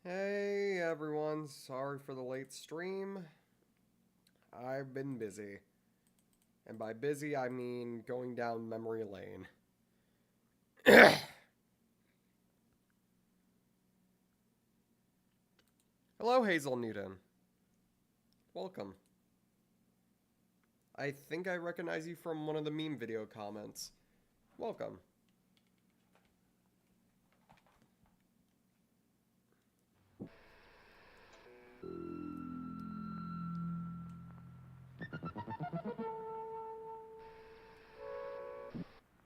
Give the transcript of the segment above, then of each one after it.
Hey everyone, sorry for the late stream. I've been busy. And by busy, I mean going down memory lane. Hello, Hazel Newton. Welcome. I think I recognize you from one of the meme video comments. Welcome.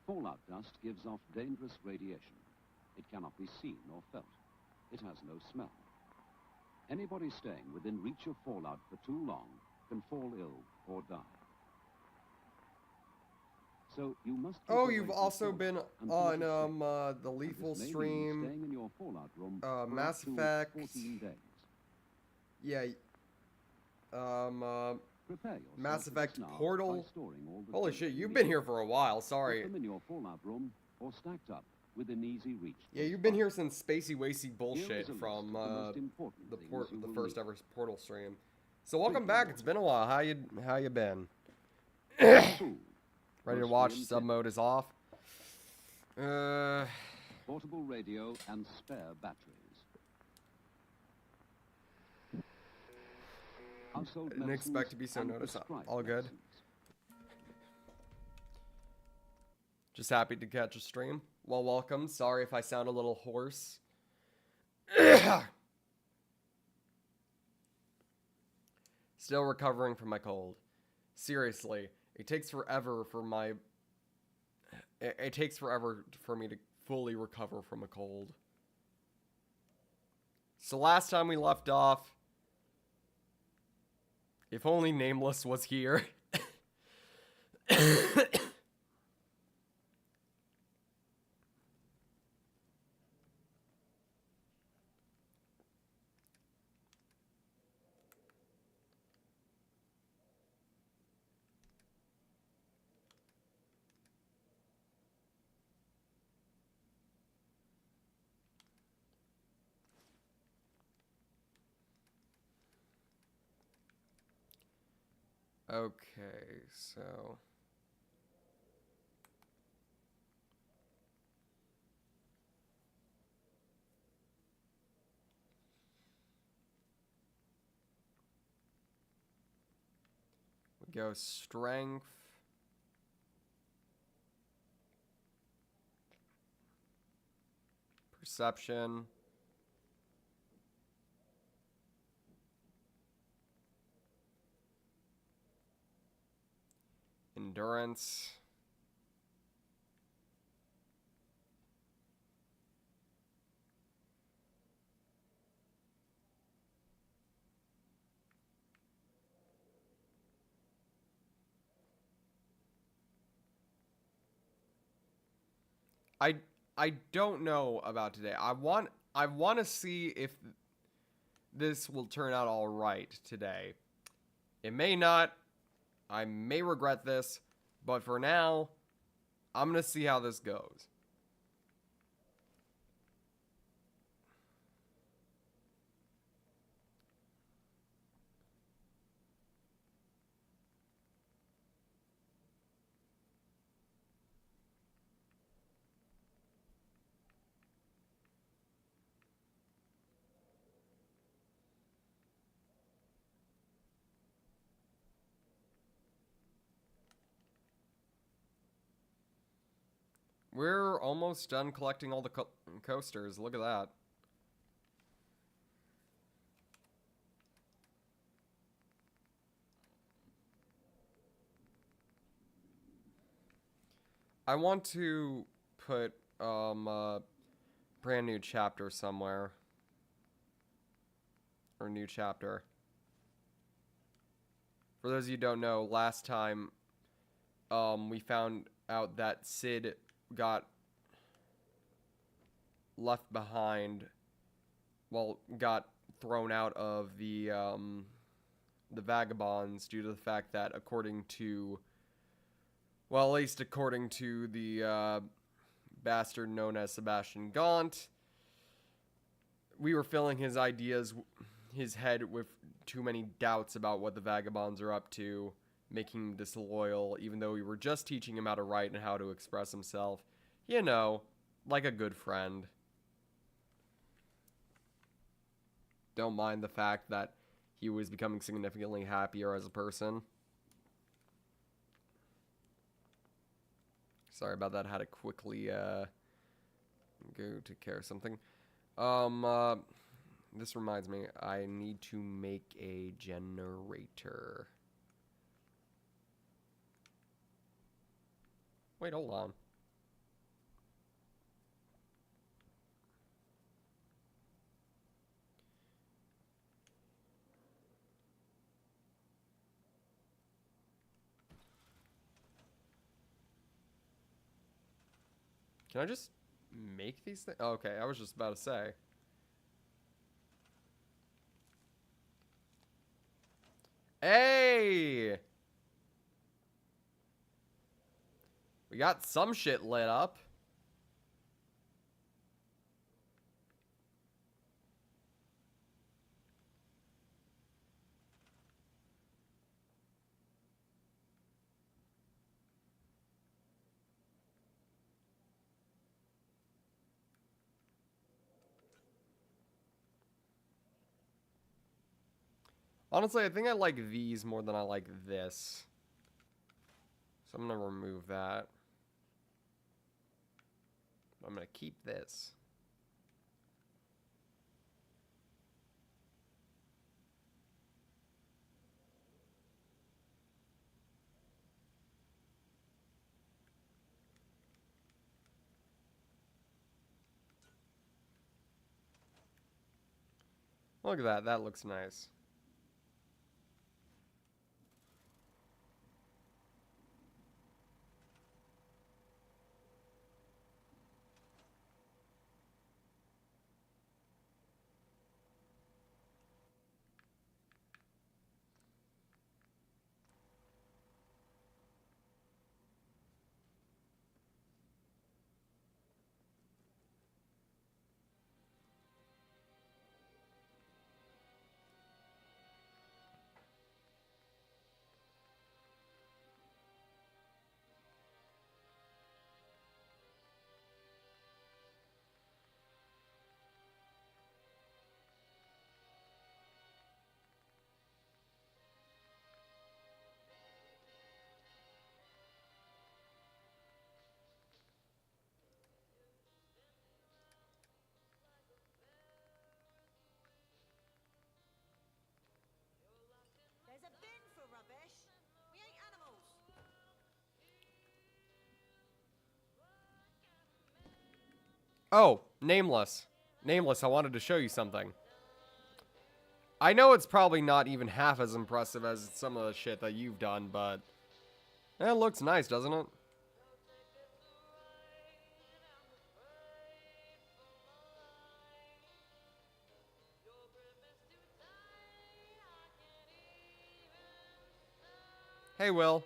Fallout dust gives off dangerous radiation. It cannot be seen or felt. It has no smell. Anybody staying within reach of fallout for too long can fall ill or die. So you must. Oh, you've also been on the Lethal stream. Staying in your fallout room Mass Effect. 14 days. Yeah. Mass Effect Portal. Holy shit, you've been here for a while. Sorry. Put them in your fallout room or stacked up within easy reach. Yeah, you've been here since Spacey Wacy bullshit from the first ever Portal stream. So welcome back. It's been a while. How you been? Ready to watch? Sub mode is off. Portable radio and spare batteries. Didn't expect to be so noticed. All good. Just happy to catch a stream. Well, welcome. Sorry if I sound a little hoarse. Still recovering from my cold. Seriously, it takes forever for me to fully recover from a cold. So last time we left off, if only Nameless was here. Okay, so we go strength, perception, endurance, I don't know about today. I want to see if this will turn out all right today. It may not. I may regret this, but for now, I'm going to see how this goes. We're almost done collecting all the coasters. Look at that. I want to put a brand new chapter somewhere. Or new chapter. For those of you who don't know, last time we found out that Sid got left behind, well, got thrown out of the vagabonds due to the fact that according to, well, at least according to the bastard known as Sebastian Gaunt, we were filling his head with too many doubts about what the vagabonds are up to, making him disloyal, even though we were just teaching him how to write and how to express himself. You know, like a good friend. Don't mind the fact that he was becoming significantly happier as a person. Sorry about that. I had to quickly go take care of something. This reminds me, I need to make a generator. Wait, hold on. Can I just make these things? Oh, okay, I was just about to say. Hey! We got some shit lit up. Honestly, I think I like these more than I like this. So I'm going to remove that. I'm going to keep this. Look at that. That looks nice. There's a bin for rubbish. We ain't animals. Oh, Nameless. Nameless, I wanted to show you something. I know it's probably not even half as impressive as some of the shit that you've done, but it looks nice, doesn't it? Hey, Will.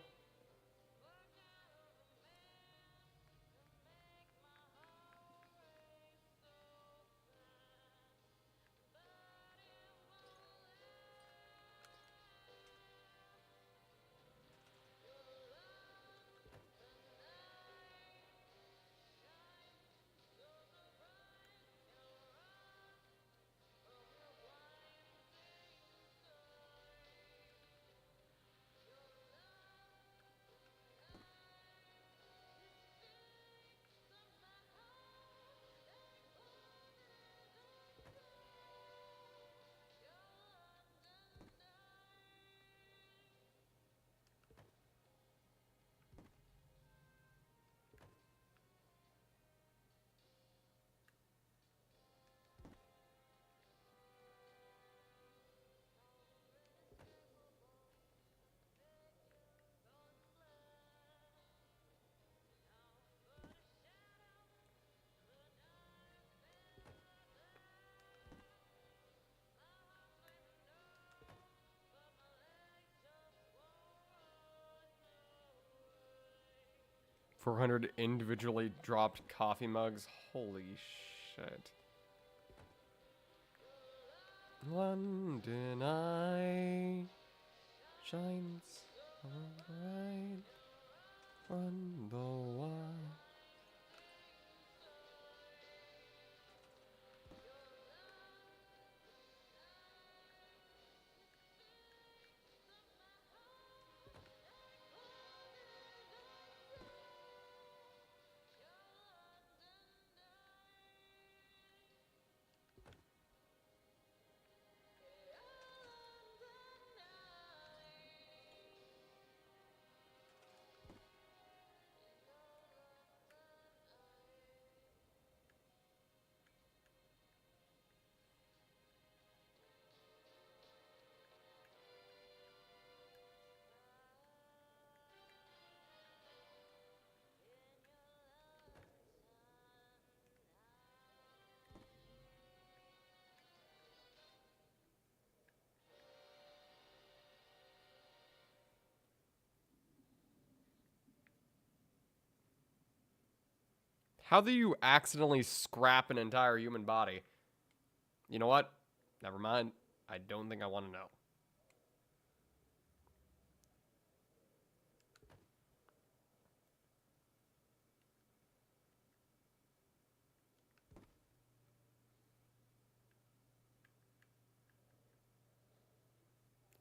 400 individually dropped coffee mugs. Holy shit. London Eye shines so bright on the wall. How do you accidentally scrap an entire human body? You know what? Never mind. I don't think I want to know.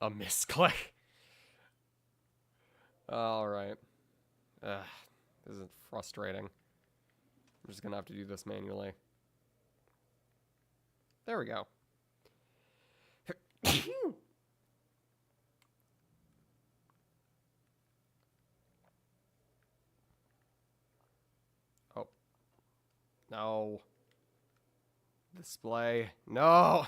A misclick. Alright. Ugh. This is frustrating. I'm just gonna have to do this manually. There we go. Oh. No. Display. No!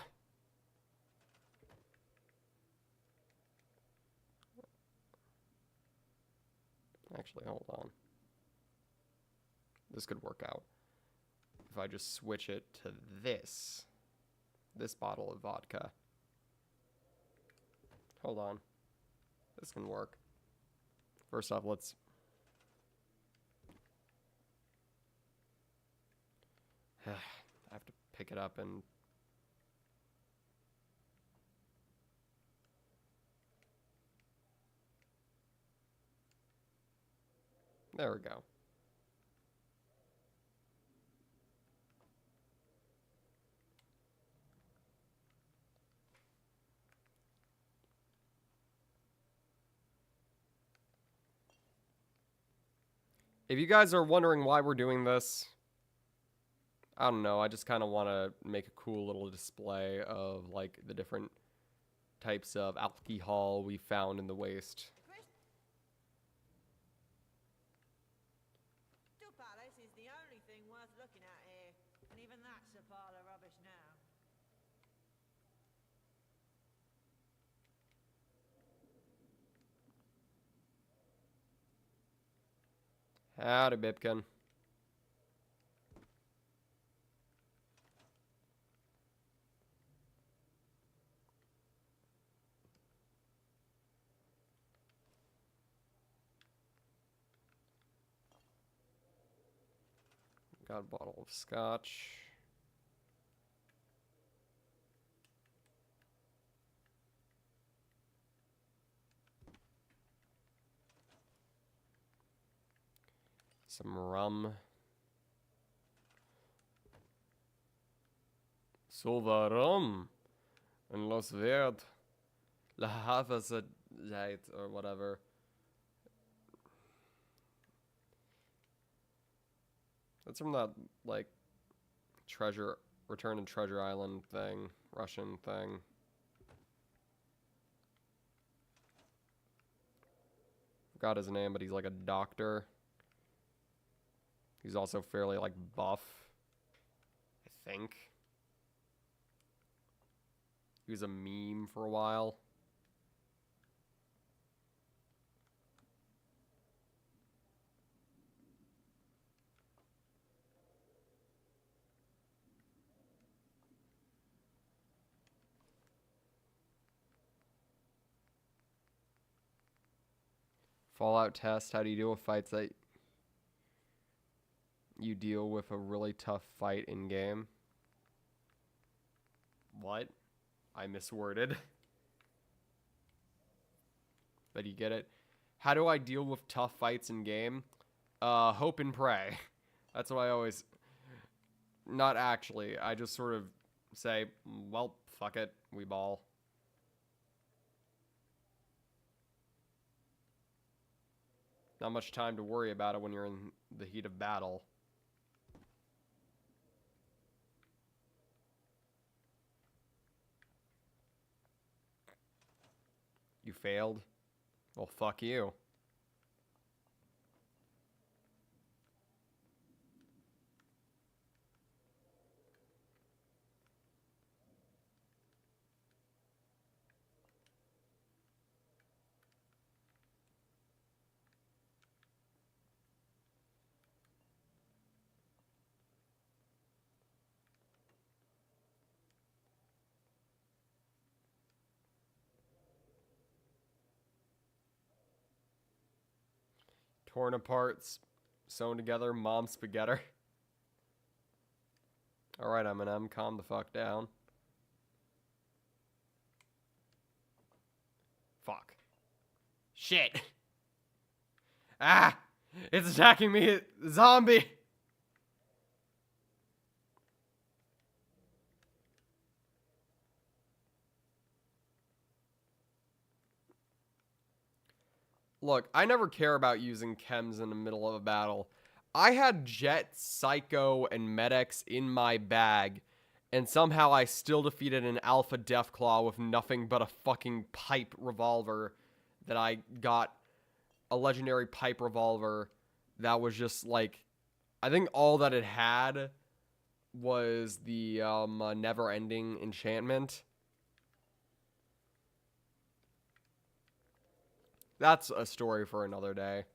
Actually, hold on. This could work out. If I just switch it to this bottle of vodka. Hold on. This can work. First off, let's... I have to pick it up and... There we go. If you guys are wondering why we're doing this, I don't know. I just kind of want to make a cool little display of, like, the different types of alcohol we found in the waste. Crystal Palace is the only thing worth looking at here, and even that's a pile of rubbish now. Howdy, Bipkin. Got a bottle of scotch. Some rum. So warum? En los wird la Haferzeit or whatever. That's from that, like, Return to Treasure Island thing, Russian thing. Forgot his name, but he's like a doctor. He's also fairly, like, buff, I think. He was a meme for a while. Fallout test, how do you deal with fights that you deal with a really tough fight in game. What? I misworded. But you get it? How do I deal with tough fights in game? Hope and pray. That's what I always... Not actually. I just sort of say, well, fuck it. We ball. Not much time to worry about it when you're in the heat of battle. You failed? Well, fuck you. Torn apart, sewn together, mom spaghetti. Alright, Eminem, calm the fuck down. Fuck. Shit. Ah! It's attacking me! Zombie! Look, I never care about using chems in the middle of a battle. I had Jet, Psycho, and Medics in my bag, and somehow I still defeated an Alpha Deathclaw with nothing but a fucking pipe revolver that I got. A legendary pipe revolver that was just like... I think all that it had was the never-ending enchantment. That's a story for another day.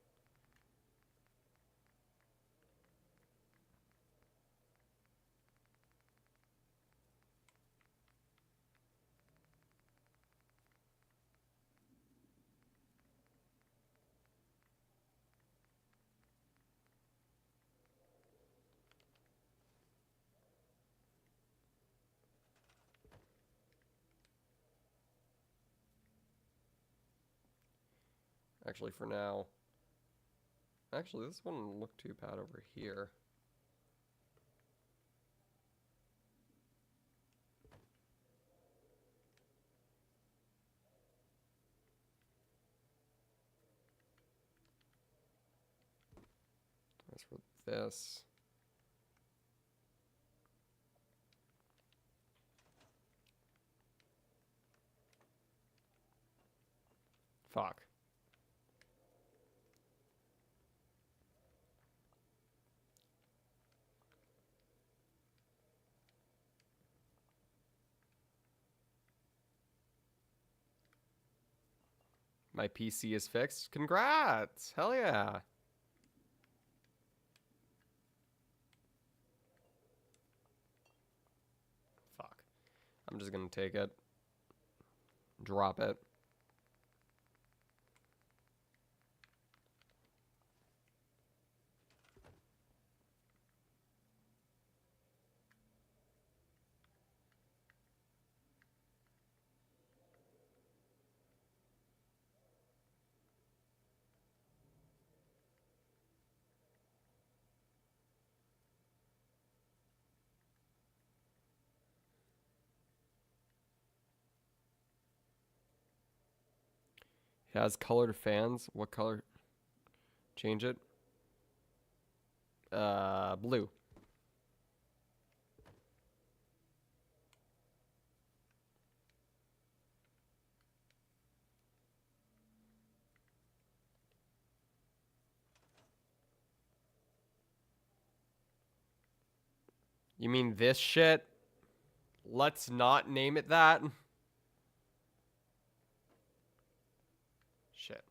Actually, for now... Actually, this wouldn't look too bad over here. As for this... Fuck. My PC is fixed. Congrats! Hell yeah! Fuck. I'm just gonna take it. Drop it. It has colored fans. What color? Change it. Blue. You mean this shit? Let's not name it that. Shit.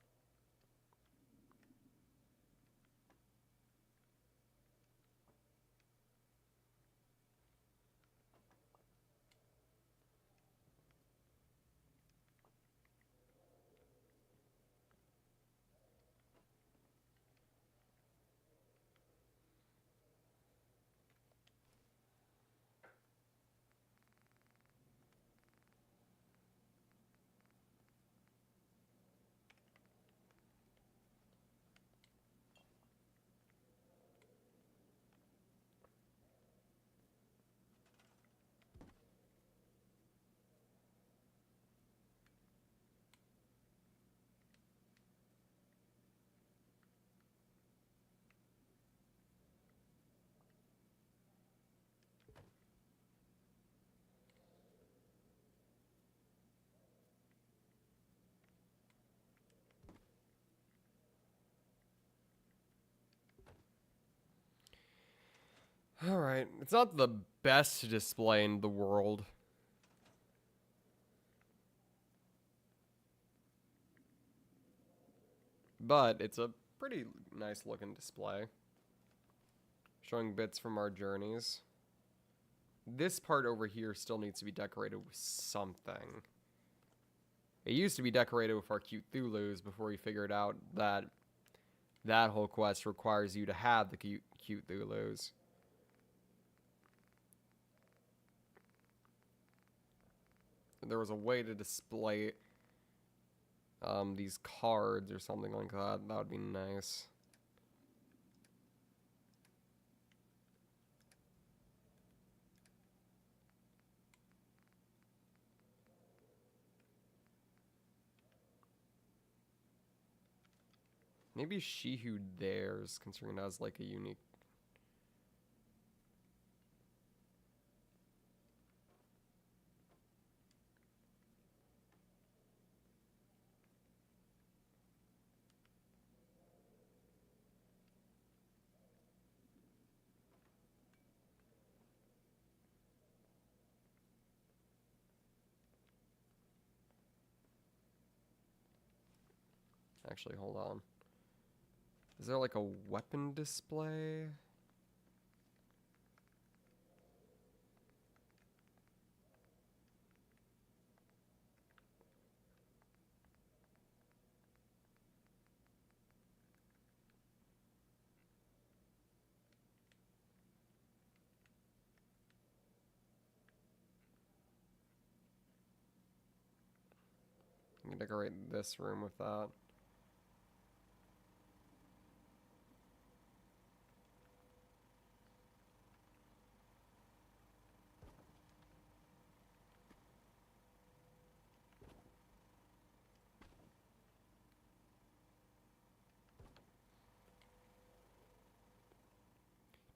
Alright, it's not the best display in the world. But it's a pretty nice looking display. Showing bits from our journeys. This part over here still needs to be decorated with something. It used to be decorated with our cute Thulus before we figured out that that whole quest requires you to have the cute Thulus. There was a way to display these cards or something like that. That would be nice. Maybe She Who Dares, considering it has like a unique. Actually, hold on. Is there like a weapon display? I can decorate this room with that.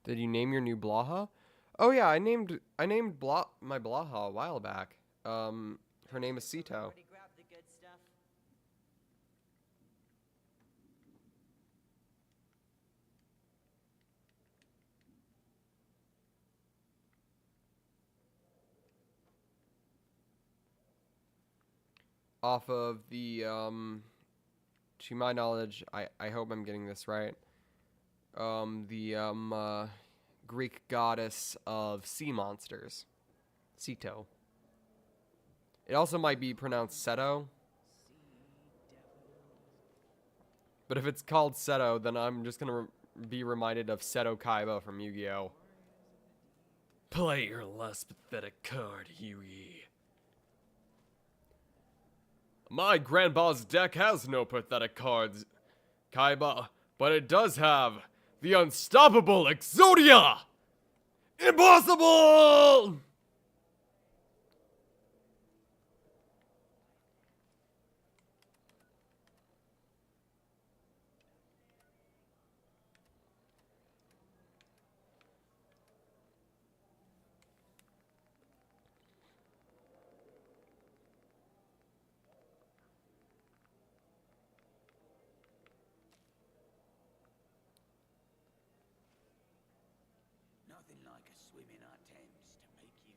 Did you name your new Blaha? Oh yeah, I named my Blaha a while back. Her name is Sito. Already grabbed the good stuff. Off of the to my knowledge, I hope I'm getting this right. The Greek goddess of sea monsters, Sito. It also might be pronounced Seto. But if it's called Seto, then I'm just gonna be reminded of Seto Kaiba from Yu-Gi-Oh! Play your less pathetic card, Yugi. My grandpa's deck has no pathetic cards, Kaiba, but it does have the unstoppable Exodia! Impossible! Nothing like a swim in our Thames to make you.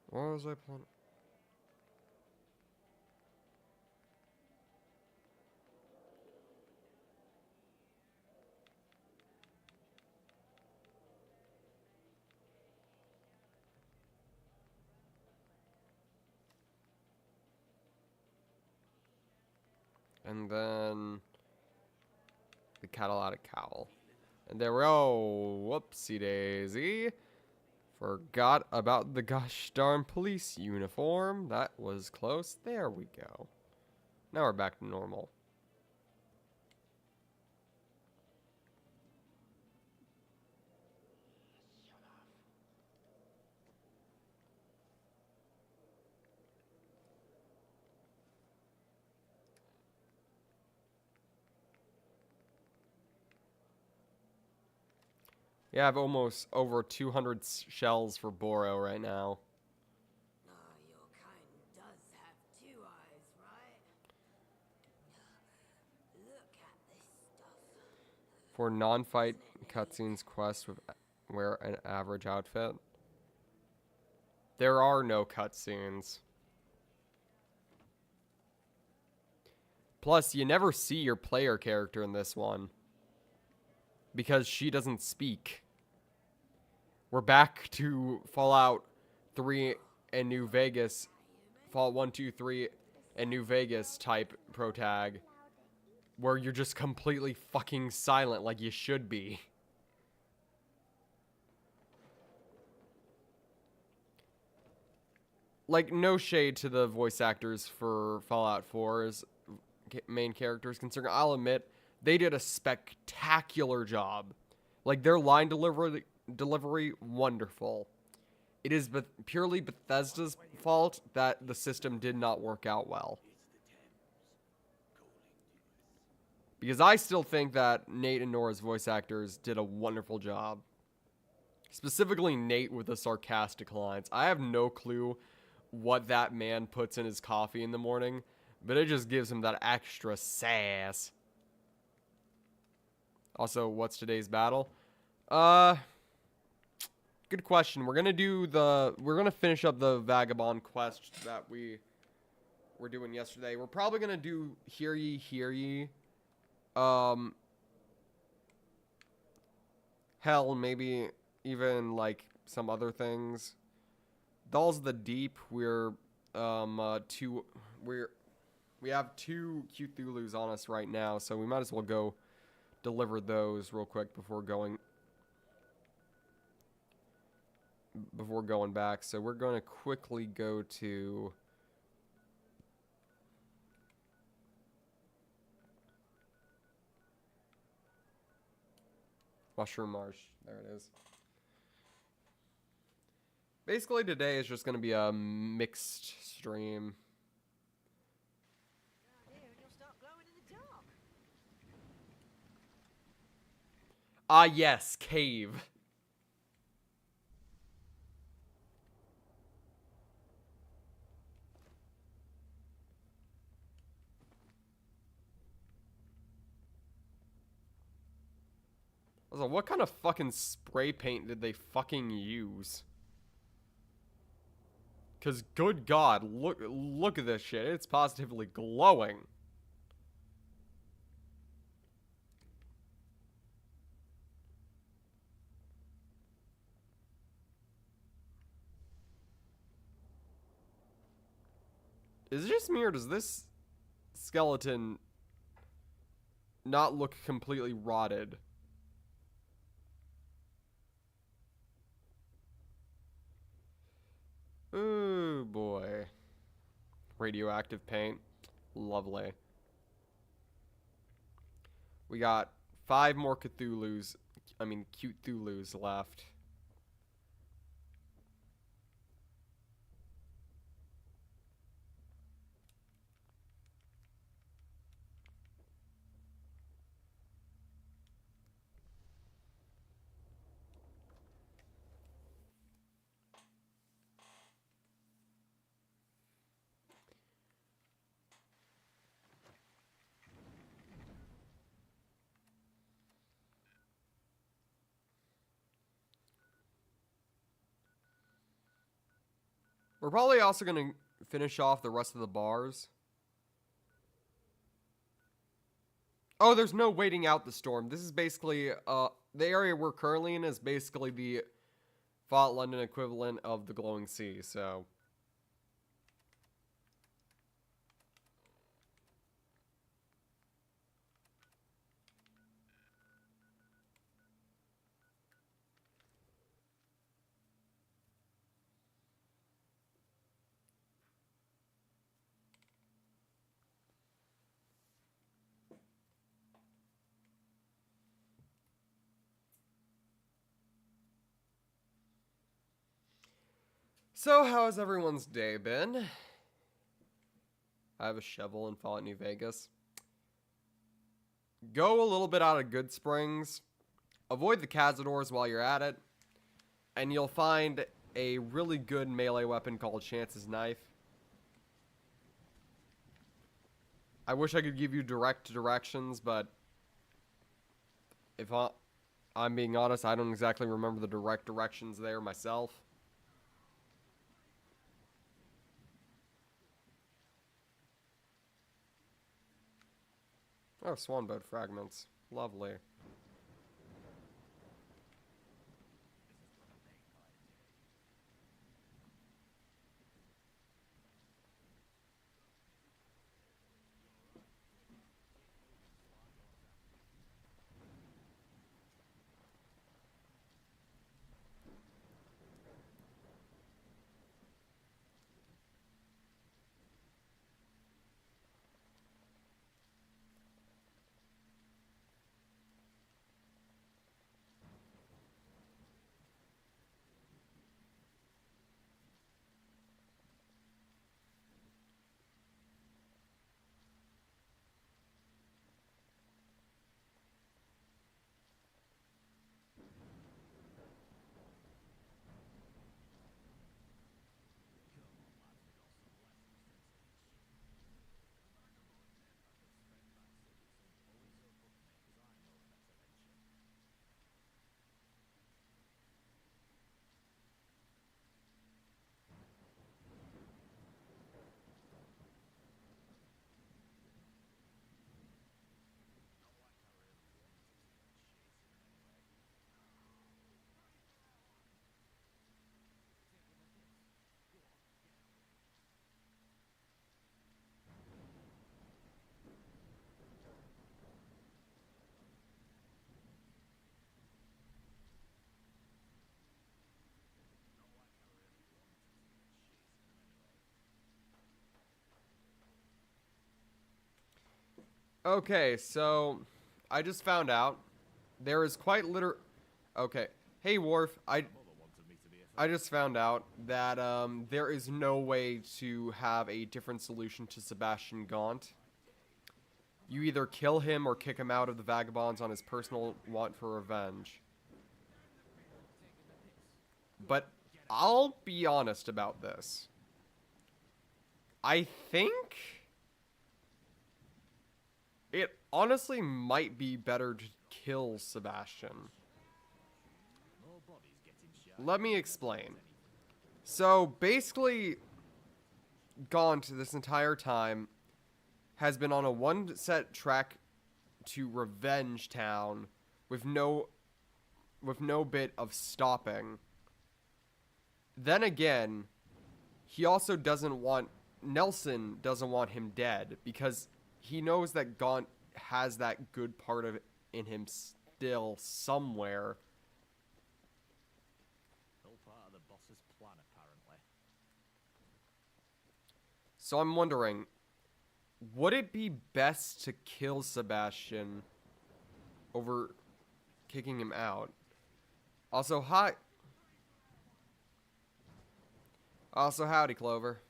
What was I playing? And then the catalytic cowl. And there we go. Whoopsie daisy. Forgot about the gosh darn police uniform. That was close. There we go. Now we're back to normal. Yeah, I have almost over 200 shells for Boro right now. Oh, your kind does have two eyes, right? Look at this stuff. For non-fight cutscenes quests with wear an average outfit. There are no cutscenes. Plus, you never see your player character in this one. Because she doesn't speak. We're back to Fallout 3 and New Vegas. Fallout 1, 2, 3 and New Vegas type protag. Where you're just completely fucking silent like you should be. Like, no shade to the voice actors for Fallout 4's main characters concerned. I'll admit, they did a spectacular job. Like, their line delivery, wonderful. It is purely Bethesda's fault that the system did not work out well. Because I still think that Nate and Nora's voice actors did a wonderful job. Specifically Nate with the sarcastic lines. I have no clue what that man puts in his coffee in the morning, but it just gives him that extra sass. Also, what's today's battle? Good question. We're gonna finish up the vagabond quest that we were doing yesterday. We're probably gonna do Hear Ye, Hear Ye. Hell, maybe even like some other things. Dolls of the Deep, we have two Cthulhu's on us right now, so we might as well go deliver those real quick before going back. So we're going to quickly go to Mushroom Marsh. There it is. Basically, today is just going to be a mixed stream. Down here and you'll start glowing in the dark. Ah, yes, cave. Also, what kind of fucking spray paint did they fucking use? Cause good God, look at this shit. It's positively glowing. Is it just me or does this skeleton not look completely rotted? Ooh, boy. Radioactive paint. Lovely. We got 5 more cute Cthulhu's left. We're probably also going to finish off the rest of the bars. Oh, there's no waiting out the storm. This is basically, the area we're currently in is basically the Fallout London equivalent of the Glowing Sea, so... So, how has everyone's day been? I have a shovel in Fallout New Vegas. Go a little bit out of Good Springs. avoid the cazadors while you're at it, and you'll find a really good melee weapon called Chance's Knife. I wish I could give you direct directions, but if I'm being honest, I don't exactly remember the direct directions there myself. Oh, swan boat fragments. Lovely. Okay, so I just found out there is quite Okay, hey Worf, I just found out that there is no way to have a different solution to Sebastian Gaunt. You either kill him or kick him out of the Vagabonds on his personal want for revenge. But I'll be honest about this. I think it honestly might be better to kill Sebastian. Let me explain. So basically, Gaunt this entire time has been on a one set track to Revenge Town with no bit of stopping. Then again, Nelson doesn't want him dead because he knows that Gaunt has that good part of it in him still somewhere. All part of the boss's plan, apparently. So I'm wondering, would it be best to kill Sebastian over kicking him out? Also, howdy, Clover.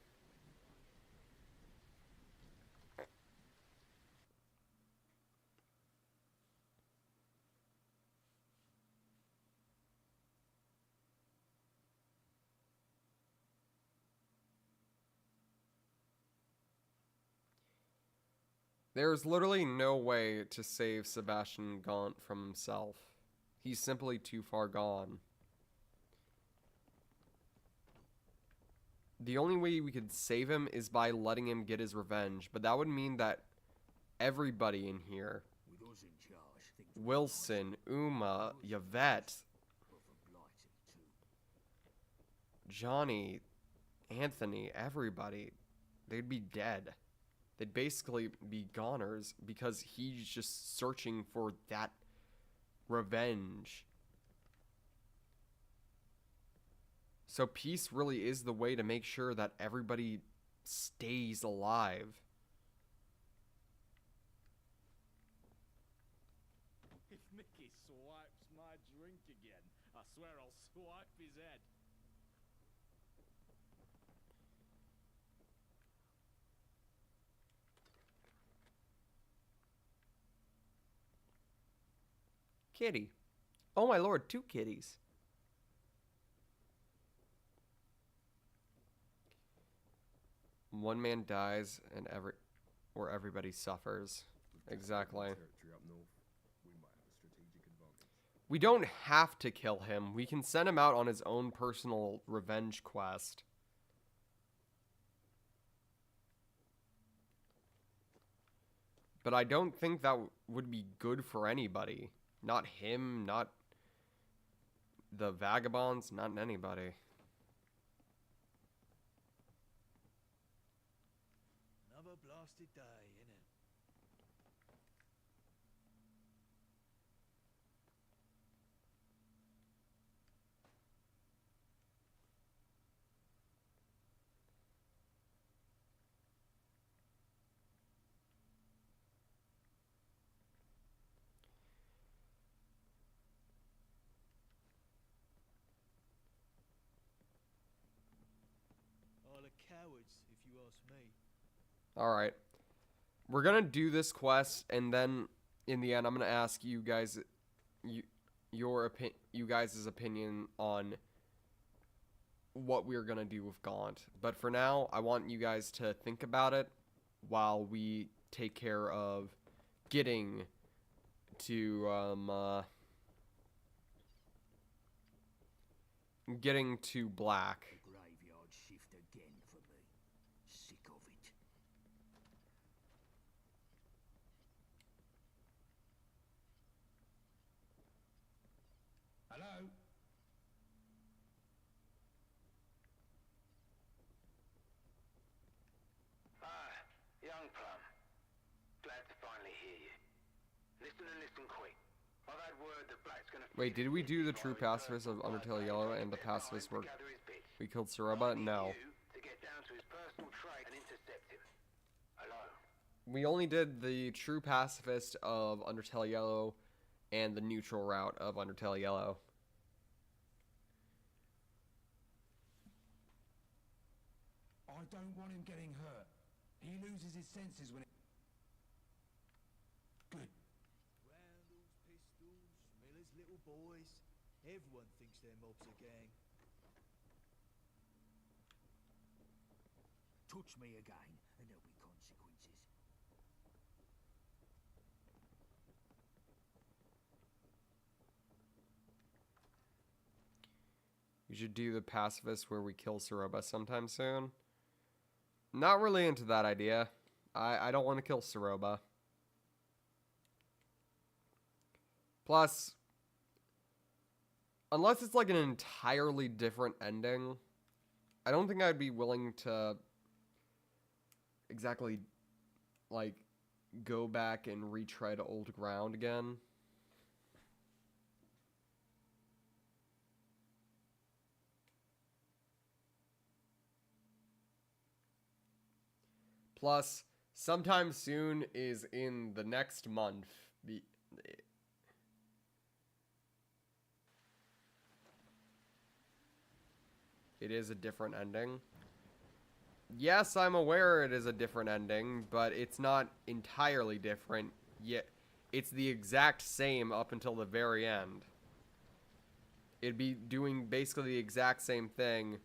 There's literally no way to save Sebastian Gaunt from himself. He's simply too far gone. The only way we could save him is by letting him get his revenge, but that would mean that everybody in here, Wilson, Uma, Yvette, Johnny, Anthony, everybody, they'd be dead. They'd basically be goners because he's just searching for that revenge. So peace really is the way to make sure that everybody stays alive. If Mickey swipes my drink again, I swear I'll swipe his head. Kitty. Oh my lord, 2 kitties. One man dies and everybody suffers. Exactly. We don't have to kill him. We can send him out on his own personal revenge quest. But I don't think that would be good for anybody. Not him, not the vagabonds, not anybody. Another blasted day, innit? All the cowards, if you ask me. Alright. We're gonna do this quest, and then in the end, I'm gonna ask you guys, you guys' opinion on what we're gonna do with Gaunt. But for now, I want you guys to think about it while we take care of getting to Black. Graveyard shift again for me. Sick of it. Hello? Young Plum. Glad to finally hear you. Listen and listen quick. I've had word that Black's gonna... Wait, did we do the true pacifist of Undertale Yellow and the pacifist where we killed Saroba? No. To get down to his personal trait and intercept him. Hello? We only did the true pacifist of Undertale Yellow and the neutral route of Undertale Yellow. I don't want him getting hurt. He loses his senses when it... Good. Roundels, pistols, Miller's little boys. Everyone thinks their mob's a gang. Touch me again, and there'll be consequences. We should do the pacifist where we kill Saroba sometime soon. Not really into that idea. I don't want to kill Saroba. Plus, unless it's like an entirely different ending, I don't think I'd be willing to exactly like go back and retread old ground again. Plus, sometime soon is in the next month. It is a different ending. Yes, I'm aware it is a different ending, but it's not entirely different yet. It's the exact same up until the very end. It'd be doing basically the exact same thing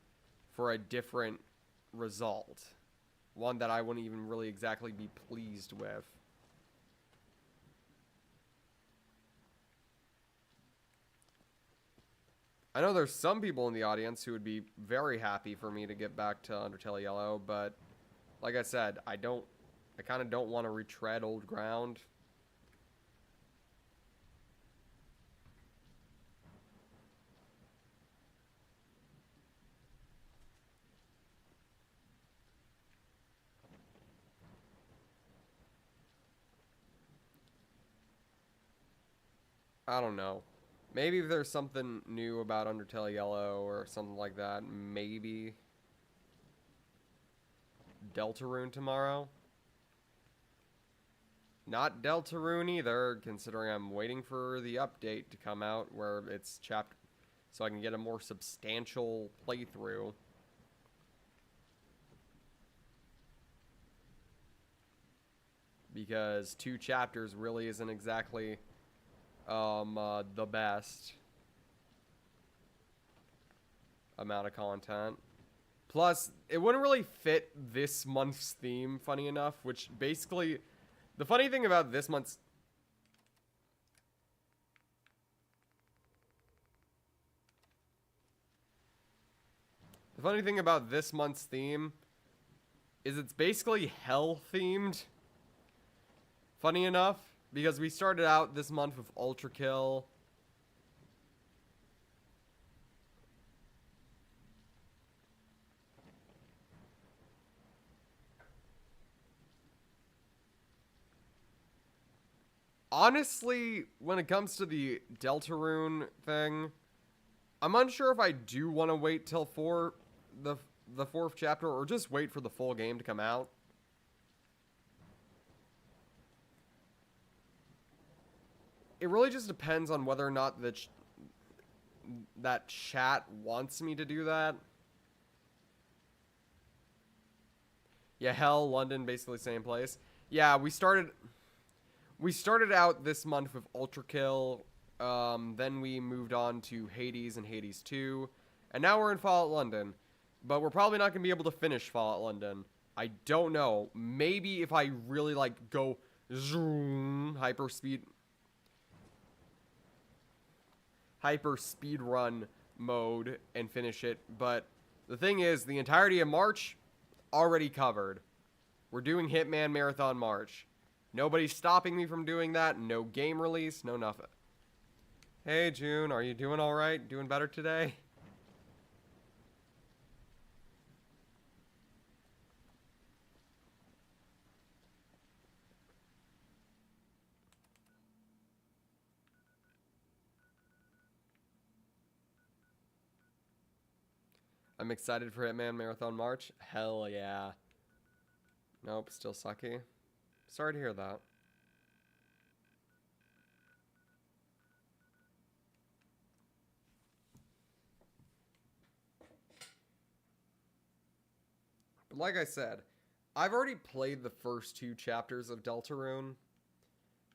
for a different result. One that I wouldn't even really exactly be pleased with. I know there's some people in the audience who would be very happy for me to get back to Undertale Yellow, but like I said, I kind of don't want to retread old ground. I don't know. Maybe if there's something new about Undertale Yellow or something like that, maybe Deltarune tomorrow. Not Deltarune either, considering I'm waiting for the update to come out where it's chapter, so I can get a more substantial playthrough. Because 2 chapters really isn't exactly the best. amount of content. Plus, it wouldn't really fit this month's theme, funny enough, which basically, the funny thing about this month's... The funny thing about this month's theme is it's basically hell-themed, funny enough, because we started out this month with Ultra Kill. Honestly, when it comes to the Deltarune thing, I'm unsure if I do want to wait till the fourth chapter or just wait for the full game to come out. It really just depends on whether or not that chat wants me to do that. Yeah, hell, London, basically same place. Yeah, we started out this month with Ultra Kill, then we moved on to Hades and Hades 2, and now we're in Fallout London. But we're probably not going to be able to finish Fallout London. I don't know. Maybe if I really, like, go zoom, hyper speed run mode and finish it. But the thing is, the entirety of March, already covered. We're doing Hitman Marathon March. Nobody's stopping me from doing that. No game release, no nothing. Hey, June, are you doing all right? Doing better today? I'm excited for Hitman Marathon March. Hell yeah. Nope, still sucky. Sorry to hear that. But like I said, I've already played the first 2 chapters of Deltarune.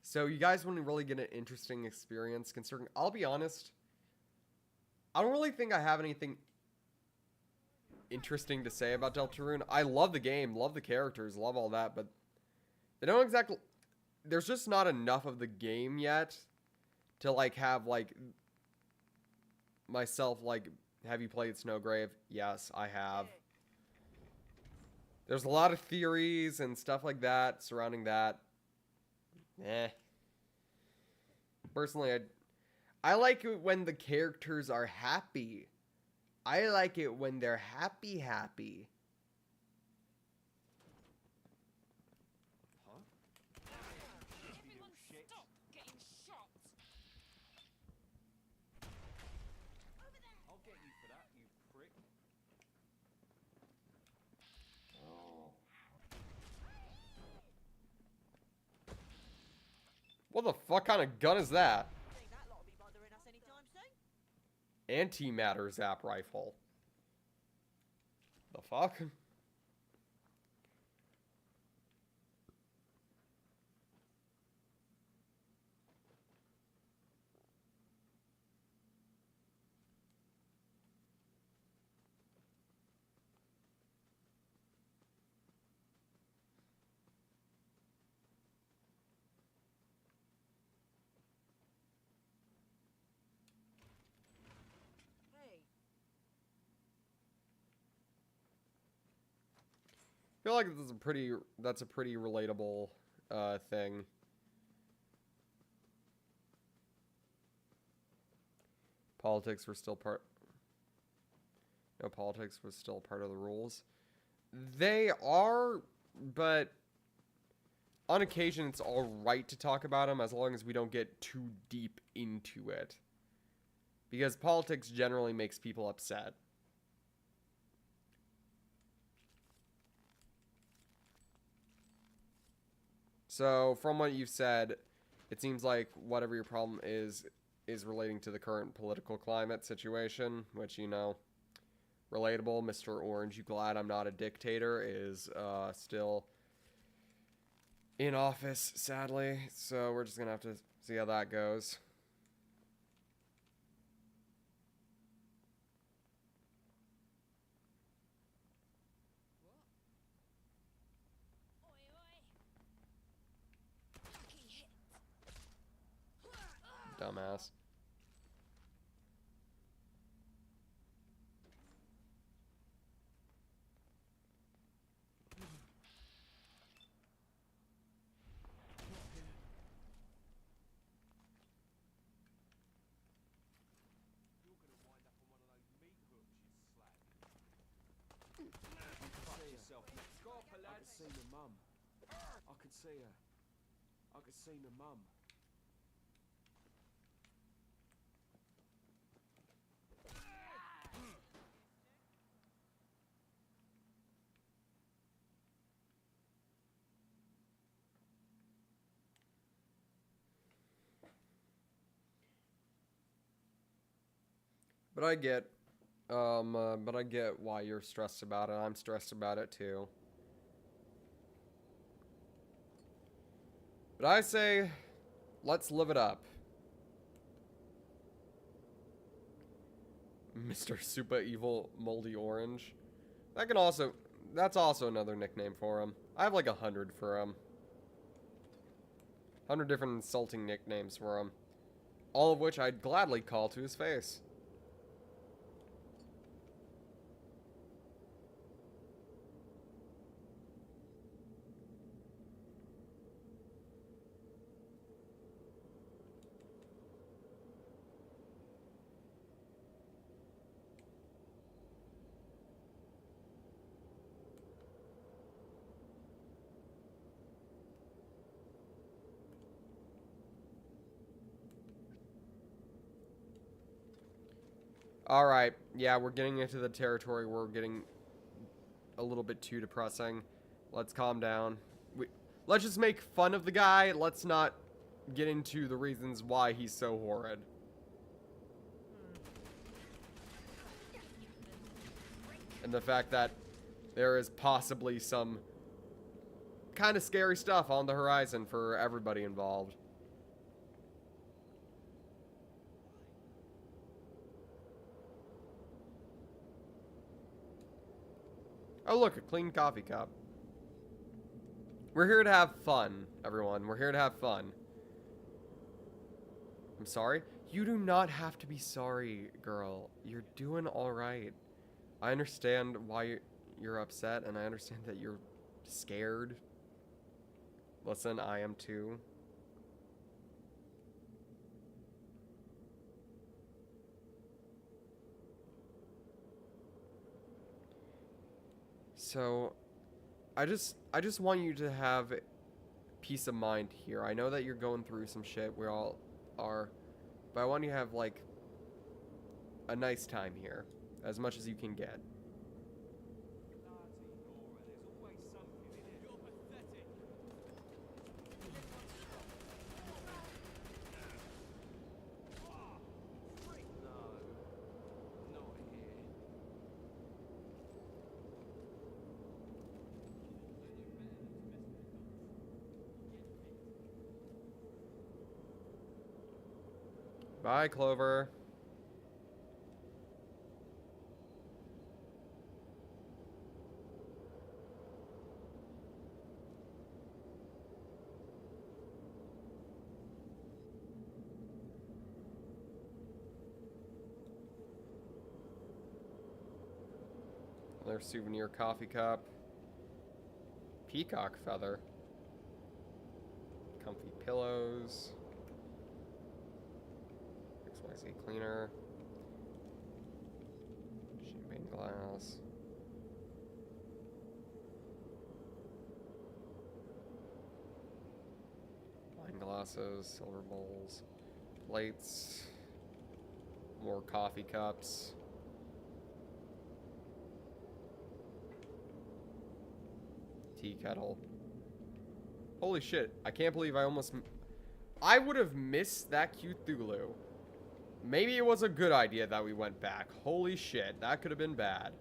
So you guys wouldn't really get an interesting experience considering, I'll be honest, I don't really think I have anything interesting to say about Deltarune. I love the game, love the characters, love all that, but they don't exactly... There's just not enough of the game yet to, like, have, like, myself, like, have you played Snowgrave? Yes, I have. There's a lot of theories and stuff like that surrounding that. Personally, I like it when the characters are happy. I like it when they're happy. Huh? Everyone stop getting shot! Over there! I'll get you for that, you prick. What the fuck kind of gun is that? Think that lot'll be bothering us anytime soon? Antimatter zap rifle. The fuck? Hey, I feel like that's a pretty relatable thing. Politics were still part. No, politics was still part of the rules. They are, but on occasion it's all right to talk about them as long as we don't get too deep into it. Because politics generally makes people upset. So, from what you've said, it seems like whatever your problem is relating to the current political climate situation, which, you know, relatable. Mr. Orange, you glad I'm not a dictator, is still in office, sadly. So, we're just going to have to see how that goes. dumbass. I could see my mum. I could see her. I could see my mum. But I get why you're stressed about it. I'm stressed about it too. But I say, let's live it up. Mr. Super Evil Moldy Orange. That's also another nickname for him. I have like 100 for him. 100 different insulting nicknames for him. All of which I'd gladly call to his face. Alright, yeah, we're getting into the territory where we're getting a little bit too depressing. Let's calm down. Let's just make fun of the guy. Let's not get into the reasons why he's so horrid. And the fact that there is possibly some kind of scary stuff on the horizon for everybody involved. Oh, look, a clean coffee cup. We're here to have fun, everyone. We're here to have fun. I'm sorry? You do not have to be sorry, girl. You're doing all right. I understand why you're upset, and I understand that you're scared. Listen, I am too. So, I just want you to have peace of mind here. I know that you're going through some shit. We all are. But I want you to have, like, a nice time here. As much as you can get. Bye, Clover. Another souvenir coffee cup. Peacock feather. Comfy pillows. XYZ cleaner. Champagne glass. Wine glasses, silver bowls, plates, more coffee cups. Tea kettle. Holy shit, I can't believe I would have missed that Cthulhu. Maybe it was a good idea that we went back. Holy shit, that could have been bad.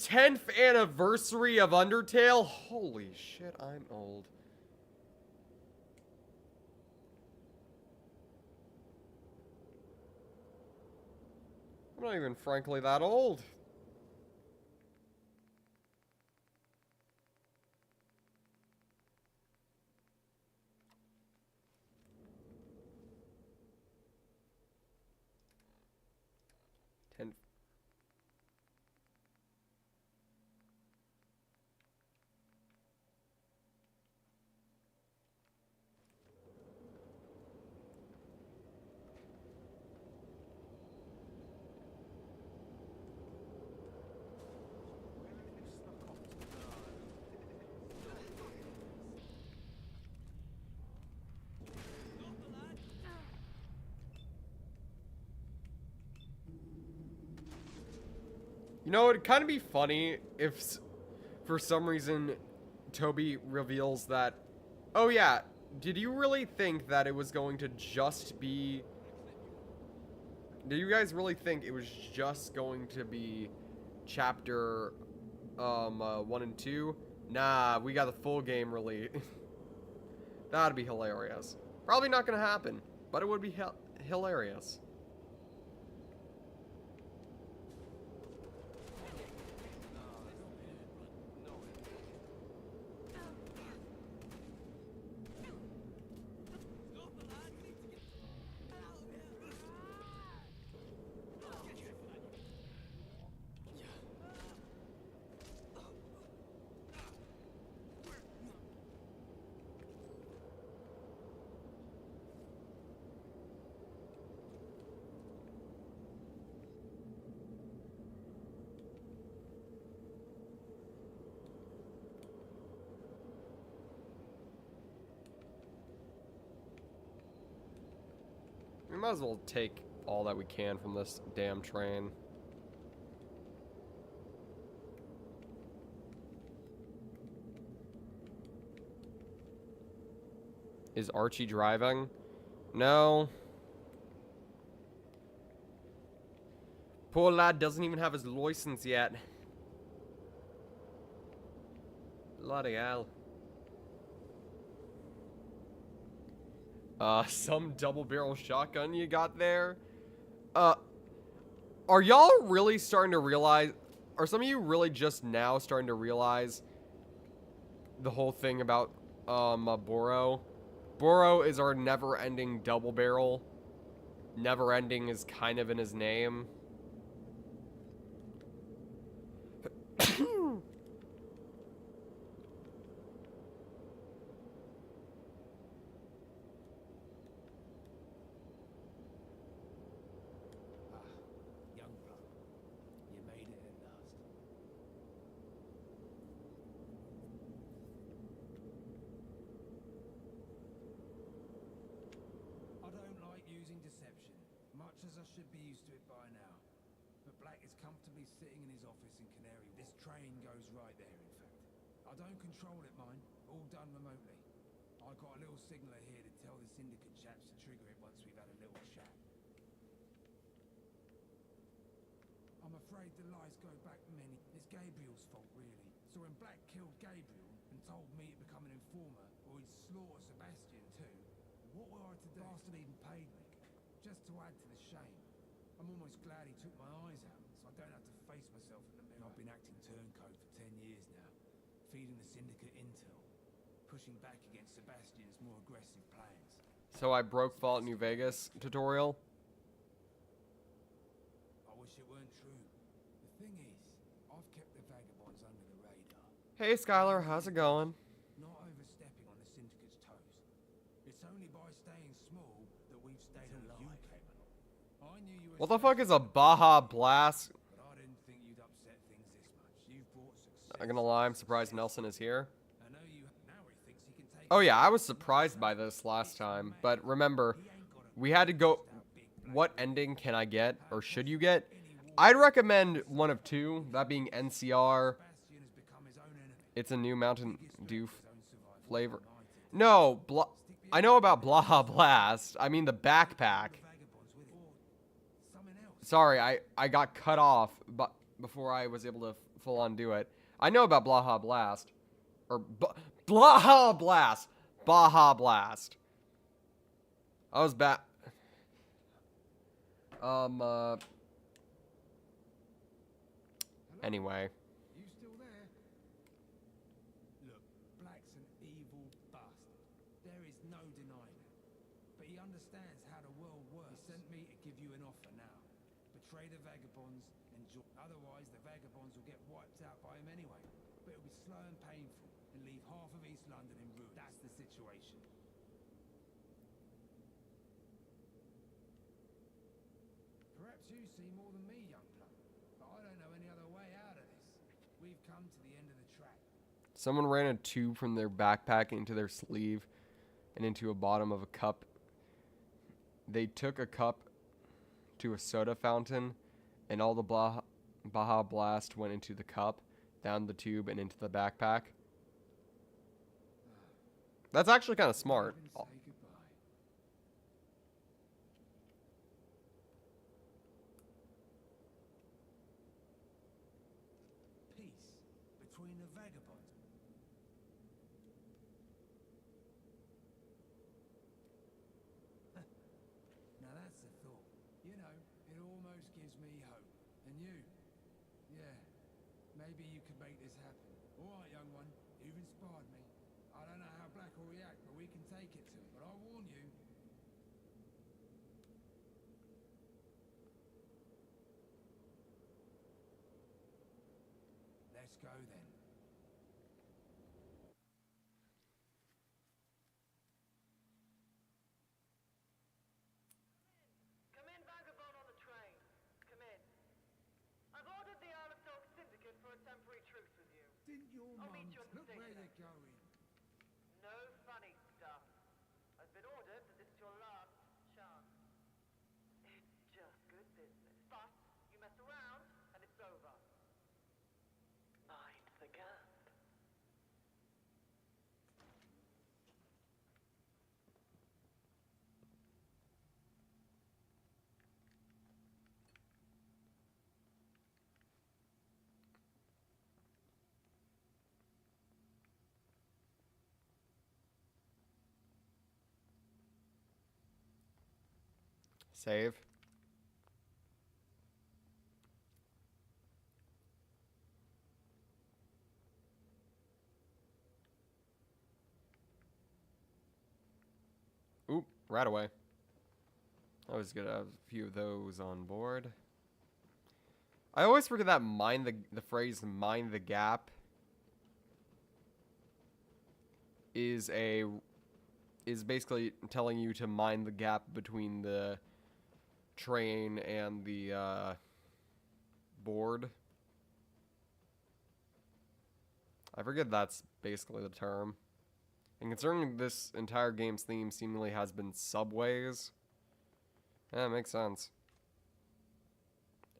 10th anniversary of Undertale? Holy shit, I'm old. I'm not even frankly that old. Ten. You know, it'd kind of be funny if, for some reason, Toby reveals that, oh yeah, did you really think that it was going to just be... Did you guys really think it was just going to be chapter 1 and 2? Nah, we got the full game release. That'd be hilarious. Probably not gonna happen, but it would be hilarious. We might as well take all that we can from this damn train. Is Archie driving? No. Poor lad doesn't even have his license yet. Bloody hell. Some double barrel shotgun you got there? Are y'all really starting to realize, are some of you really just now starting to realize the whole thing about, Boro? Boro is our never-ending double barrel. Never-ending is kind of in his name. Should be used to it by now. But Black is comfortably sitting in his office in Canary. This train goes right there, in fact. I don't control it, mind. All done remotely. I got a little signaler here to tell the syndicate chaps to trigger it once we've had a little chat. I'm afraid the lies go back many. It's Gabriel's fault, really. So when Black killed Gabriel and told me to become an informer, or he'd slaughter Sebastian too, what were I to do? Bastard even paid me. Just to add to the shame. I'm almost glad he took my eyes out, so I don't have to face myself in the mirror. I've been acting turncoat for 10 years now, feeding the syndicate intel, pushing back against Sebastian's more aggressive plans. So I broke Fallout New Vegas tutorial. I wish it weren't true. The thing is, I've kept the vagabonds under the radar. Hey Skylar, how's it going? Not overstepping on the syndicate's toes. It's only by staying small that we've stayed alive. I knew you were What the fuck is a Baja Blast? but I didn't think you'd upset things this much. You've brought success. Not gonna lie, I'm surprised Nelson is here. I know you now he thinks he can take Oh yeah, I was surprised by this last time, but remember, we had to go, what ending can I get, or should you get? I'd recommend one of two, that being NCR, Sebastian has become his own enemy. it's a new Mountain Dew His own survival flavor. united. No, I know about Baja Blast, I mean the backpack. Vagabonds with it. Or something else. Sorry, I got cut off but before I was able to full on do it. I know about Blaha Blast. Or Blaha Blast. Baja Blast. I was back. Anyway. You still there? Look, Black's an evil bastard. There is no denying it. But he understands how the world works. He sent me to give you an offer now. Betray the vagabonds and join. Otherwise, the vagabonds will get wiped out by him anyway. But it'll be slow and painful and leave half of East London in ruins. That's the situation. Perhaps you see more than me, young plum. But I don't know any other way out of this. We've come to the end of the track. Someone ran a tube from their backpack into their sleeve and into a bottom of a cup. They took a cup to a soda fountain, and all the Baja Blast went into the cup, down the tube, and into the backpack. That's actually kind of smart. Say goodbye. Peace between the vagabonds. Now that's a thought. You know, it almost gives me hope. And you? Yeah, maybe you could make this happen. All right, young one, you've inspired me. I don't know how Black will react, but we can take it to him. But I warn you. Let's go then. Come in, vagabond on the train. Come in. I've ordered the Isle of Dogs Syndicate for a temporary truce with you. Didn't your I'll mum meet you at the look where station. you're going? No funny stuff. I've been ordered that this is your last chance. It's just good business. But you mess around and it's over. Mind the gap. Save. Oop, right away. I was gonna have a few of those on board. I always forget that the phrase mind the gap is basically telling you to mind the gap between the train and the board. I forget that's basically the term. And considering this entire game's theme seemingly has been subways, yeah, it makes sense.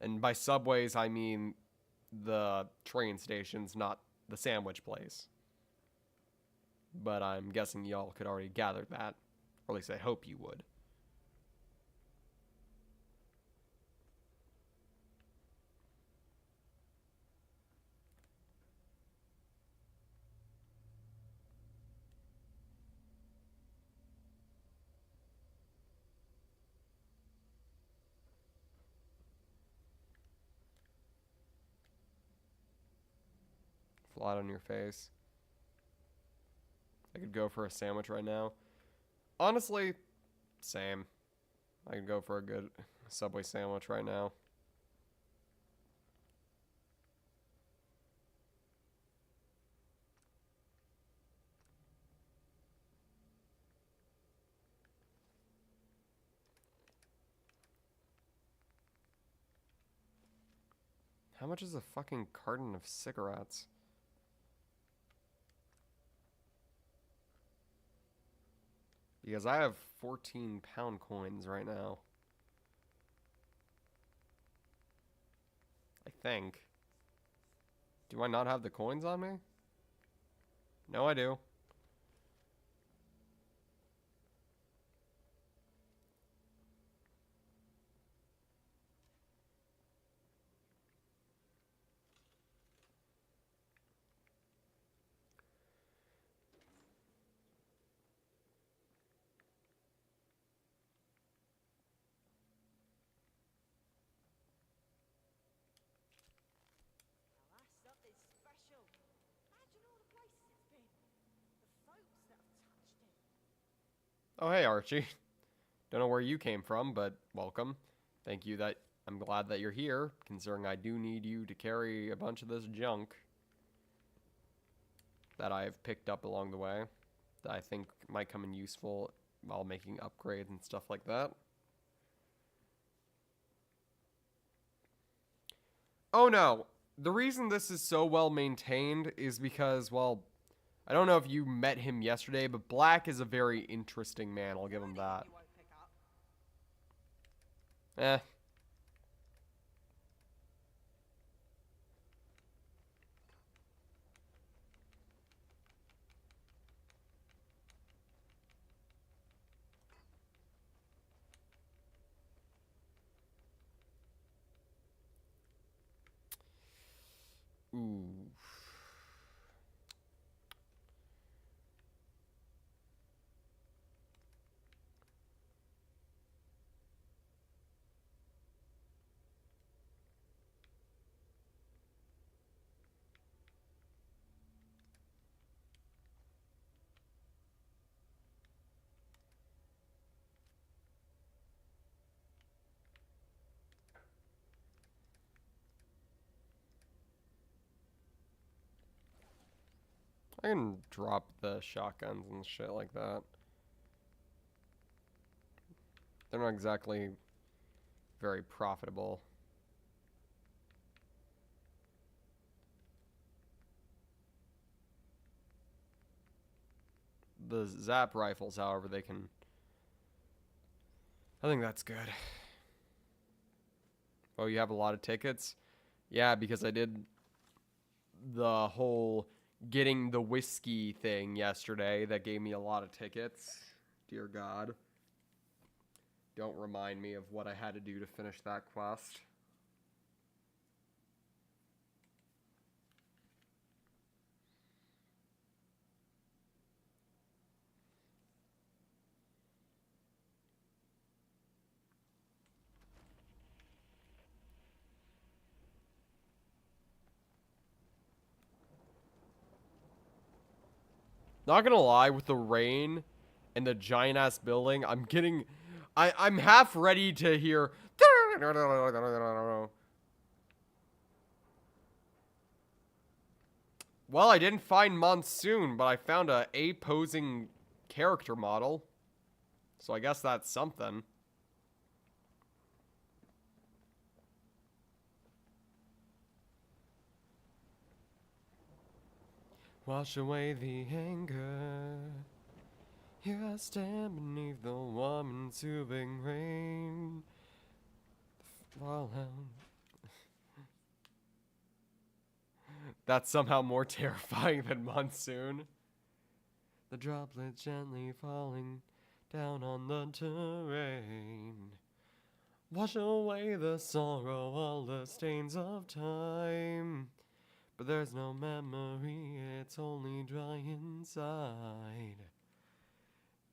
And by subways, I mean the train stations, not the sandwich place. But I'm guessing y'all could already gather that. Or at least I hope you would. Flat on your face. I could go for a sandwich right now. Honestly, same. I could go for a good Subway sandwich right now. How much is a fucking carton of cigarettes? Because I have 14-pound coins right now. I think. Do I not have the coins on me? No, I do. Oh, hey, Archie. Don't know where you came from, but welcome. Thank you that I'm glad that you're here, considering I do need you to carry a bunch of this junk that I've picked up along the way that I think might come in useful while making upgrades and stuff like that. Oh no, the reason this is so well maintained is because, well, I don't know if you met him yesterday, but Black is a very interesting man, I'll give him that. Eh. Ooh. I can drop the shotguns and shit like that. They're not exactly very profitable. The zap rifles, however, they can... I think that's good. Oh, you have a lot of tickets? Yeah, because I did the whole getting the whiskey thing yesterday. That gave me a lot of tickets. Dear God. Don't remind me of what I had to do to finish that quest. Not gonna lie, with the rain and the giant ass building, I'm half ready to hear. Well, I didn't find Monsoon, but I found a posing character model. So I guess that's something. Wash away the anger. Here I stand beneath the warm and soothing rain. Fallout. That's somehow more terrifying than Monsoon. The droplets gently falling down on the terrain. Wash away the sorrow, all the stains of time. But there's no memory, it's only dry inside.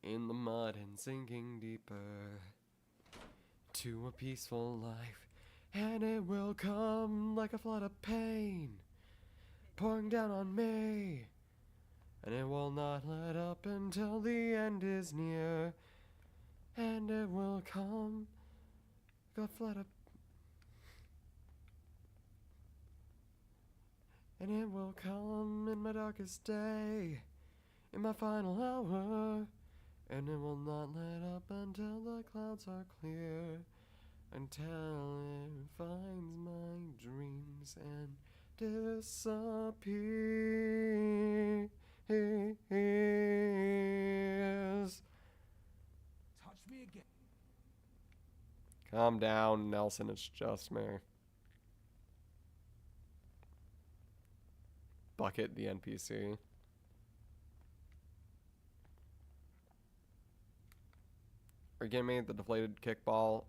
In the mud and sinking deeper to a peaceful life. And it will come like a flood of pain, pouring down on me. And it will not let up until the end is near. And it will come like a flood of... And it will come in my darkest day, in my final hour. And it will not let up until the clouds are clear, until it finds my dreams and disappears. Touch me again. Calm down, Nelson, it's just me. Bucket, the NPC. Are you kidding me? The deflated kickball.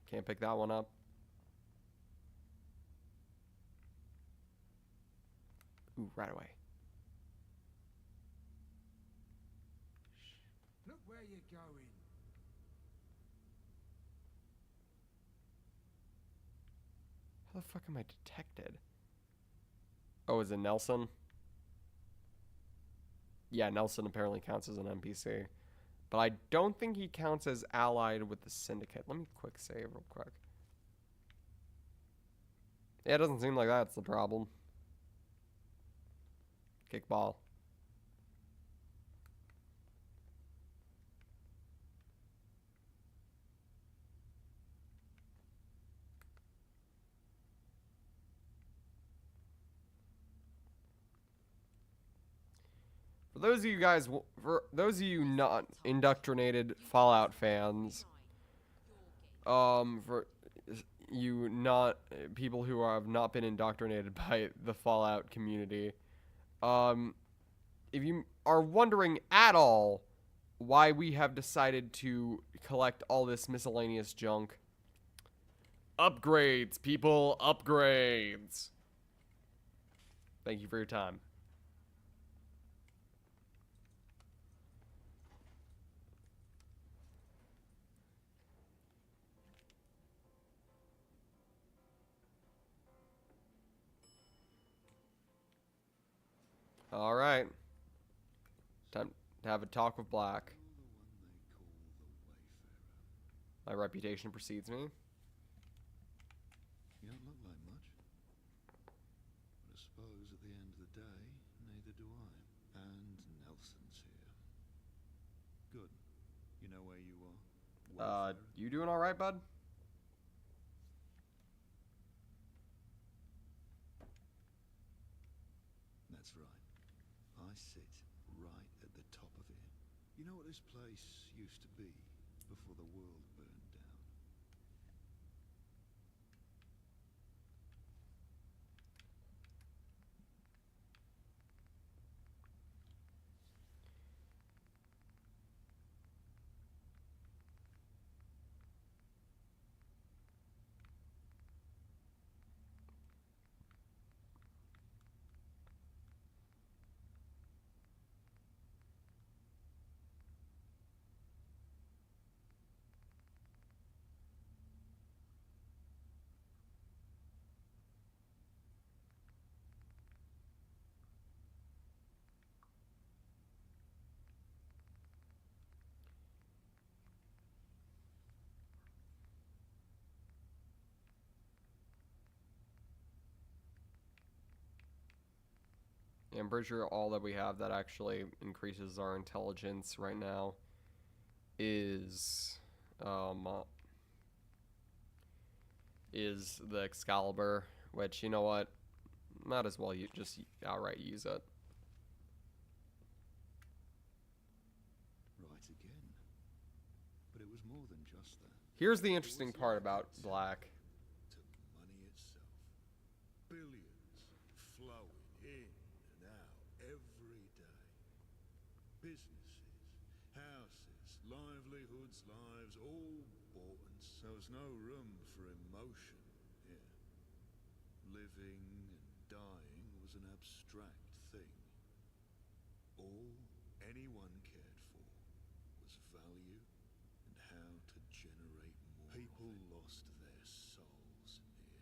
Can't pick that one up. Ooh, right away. Look where you're going. How the fuck am I detected? Oh, is it Nelson? Yeah, Nelson apparently counts as an NPC. But I don't think he counts as allied with the Syndicate. Let me quick save real quick. Yeah, it doesn't seem like that's the problem. Kickball. For those of you guys, for those of you not indoctrinated Fallout fans, for you not people who have not been indoctrinated by the Fallout community, if you are wondering at all why we have decided to collect all this miscellaneous junk, upgrades, people, upgrades. Thank you for your time. All right. Time to have a talk with Black. My reputation precedes me. You don't look like much. But I suppose at the end of the day, neither do I. And Nelson's here. Good. You know where you are? You doing all right, bud? That's right. I sit right at the top of it. You know what this place used to be before the world burned down? Yeah, I'm pretty sure all that we have that actually increases our intelligence right now is the Excalibur, which, you know what, might as well you just outright use it. Right again. But it was more than just that. Here's the interesting part about Black. To money itself. Billions flowing in and out every day. Businesses, houses, livelihoods, lives, all bought and there was no room for emotion here. Living and dying was an abstract thing. All anyone cared for was value and how to generate more. People lost their souls here.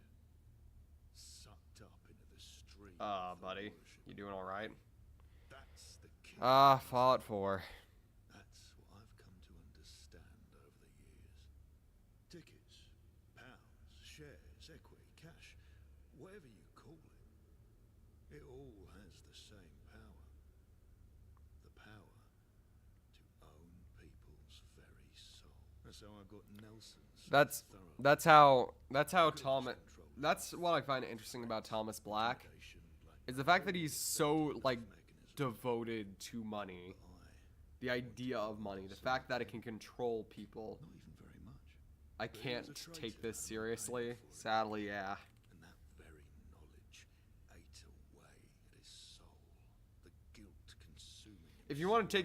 Sucked up into the stream. Buddy, you doing all right? That's the key. Fallout 4. That's what I've come to understand over the years. Tickets, pounds, shares, equity, cash, whatever you call it, it all has the same power. The power to own people's very soul. That's how I got Nelson's. That's how Thomas. That's what I find interesting about Thomas Black, is the fact that he's so like devoted to money, the idea of money, the fact that it can control people. Not even very much. I can't take this seriously. Sadly, yeah. And that very knowledge ate away at his soul. The guilt consuming him. If you want to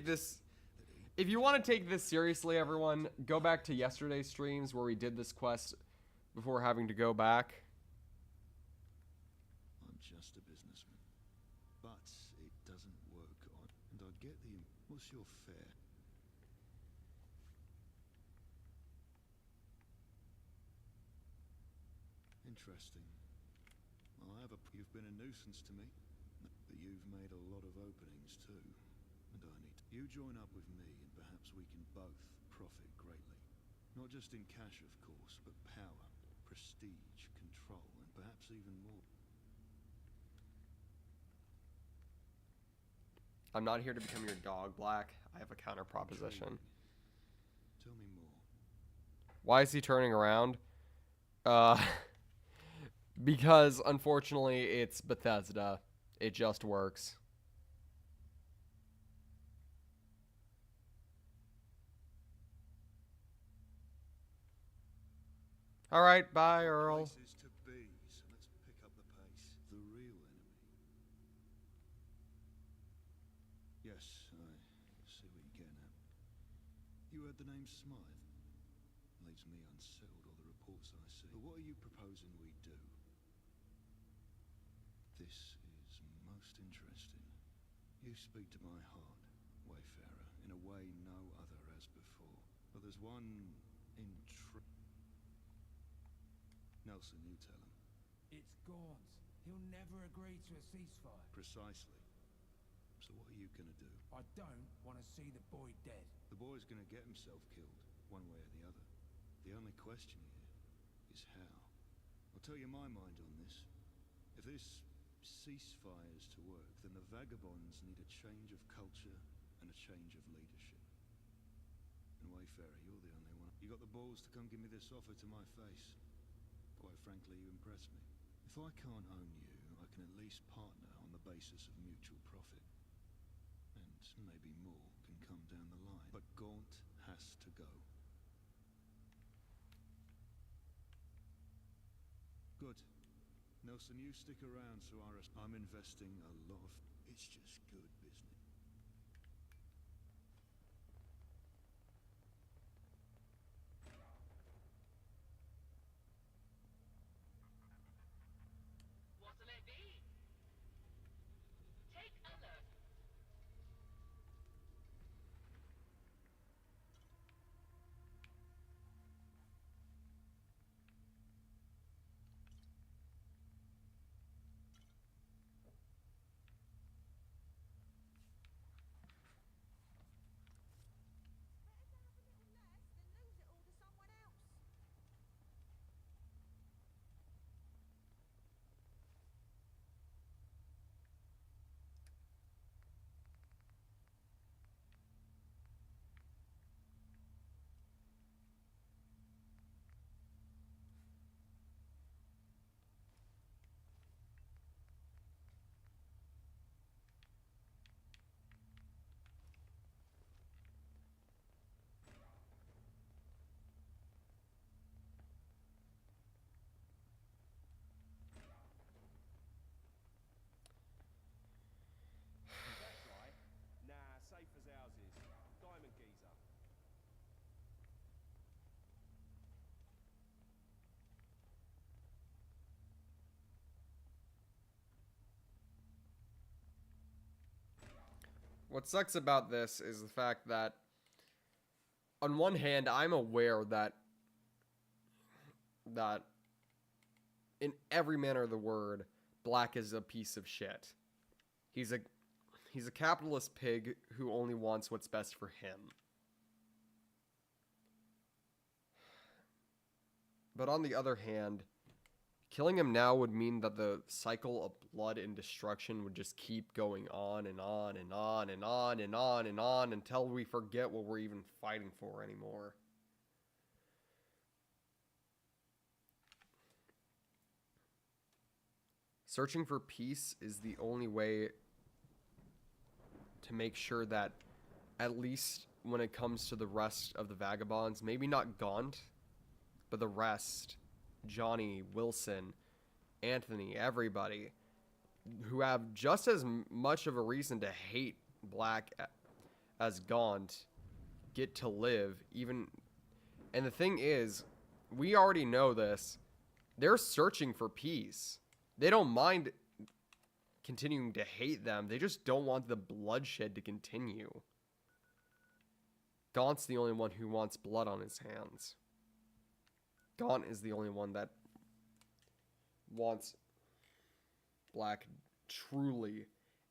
take this seriously, everyone, go back to yesterday's streams where we did this quest before having to go back. I'm just a businessman. But it doesn't work on. And I get the. What's your fare? Interesting. You've been a nuisance to me, but you've made a lot of openings too, and I need. You join up with me and perhaps we can both profit greatly. Not just in cash, of course, but power, prestige, control, and perhaps even more. I'm not here to become your dog, Black. I have a counter proposition. Tell me more. Why is he turning around? Because unfortunately it's Bethesda. It just works. All right, bye, Earl. Places to be, so let's pick up the pace. The real enemy. Yes, I see what you're getting at. You heard the name Smythe. Leaves me unsettled, all the reports I see. But what are you proposing we do? This is most interesting. You speak to my heart, Wayfarer, in a way no other has before. But there's one Nelson, you tell him. It's Gaunt. He'll never agree to a ceasefire. Precisely. So what are you gonna do? I don't want to see the boy dead. The boy's gonna get himself killed, one way or the other. The only question here is how. I'll tell you my mind on this. If this ceasefire is to work, then the vagabonds need a change of culture and a change of leadership. And Wayfarer, you're the only one. You got the balls to come give me this offer to my face. Quite frankly, you impress me. If I can't own you, I can at least partner on the basis of mutual profit. And maybe more can come down the line. But Gaunt has to go. Good. Nelson, you stick around so I'm investing a lot of... It's just good business. What'll it be? Take a look. That's right. Nah, safe as houses. Diamond geezer. What sucks about this is the fact that, on one hand, I'm aware that in every manner of the word, Black is a piece of shit. He's a capitalist pig who only wants what's best for him. But on the other hand, killing him now would mean that the cycle of blood and destruction would just keep going on and on and on and on and on and on until we forget what we're even fighting for anymore. Searching for peace is the only way to make sure that, at least when it comes to the rest of the vagabonds, maybe not Gaunt, but the rest, Johnny, Wilson, Anthony, everybody, who have just as much of a reason to hate Black as Gaunt, get to live. Even, and the thing is, we already know this, they're searching for peace. They don't mind continuing to hate them. They just don't want the bloodshed to continue. Gaunt's the only one who wants blood on his hands. Gaunt is the only one that wants Black truly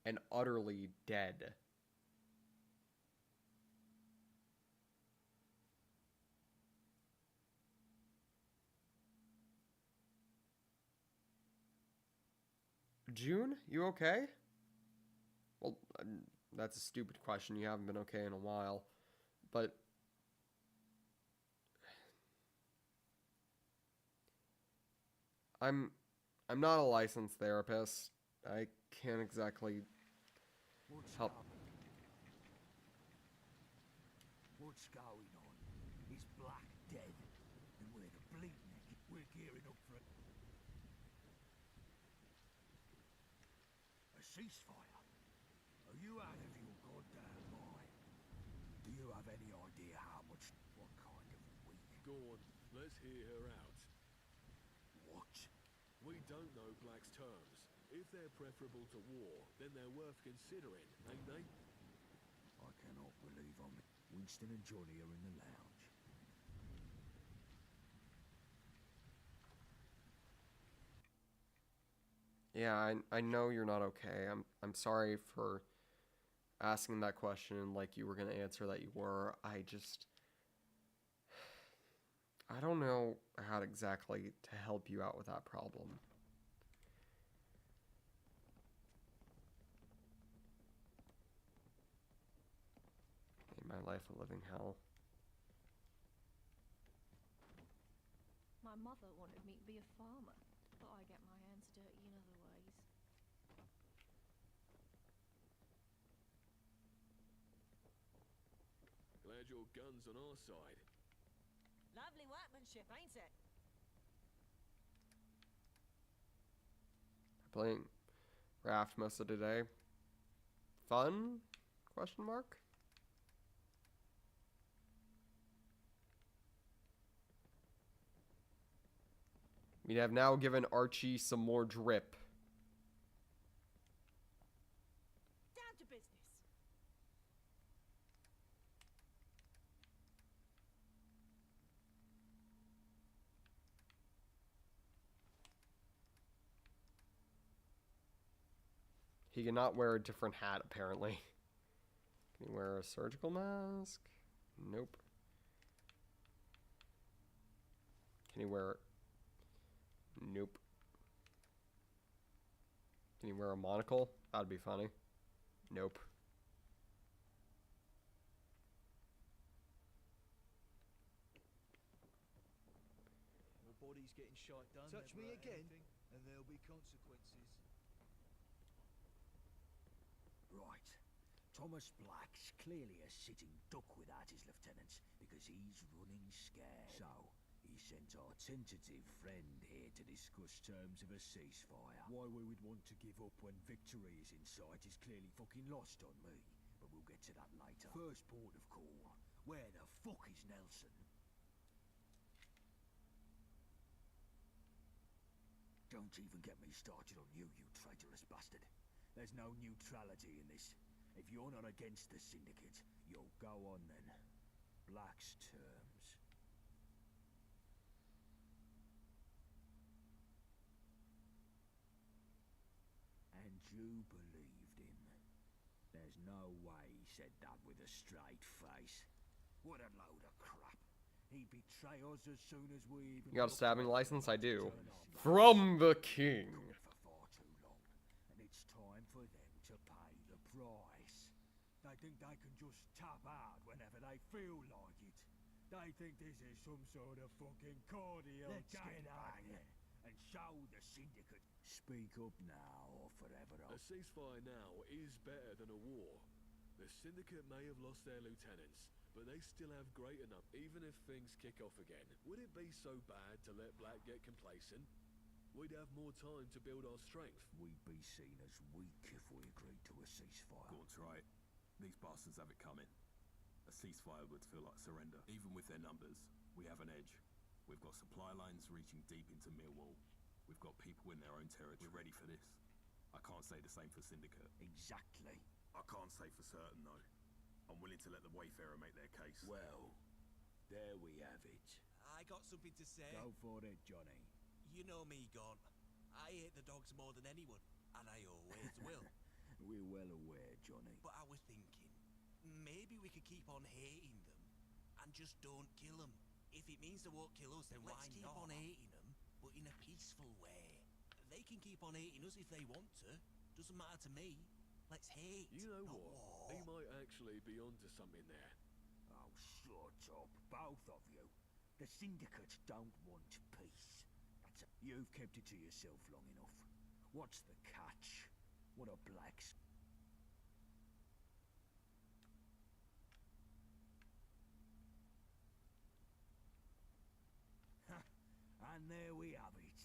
and utterly dead. June, you okay? Well, that's a stupid question. You haven't been okay in a while. But I'm not a licensed therapist. I can't exactly help. What's going on? Is Black dead? And we're the bleeding. We're gearing up for a ceasefire. Are you out of your goddamn mind? Do you have any idea what kind of weak? Go on, let's hear her out. What? We don't know Black's terms. If they're preferable to war, then they're worth considering, ain't they? I cannot believe Winston and Johnny are in the lounge. Yeah, I know you're not okay. I'm sorry for asking that question like you were going to answer that you were. I don't know how exactly to help you out with that problem. Made my life a living hell. My mother wanted me to be a farmer, but I get my hands dirty in other ways. Glad your gun's on our side. Lovely workmanship, ain't it? Playing Raft most of the day. Fun? Question mark? We have now given Archie some more drip. Down to business. He cannot wear a different hat, apparently. Can he wear a surgical mask? Nope. Can he wear... Nope. Can he wear a monocle? That'd be funny. Nope. Nobody's getting shot done. Touch me again, and there'll be consequences. Right. Thomas Black's clearly a sitting duck without his lieutenants because he's running scared. So, he sent our tentative friend here to discuss terms of a ceasefire. Why we would want to give up when victory is in sight is clearly fucking lost on me, but we'll get to that later. First port of call. Where the fuck is Nelson? Don't even get me started on you, you traitorous bastard. There's no neutrality in this. If you're not against the Syndicate, you'll go on then. Black's terms. And you believed him. There's no way he said that with a straight face. What a load of crap. He'd betray us as soon as we even... You got a stabbing license? I do. From the king. For far too long, and it's time for them to pay the price. They think they can just tap out whenever they feel like it. They think this is some sort of fucking cordial gangbang and show the Syndicate. Speak up now or forever A ceasefire now is better than a war. The Syndicate may have lost their lieutenants, but they still have great enough, even if things kick off again. Would it be so bad to let Black get complacent? We'd have more time to build our strength. We'd be seen as weak if we agreed to a ceasefire. Gord's right. These bastards have it coming. A ceasefire would feel like surrender. Even with their numbers, we have an edge. We've got supply lines reaching deep into Millwall. We've got people in their own territory. We're ready for this. I can't say the same for Syndicate. Exactly. I can't say for certain, though. I'm willing to let the Wayfarer make their case. Well, there we have it. I got something to say. Go for it, Johnny. You know me, Gaunt. I hate the dogs more than anyone, and I always will. We're well aware, Johnny. But I was thinking, maybe we could keep on hating them, and just don't kill them. If it means they won't kill us, then let's keep on hating them, but in a peaceful way. They can keep on hating us if they want to. Doesn't matter to me. Let's hate. You know not what? war. He might actually be onto something there. Oh, shut up, both of you. The Syndicate don't want peace. You've kept it to yourself long enough. What's the catch? What are blacks? And there we have it.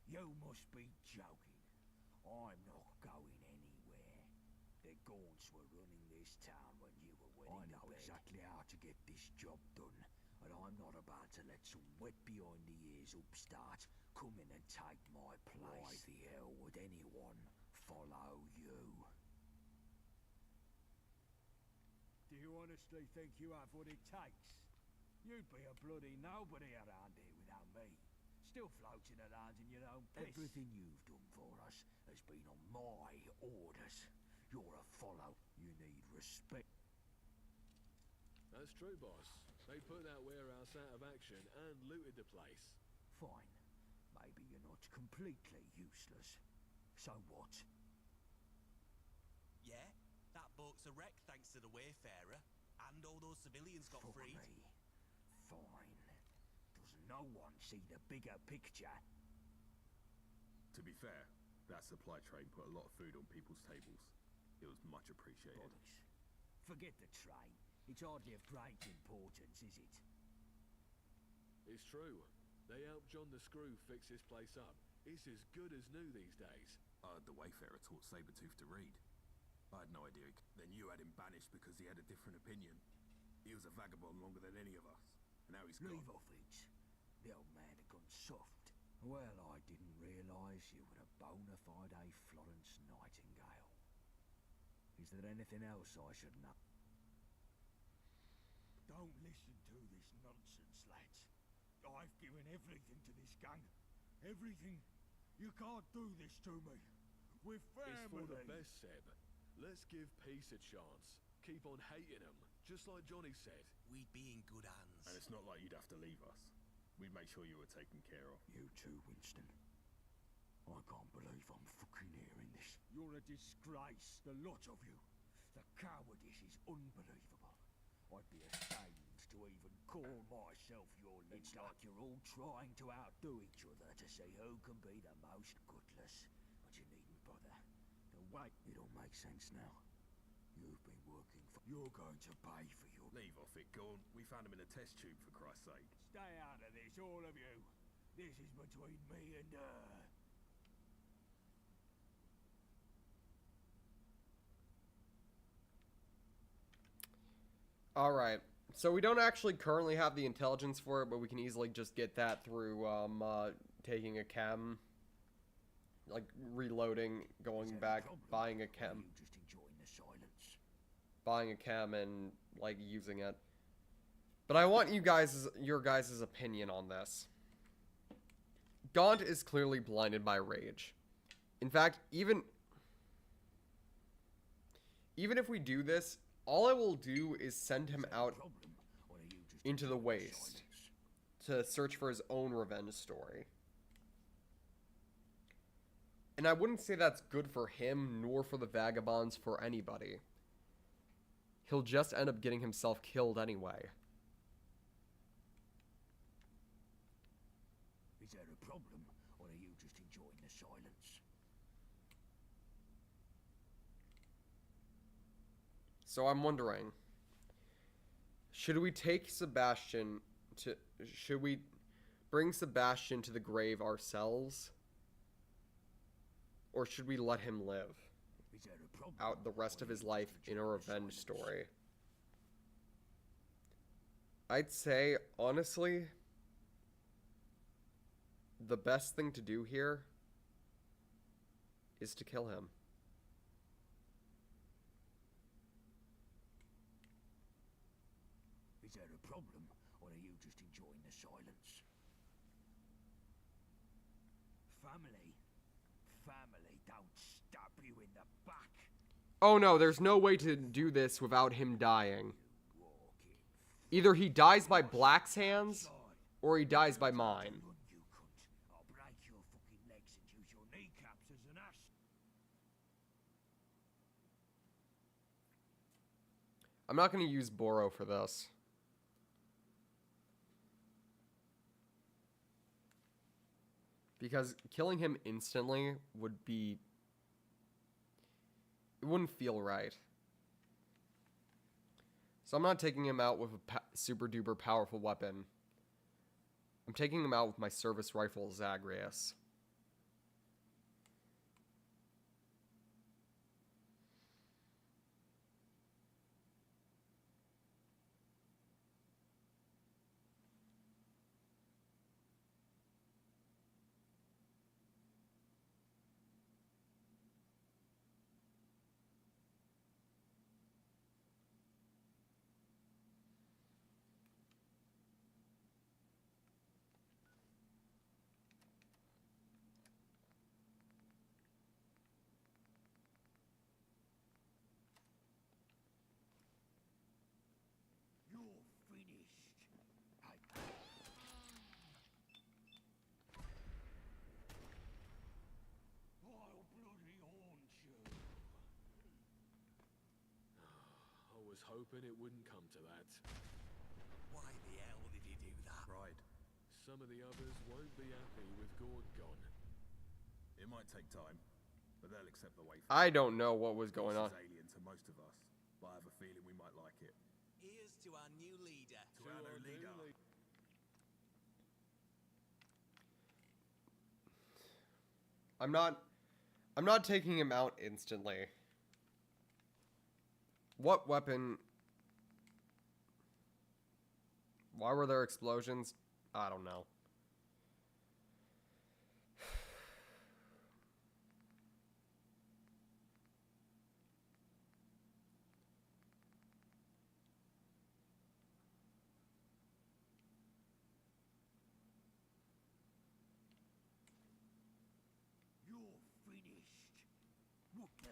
You must be joking. I'm not going anywhere. The Gaunts were running this town when you were wedding. I know exactly how to get this job done, and I'm not about to let some wet behind the ears upstart come in and take my place. Why the hell would anyone follow you? Do you honestly think you have what it takes? You'd be a bloody nobody around here without me. Still floating around in your own piss. Everything you've done for us has been on my orders. You're a follow. You need respect. That's true, boss. They put that warehouse out of action and looted the place. Fine. Maybe you're not completely useless. So what? Yeah, that boat's a wreck thanks to the Wayfarer, and all those civilians got Fuck freed. me. Fine. Does no one see the bigger picture? To be fair, that supply train put a lot of food on people's tables. It was much appreciated. Bollocks. Forget the train. It's hardly of great importance, is it? It's true. They helped John the Screw fix this place up. It's as good as new these days. The Wayfarer taught Sabretooth to read. I had no idea. Then you had him banished because he had a different opinion. He was a vagabond longer than any of us. And now he's Leave gone. off it. The old man had gone soft. Well, I didn't realise you were a bona fide Florence Nightingale. Is there anything else I should know? Don't listen to this nonsense, lads. I've given everything to this gang. Everything. You can't do this to me. We're family. It's for the best, Seb. Let's give peace a chance. Keep on hating them, just like Johnny said. We'd be in good hands. And it's not like you'd have to leave us. We'd make sure you were taken care of. You too, Winston. I can't believe I'm fucking hearing this. You're a disgrace, the lot of you. The cowardice is unbelievable. I'd be ashamed to even call myself your leader. It's like you're all trying to outdo each other to see who can be the most gutless. But you needn't bother. The way it all makes sense now. You've been working for... You're going to pay for your... Leave off it, Gorn. We found him in a test tube, for Christ's sake. Stay out of this, all of you. This is between me and her. Alright, so we don't actually currently have the intelligence for it, but we can easily just get that through taking a chem, like reloading, going back, buying a chem, and like using it. But I want your guys' opinion on this. Gaunt is clearly blinded by rage. In fact, even if we do this, all I will do is send him out into the waste to search for his own revenge story. And I wouldn't say that's good for him, nor for the vagabonds, for anybody. He'll just end up getting himself killed anyway. Is there a problem, or are you just enjoying the silence? So I'm wondering, should we take Sebastian to... Should we bring Sebastian to the grave ourselves? Or should we let him live out the rest of his life in a revenge story? I'd say, honestly, the best thing to do here is to kill him. Is there a problem, or are you just enjoying the silence? Family don't stab you in the back. Oh no, there's no way to do this without him dying. Either he dies by Black's hands, or he dies by mine. I'll break your fucking legs and use your kneecaps. I'm not going to use Boro for this. Because killing him instantly would be... It wouldn't feel right. So I'm not taking him out with a super duper powerful weapon. I'm taking him out with my service rifle, Zagreus. You're finished. I'll bloody haunt you. I was hoping it wouldn't come to that. Why the hell did he do that? Pride. Some of the others won't be happy with Gord gone. It might take time, but they'll accept the way forward. I don't know what was going on. This is alien to most of us, but I have a feeling we might like it. Here's to our new leader. To our new leader. I'm not taking him out instantly. What weapon? Why were there explosions? I don't know. You're finished. What the?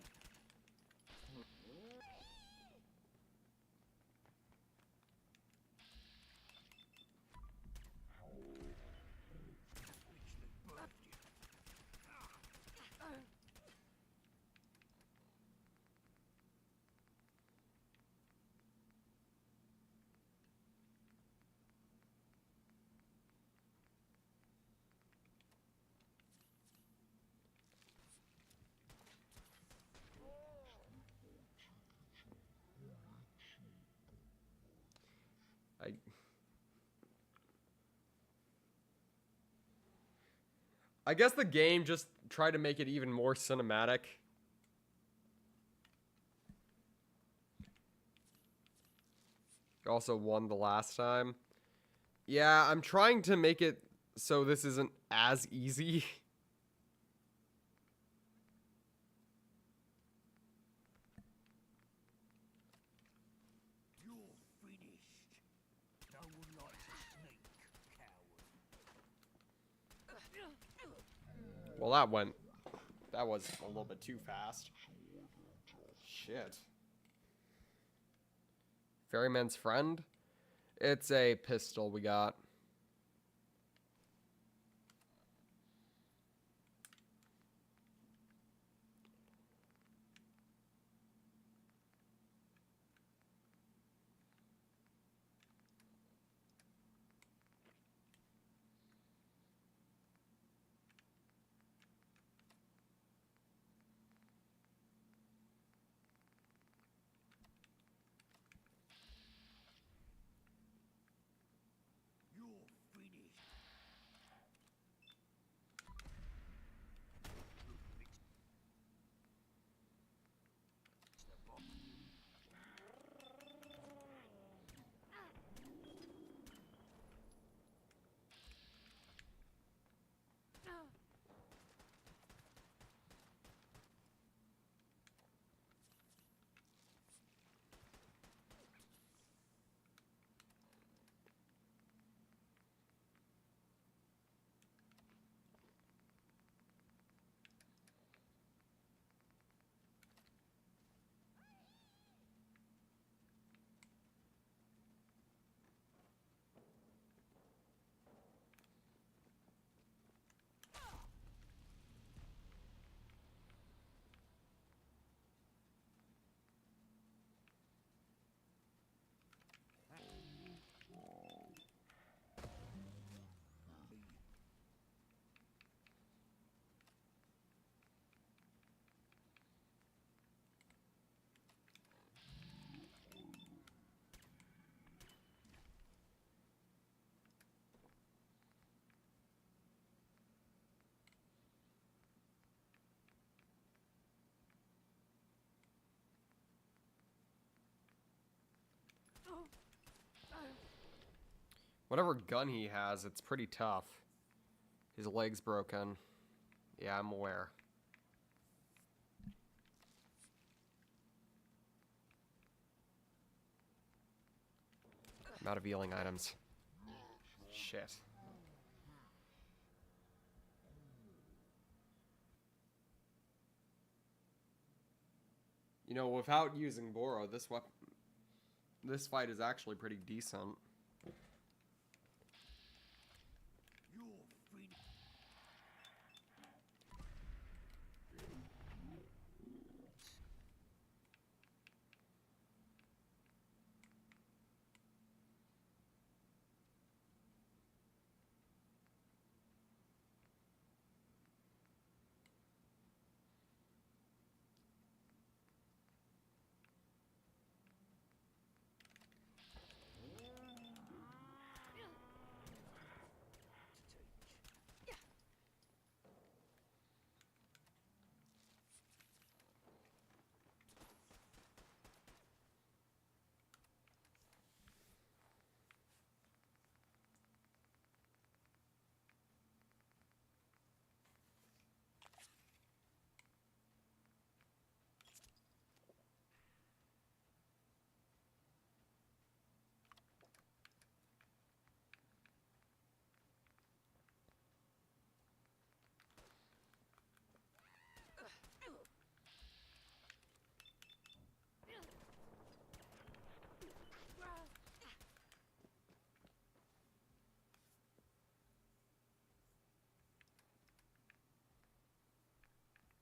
I guess the game just tried to make it even more cinematic. Also won the last time. Yeah, I'm trying to make it so this isn't as easy. You're finished. No one likes a snake, coward. Well, that was a little bit too fast. Shit. Ferryman's friend? It's a pistol we got. Whatever gun he has, it's pretty tough. His leg's broken. Yeah, I'm aware. I'm out of healing items. Shit. You know, without using Boro, this fight is actually pretty decent.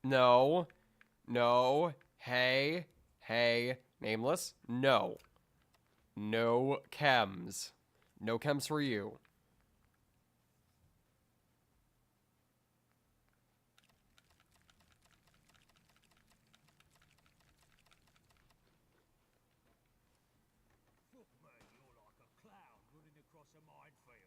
No. No. Hey. Hey. Nameless. No. No chems. No chems for you. Fuck me, you're like a clown running across a minefield.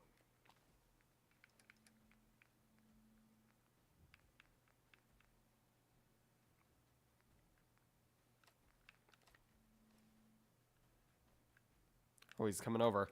Oh, he's coming over.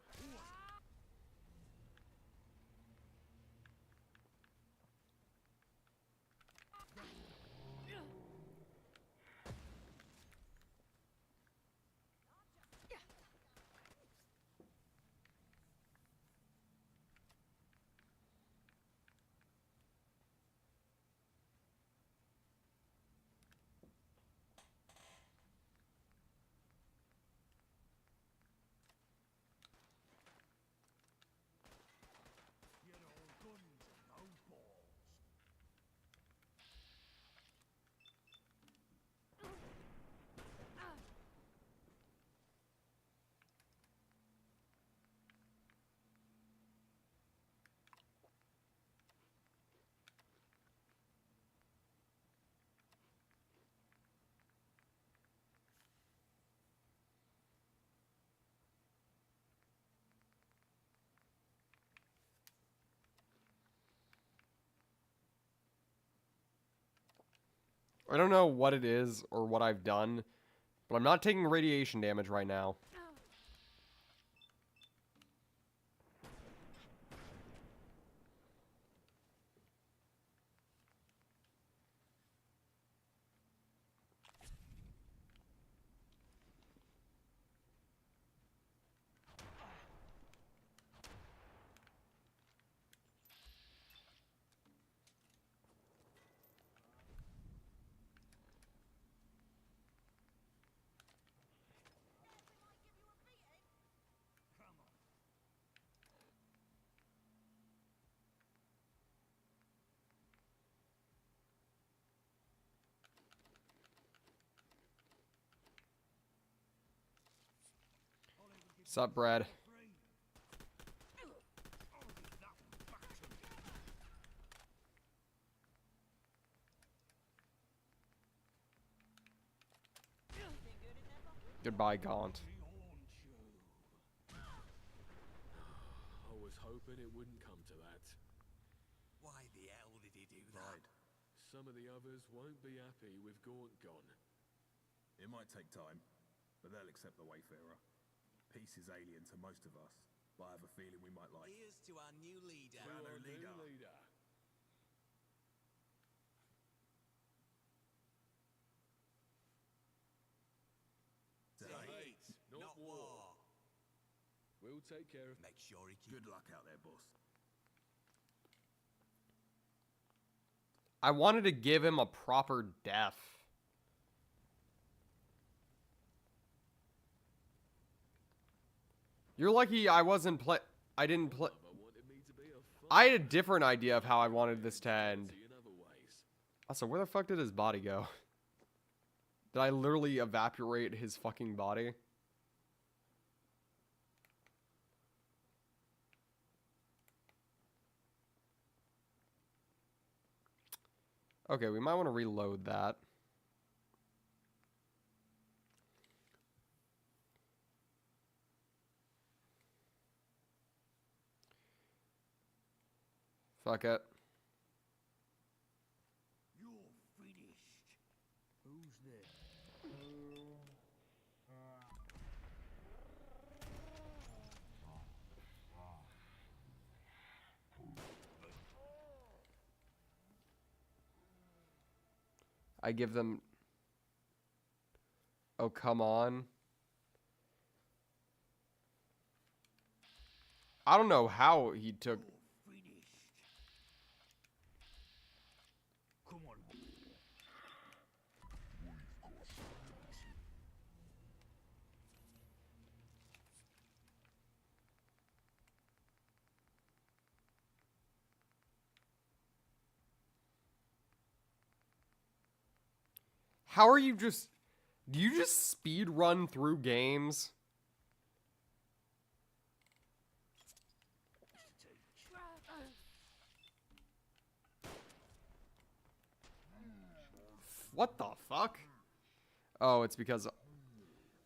You know, guns and no balls. I don't know what it is or what I've done, but I'm not taking radiation damage right now. Sup, Brad? Goodbye, Gaunt. I was hoping it wouldn't come to that. Why the hell did he do that? Pride. Some of the others won't be happy with Gaunt gone. It might take time, but they'll accept the Wayfarer. Peace is alien to most of us, but I have a feeling we might like. Here's to our new leader. To our new leader. Hate, not war. We'll take care of. Make sure he keeps. Good luck out there, boss. I wanted to give him a proper death. You're lucky I wasn't I didn't play. I had a different idea of how I wanted this to end. Also, where the fuck did his body go? Did I literally evaporate his fucking body? Okay, we might want to reload that. Fuck it. You're finished. Who's there? I give them... Oh, come on. I don't know how he took... Come on. How are you just... Do you just speed run through games? What the fuck? Oh, it's because...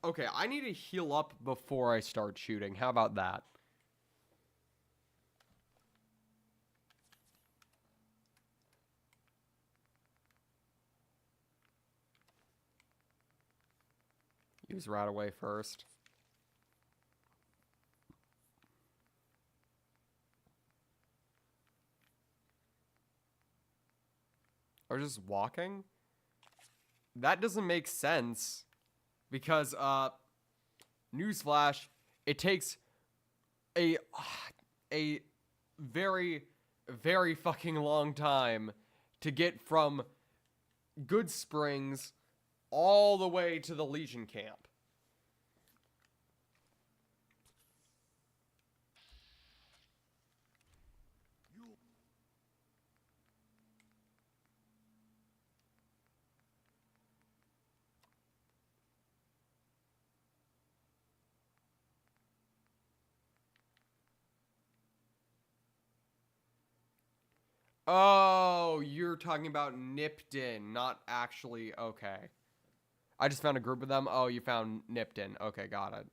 Okay, I need to heal up before I start shooting. How about that? Use right away first. Or just walking? That doesn't make sense. Because, newsflash, it takes a very, very fucking long time to get from Good Springs all the way to the Legion camp. Oh, you're talking about Nipton, not actually... Okay. I just found a group of them. Oh, you found Nipton. Okay, got it.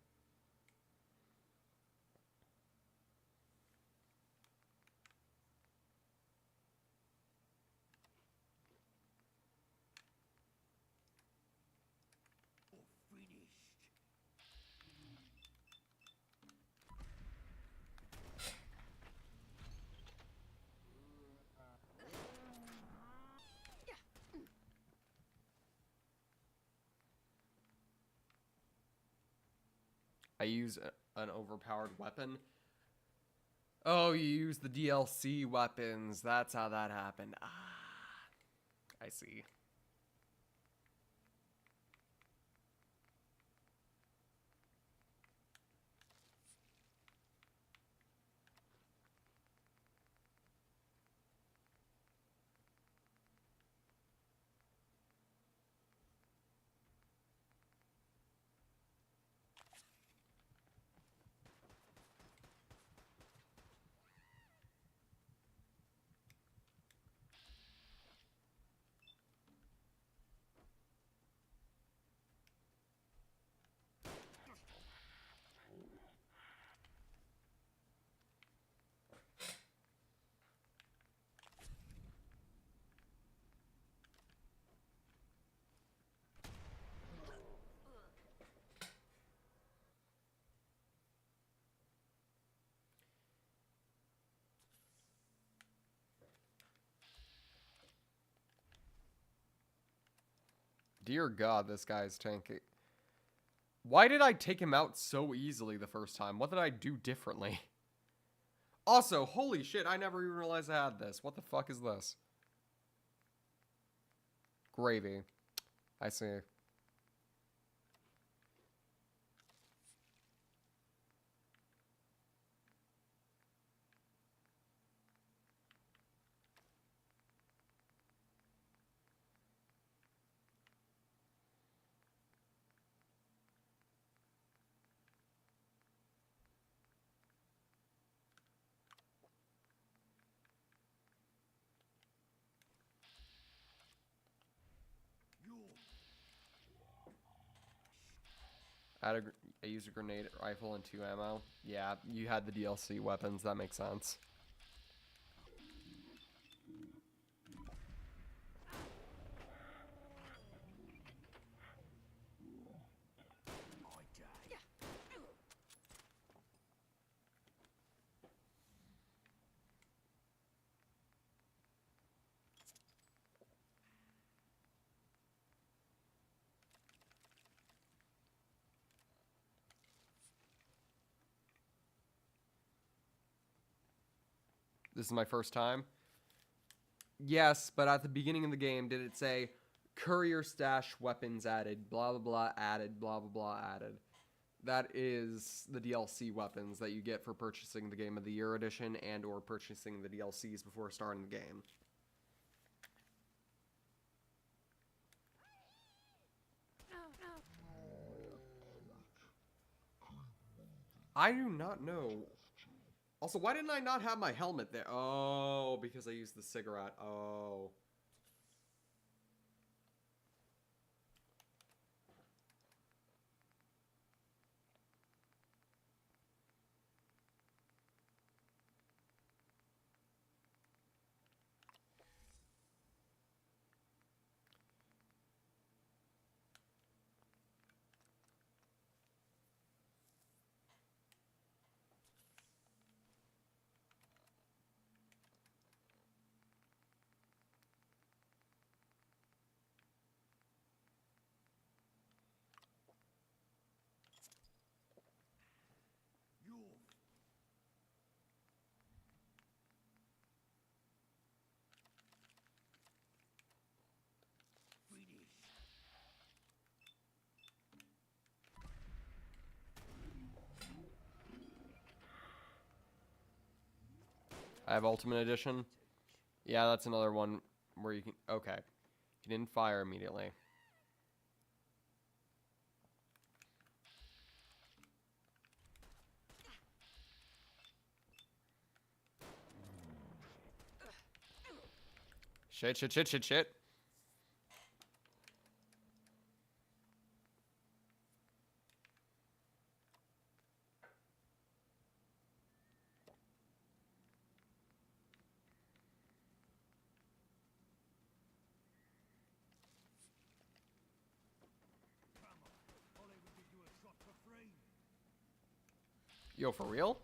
I use an overpowered weapon. Oh, you use the DLC weapons. That's how that happened. Ah, I see. Dear God, this guy's tanky. Why did I take him out so easily the first time? What did I do differently? Also, holy shit, I never even realized I had this. What the fuck is this? Gravy. I see. I used a grenade rifle and 2 ammo. Yeah, you had the DLC weapons. That makes sense. This is my first time. Yes, but at the beginning of the game, did it say courier stash weapons added, blah, blah, blah, added, blah, blah, blah, added. That is the DLC weapons that you get for purchasing the Game of the Year edition and or purchasing the DLCs before starting the game. I do not know. Also, why didn't I not have my helmet there? Oh, because I used the cigarette. Oh. I have Ultimate Edition. Yeah, that's another one where you can... Okay. You didn't fire immediately. Shit, shit, shit, shit, shit. Yo, for real?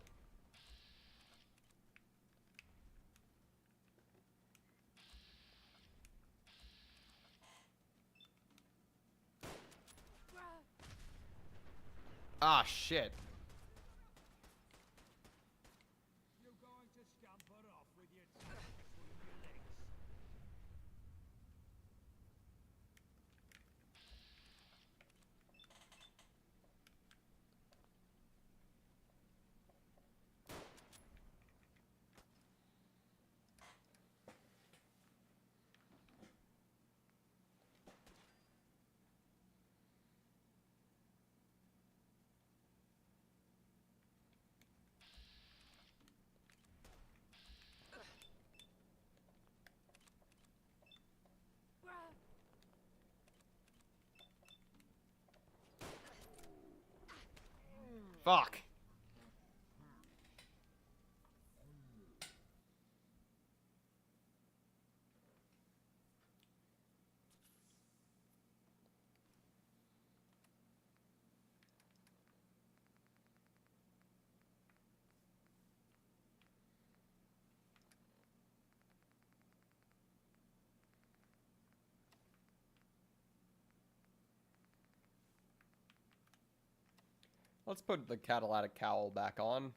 Ah, shit. You're going to scamper off with your tail between your legs. Fuck. Let's put the catalytic cowl back on.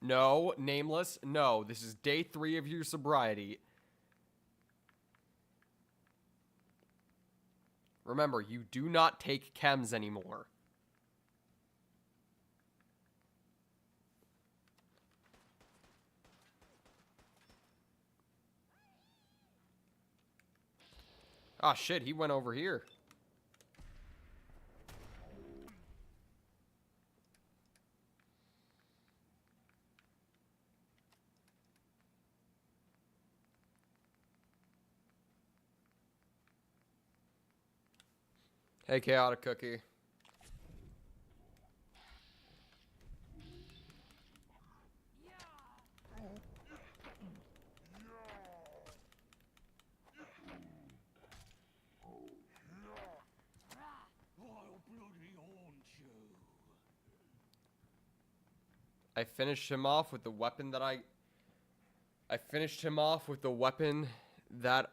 No, nameless. No, this is day 3 of your sobriety. Remember, you do not take chems anymore. Ah, shit, he went over here. Hey, Chaotic Cookie. I finished him off with the weapon that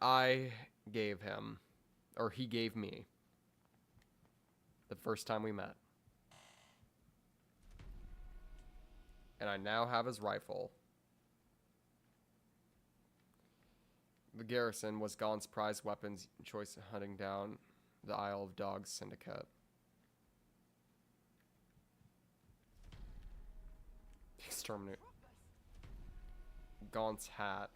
I gave him. Or he gave me. The first time we met. And I now have his rifle. The garrison was Gaun's prized weapons choice hunting down the Isle of Dogs syndicate. Exterminate. Gaunt's hat.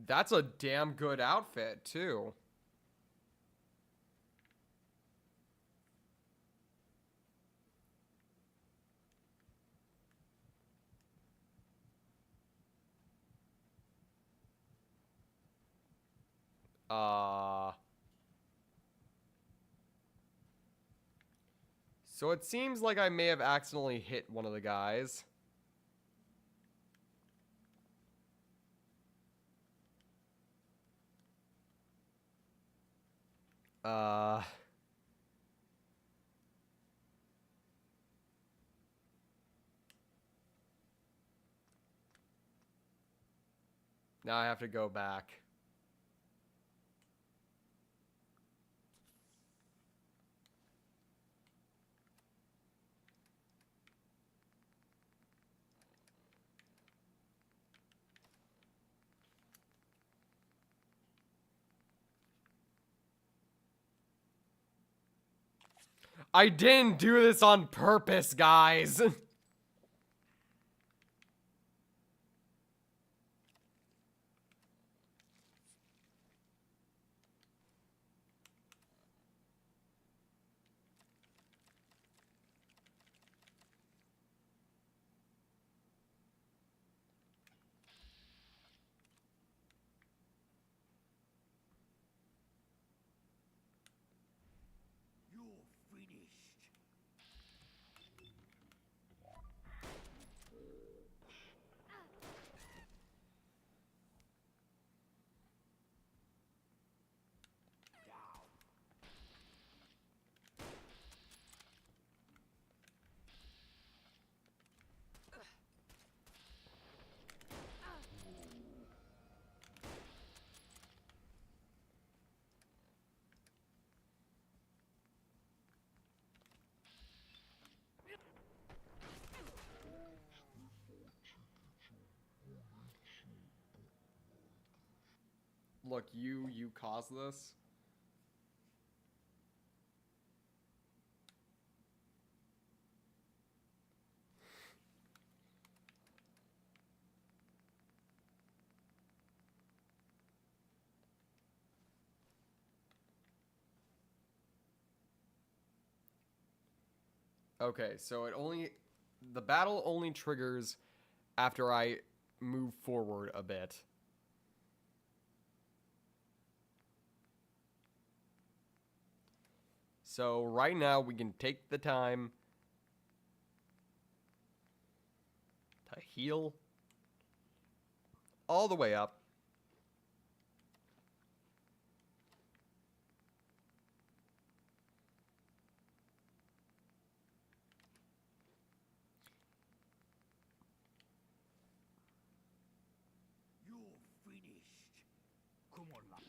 That's a damn good outfit, too. So it seems like I may have accidentally hit one of the guys. Now I have to go back. I didn't do this on purpose, guys. Look, you caused this. Okay, so the battle only triggers after I move forward a bit. So right now we can take the time to heal all the way up. You're finished. Come on, lad.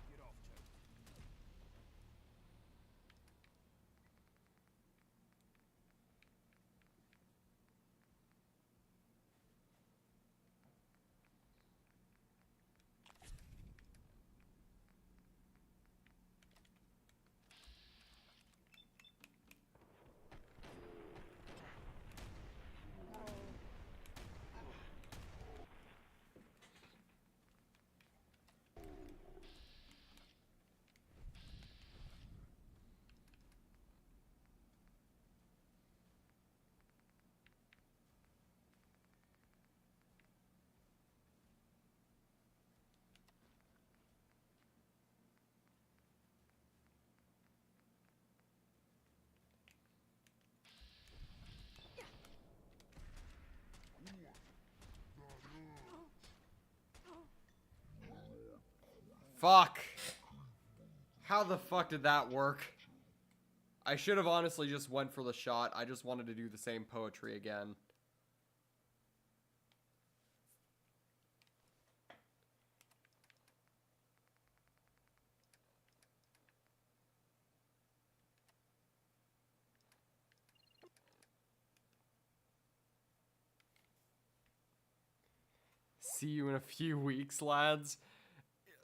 Get off, Joe. Fuck. How the fuck did that work? I should have honestly just went for the shot. I just wanted to do the same poetry again. See you in a few weeks, lads.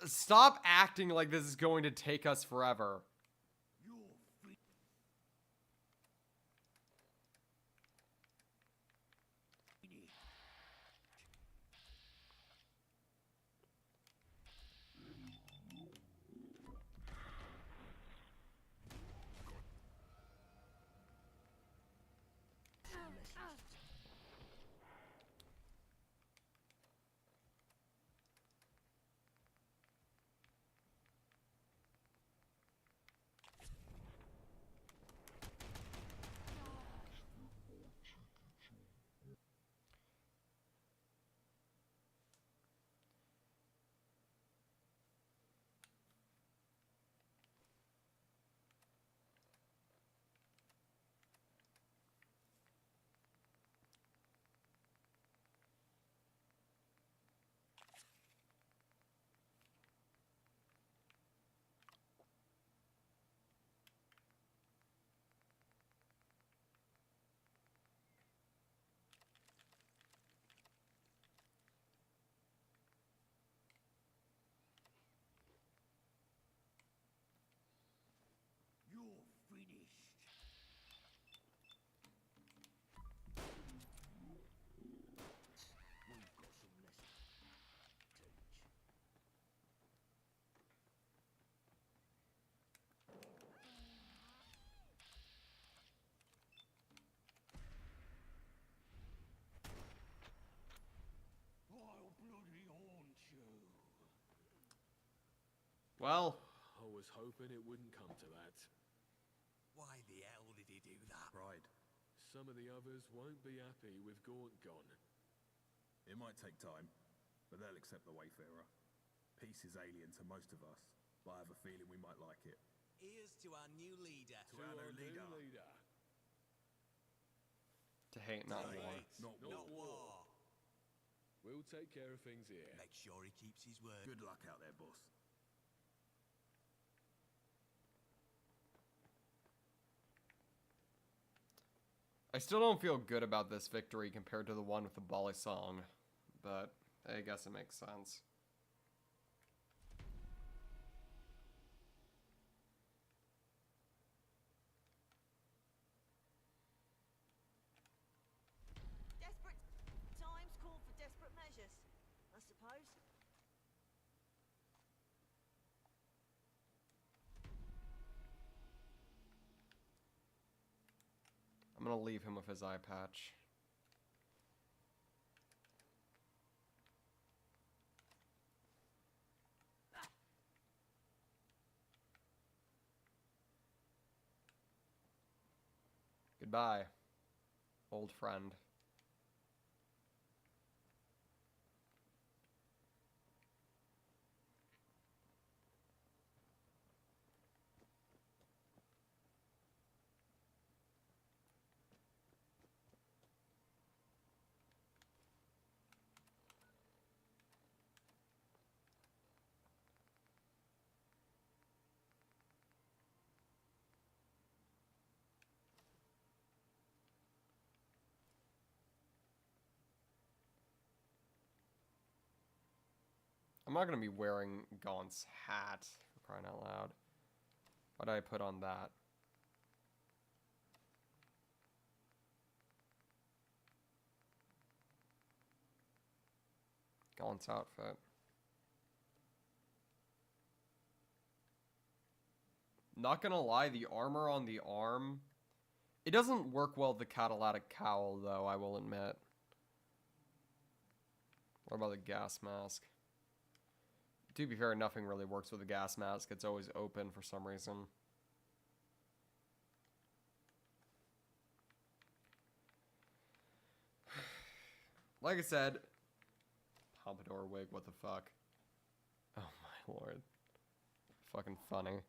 Stop acting like this is going to take us forever. You're finished. We've got some lessons to teach. I'll bloody haunt you. Well, I was hoping it wouldn't come to that. Why the hell did he do that? Pride. Some of the others won't be happy with Gaunt gone. It might take time, but they'll accept the Wayfarer. Peace is alien to most of us, but I have a feeling we might like it. Here's to our new leader. To our new leader. to hate, not war. Not war. We'll take care of things here. Make sure he keeps his word. Good luck out there, boss. I still don't feel good about this victory compared to the one with the Bali song, but I guess it makes sense. suppose. I'm gonna leave him with his eye patch. Goodbye, old friend. I'm not gonna be wearing Gaunt's hat, for crying out loud. Why did I put on that? Gaunt's outfit. Not gonna lie, the armor on the arm, it doesn't work well with the catalytic cowl, though, I will admit. What about the gas mask? To be fair, nothing really works with a gas mask. It's always open for some reason. Like I said, pompadour wig, what the fuck? Oh my lord. Fucking funny.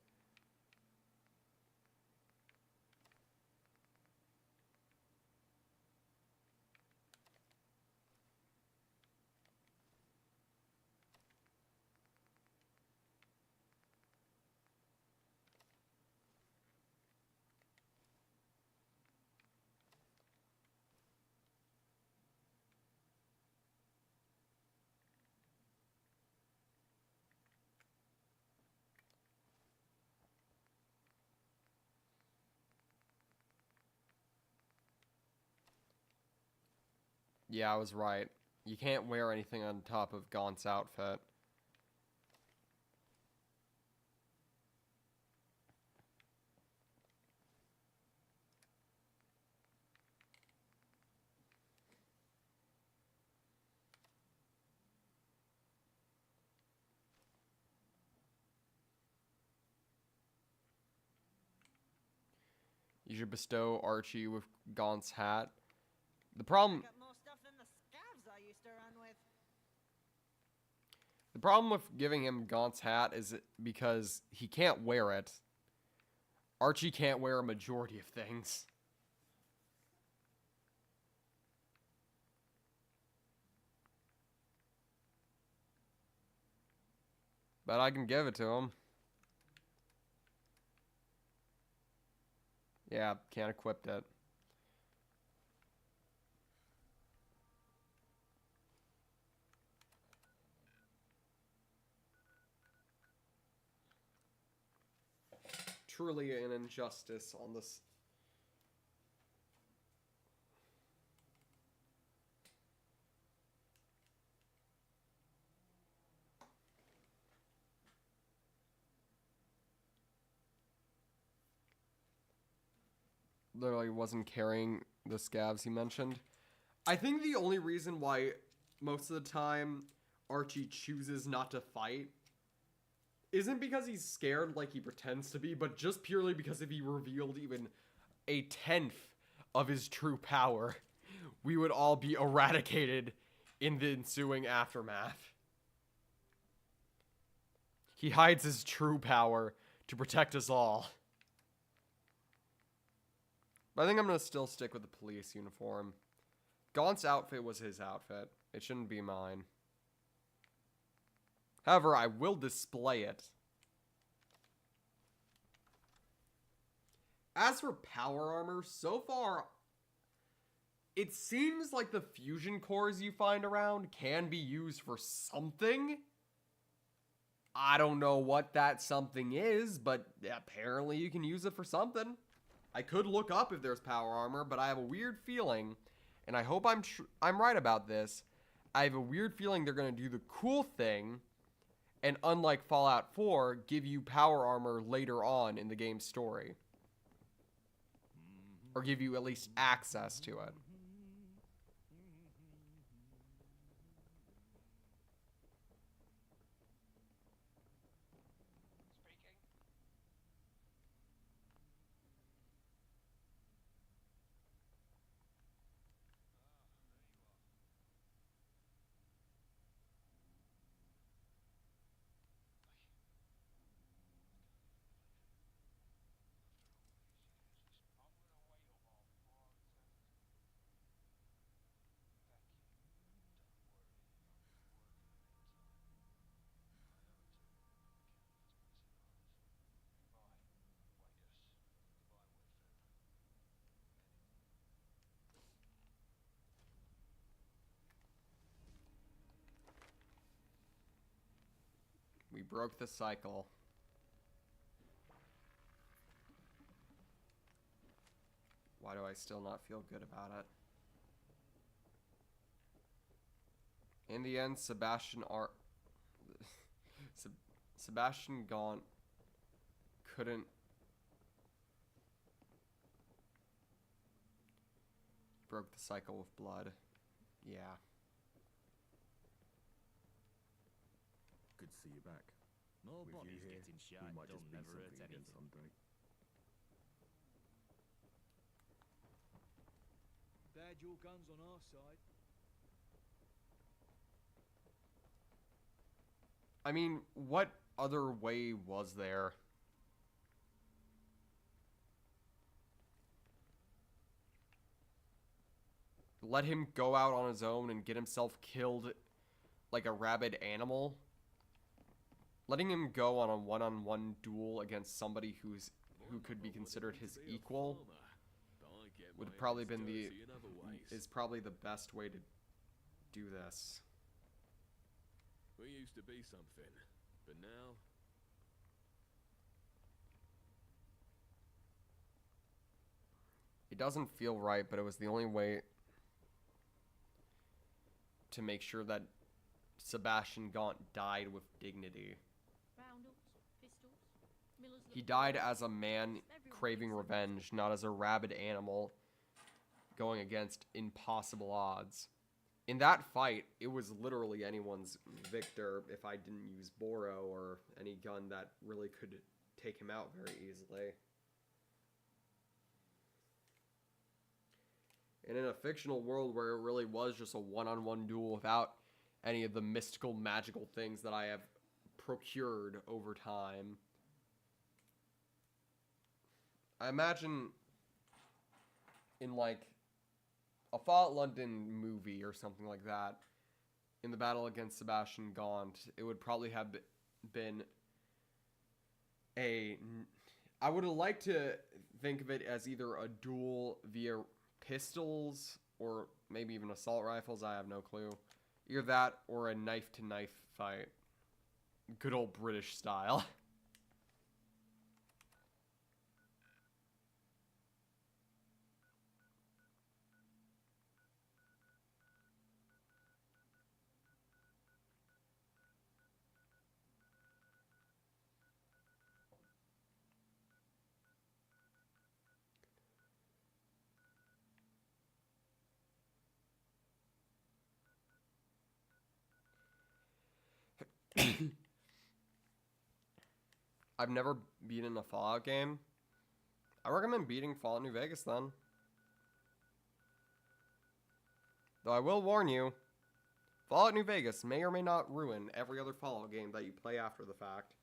Yeah, I was right. You can't wear anything on top of Gaunt's outfit. You should bestow Archie with Gaunt's hat. The problem... Got more stuff than the scavs I used to run with. The problem with giving him Gaunt's hat is because he can't wear it. Archie can't wear a majority of things. But I can give it to him. Yeah, can't equip it. Truly an injustice on this. Literally wasn't carrying the scavs he mentioned. I think the only reason why most of the time Archie chooses not to fight isn't because he's scared like he pretends to be, but just purely because if he revealed even a tenth of his true power, we would all be eradicated in the ensuing aftermath. He hides his true power to protect us all. But I think I'm going to still stick with the police uniform. Gaunt's outfit was his outfit. It shouldn't be mine. However, I will display it. As for power armor, so far, it seems like the fusion cores you find around can be used for something. I don't know what that something is, but apparently you can use it for something. I could look up if there's power armor, but I have a weird feeling, and I hope I'm right about this, I have a weird feeling they're going to do the cool thing, and unlike Fallout 4, give you power armor later on in the game's story. Or give you at least access to it. We broke the cycle. Why do I still not feel good about it? In the end, Sebastian Gaunt couldn't broke the cycle with blood. Yeah. Good to see you back. More With bodies you here, getting shot we might don't just be never hurt something again anything. someday. They had your guns on our side. I mean, what other way was there? Let him go out on his own and get himself killed like a rabid animal? Letting him go on a one-on-one duel against somebody who could be considered his equal would probably been is probably the best way to do this. We used to be something, but now It doesn't feel right, but it was the only way to make sure that Sebastian Gaunt died with dignity. Roundels, pistols, Miller's He little died boys. as a man Everyone craving thinks revenge, not as a rabid animal going against impossible odds. In that fight, it was literally anyone's victor if I didn't use Boro or any gun that really could take him out very easily. And in a fictional world where it really was just a one-on-one duel without any of the mystical, magical things that I have procured over time, I imagine in like a Fallout London movie or something like that, in the battle against Sebastian Gaunt, it would probably have been a... I would have liked to think of it as either a duel via pistols or maybe even assault rifles, I have no clue. Either that or a knife-to-knife fight. Good old British style. I've never beaten a Fallout game. I recommend beating Fallout New Vegas then. Though I will warn you, Fallout New Vegas may or may not ruin every other Fallout game that you play after the fact.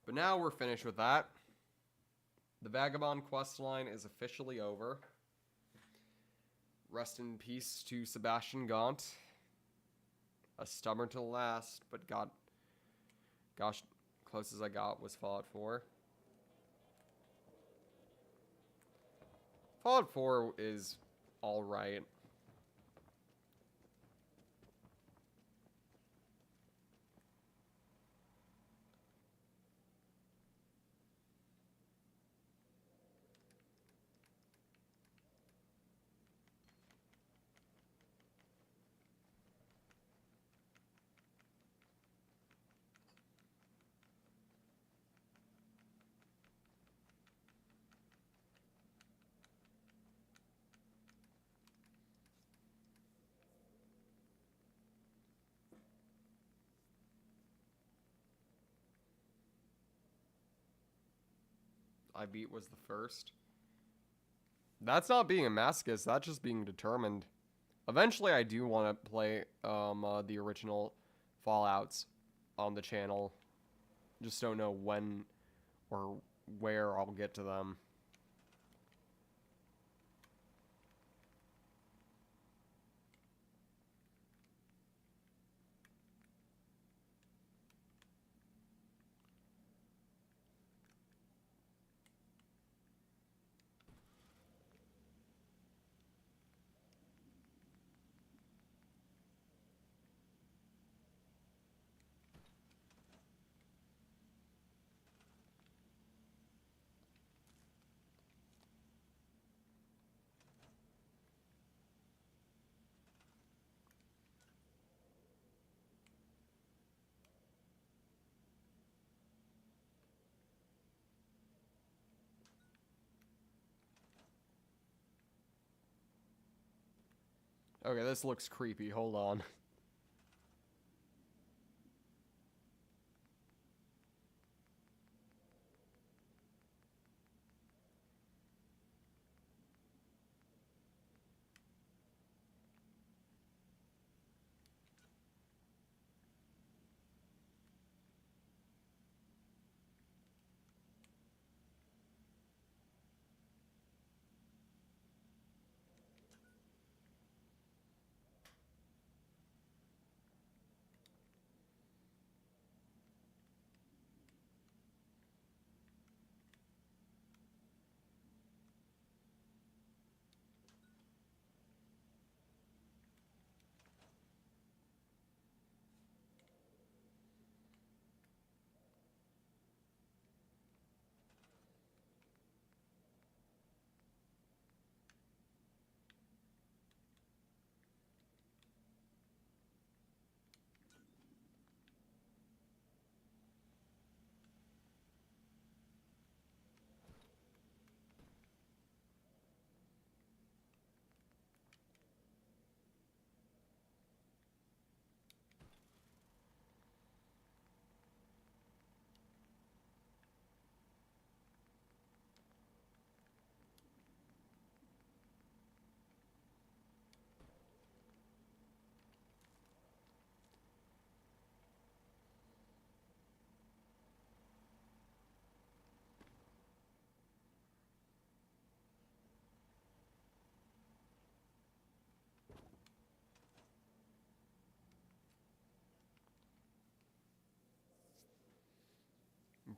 But now we're finished with that. The Vagabond questline is officially over. Rest in peace to Sebastian Gaunt. A stubborn to the last, but gosh, closest I got was Fallout 4. Fallout 4 is alright. I beat was the first. That's not being a masochist, that's just being determined. Eventually, I do want to play the original Fallouts on the channel. Just don't know when or where I'll get to them. Okay, this looks creepy. Hold on.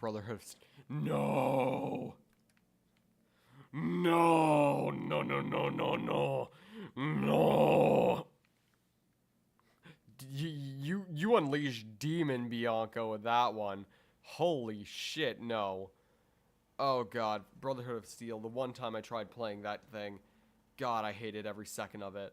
Brotherhood. No. No. No. No. No. No. No. No. You unleashed Demon Bianca with that one. Holy shit, no. Oh god, Brotherhood of Steel. The one time I tried playing that thing, God, I hated every second of it.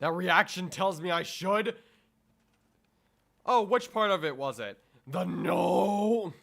That reaction tells me I should. Oh, which part of it was it? The no.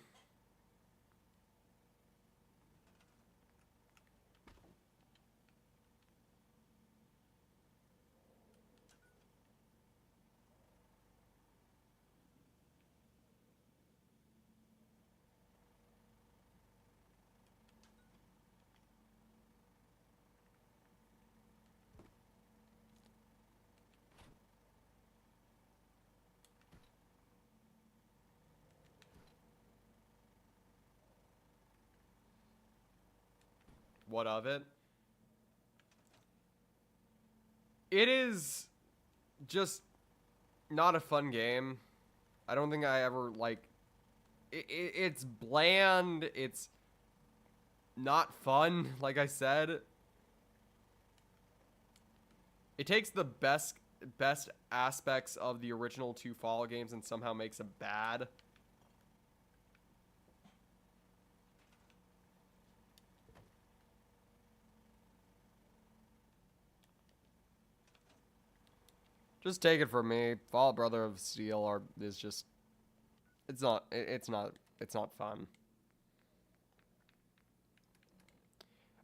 What of it? It is just not a fun game. I don't think I ever, like... It's bland. It's not fun, like I said. It takes the best aspects of the original two Fallout games and somehow makes them bad. Just take it from me. Fallout Brother of Steel is just... It's not fun.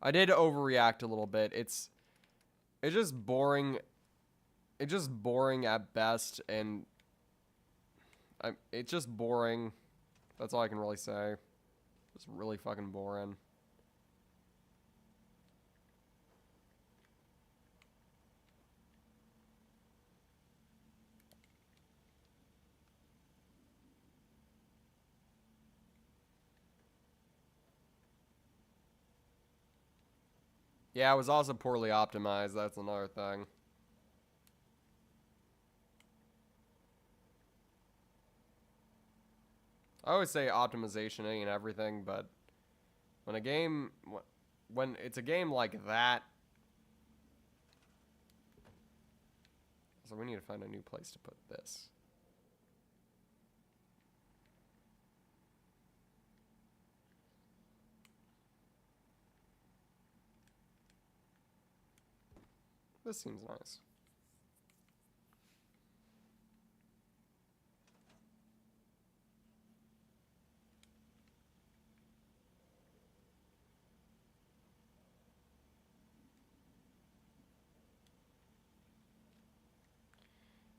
I did overreact a little bit. It's just boring. It's just boring at best, and it's just boring. That's all I can really say. It's really fucking boring. Yeah, it was also poorly optimized. That's another thing. I always say optimization ain't everything, but when it's a game like that, so we need to find a new place to put this. This seems nice.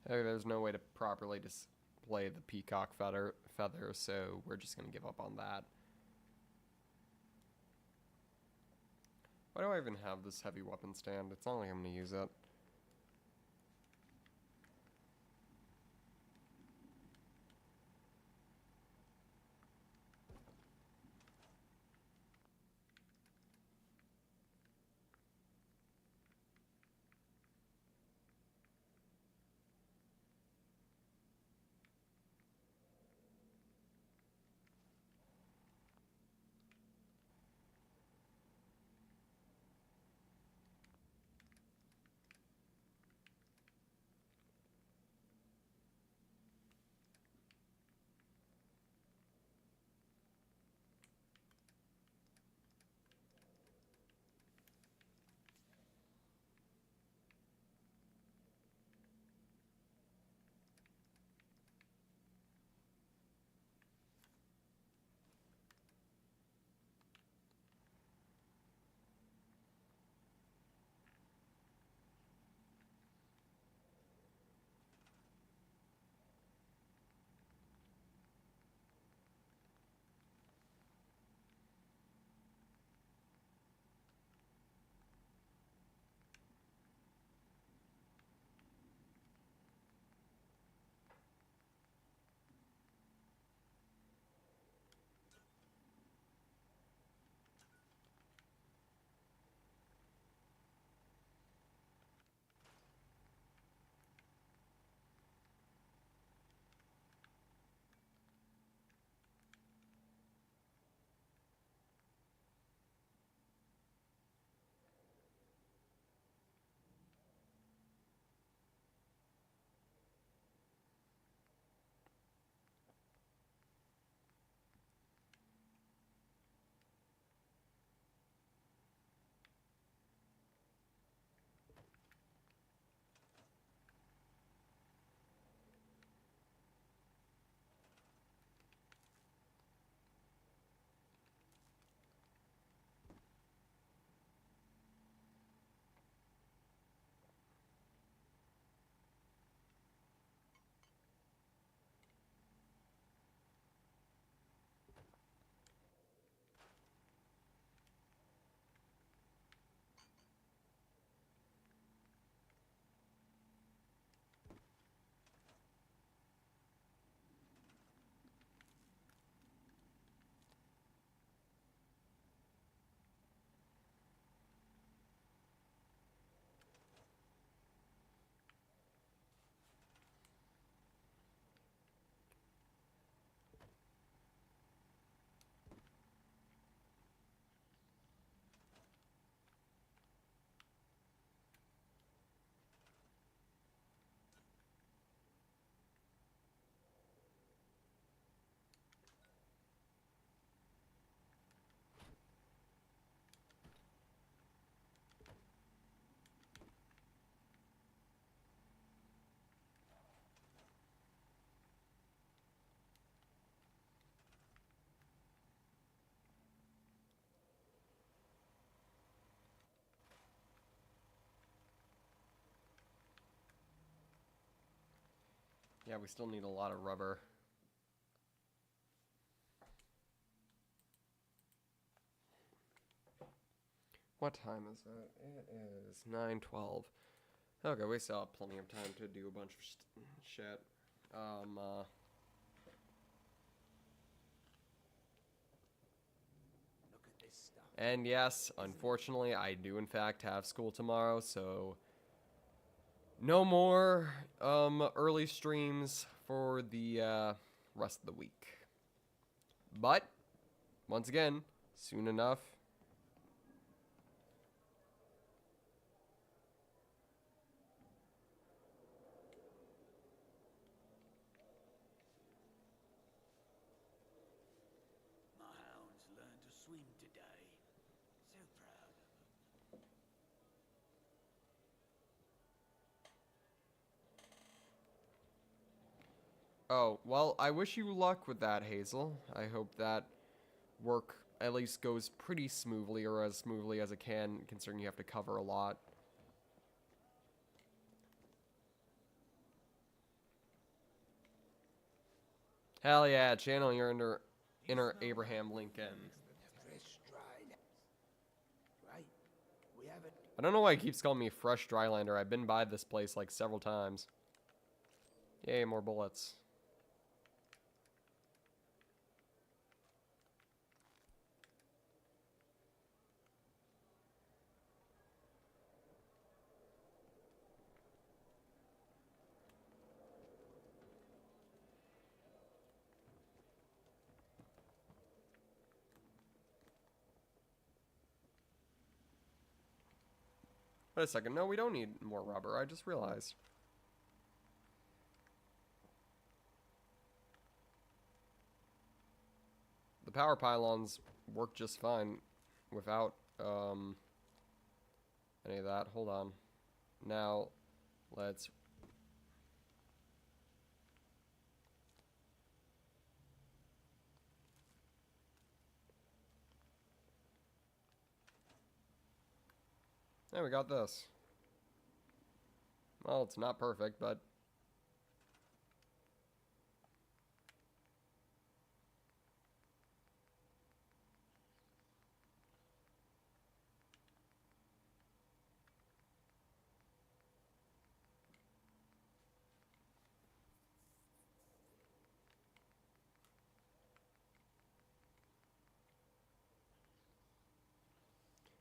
Okay, there's no way to properly display the peacock feather, so we're just going to give up on that. Why do I even have this heavy weapon stand? It's not like I'm going to use it. Yeah, we still need a lot of rubber. What time is it? It is 9:12. Okay, we still have plenty of time to do a bunch of shit. Look at this stuff. And yes, unfortunately, I do in fact have school tomorrow, so no more early streams for the rest of the week. But once again, soon enough. My hounds learned to swim today. So proud of them. Oh, well, I wish you luck with that, Hazel. I hope that work at least goes pretty smoothly, or as smoothly as it can, considering you have to cover a lot. Hell yeah, channel your inner Abraham Lincoln. Fresh dried. Right? We haven't. I don't know why he keeps calling me Fresh Drylander. I've been by this place like several times. Yay, more bullets. Wait a second. No, we don't need more rubber. I just realized. The power pylons work just fine without any of that. Hold on. Now, let's... There, we got this. Well, it's not perfect, but...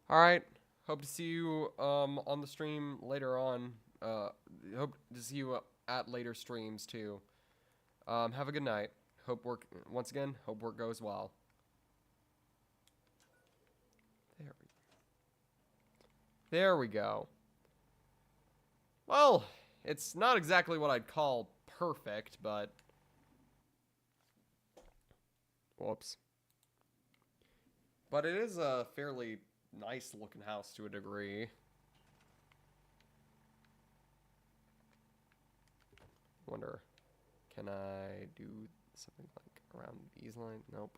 Alright, hope to see you on the stream later on. Hope to see you at later streams too. Have a good night. Hope work, once again, hope work goes well. There we go. Well, it's not exactly what I'd call perfect, but... Whoops. But it is a fairly nice looking house to a degree. Wonder, can I do something like around these lines? Nope.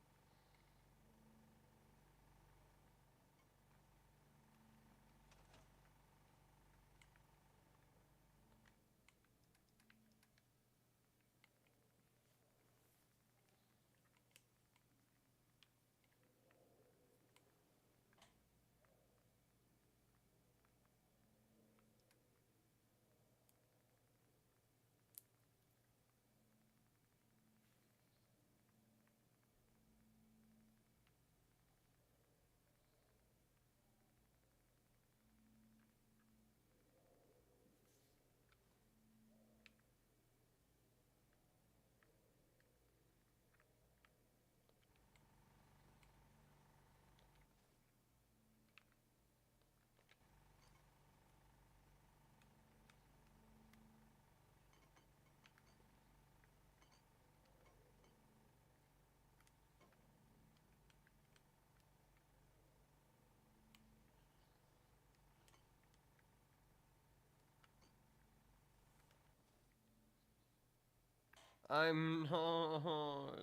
I'm not...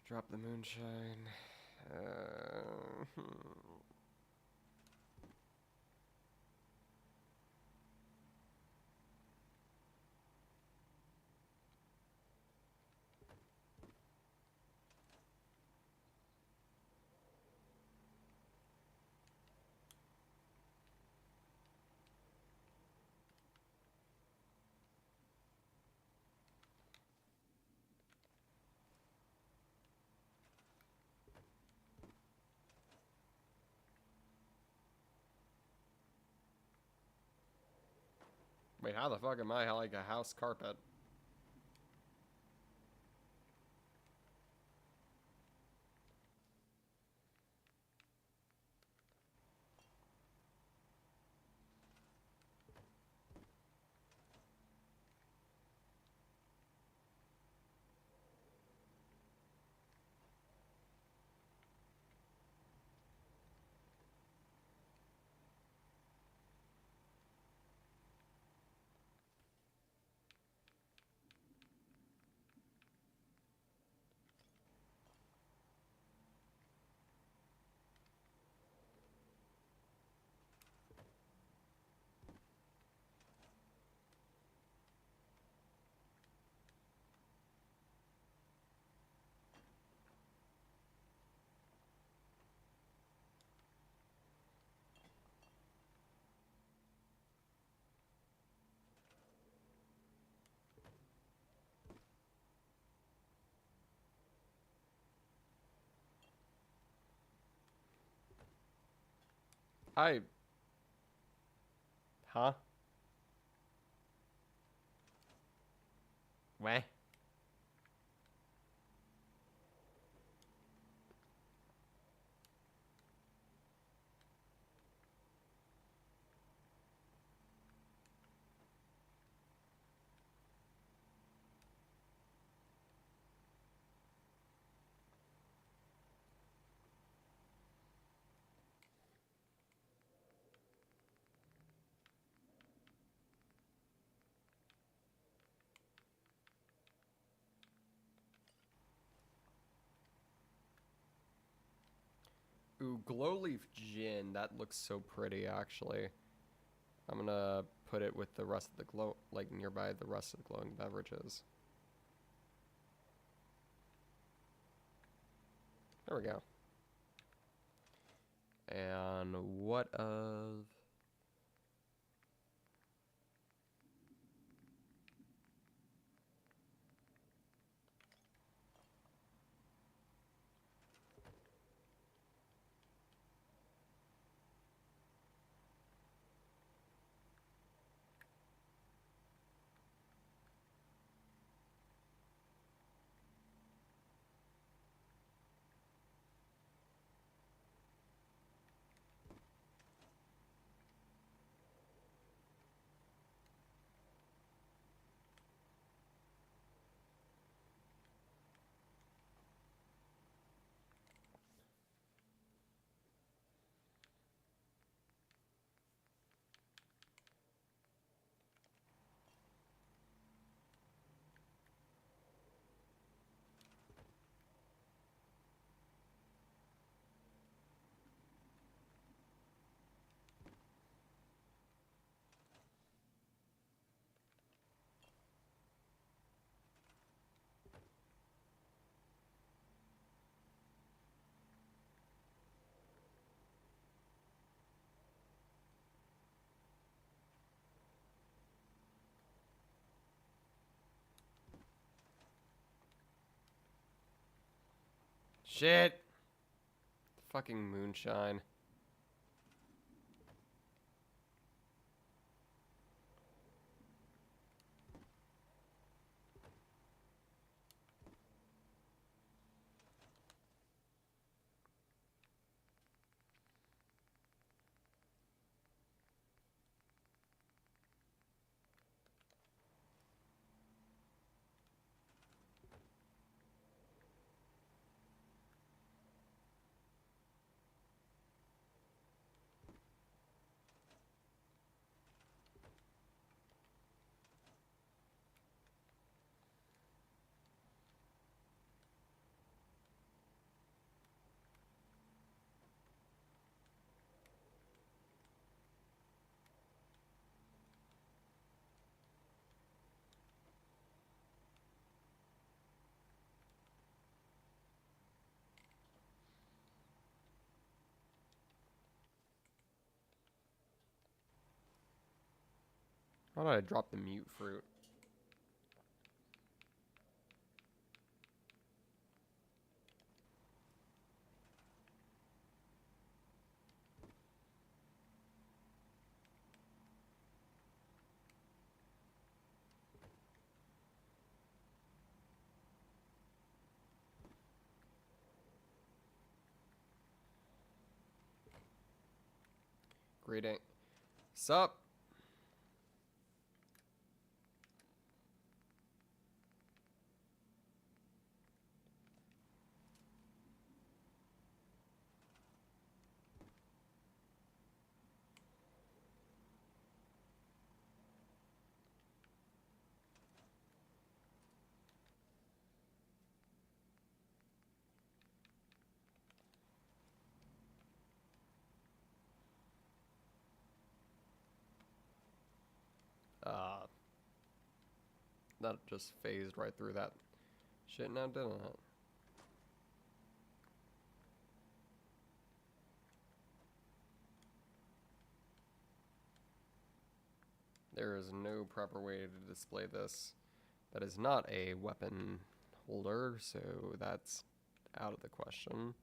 Drop the moonshine. Wait, how the fuck am I like a house carpet? Huh? Weh? Ooh, glow leaf gin. That looks so pretty, actually. I'm gonna put it with the rest of the glow, like nearby the rest of the glowing beverages. There we go. And what of... Shit! Fucking moonshine. Why did I drop the mute fruit? Greeting. Sup? That just phased right through that shit now, didn't it? There is no proper way to display this. That is not a weapon holder, so that's out of the question.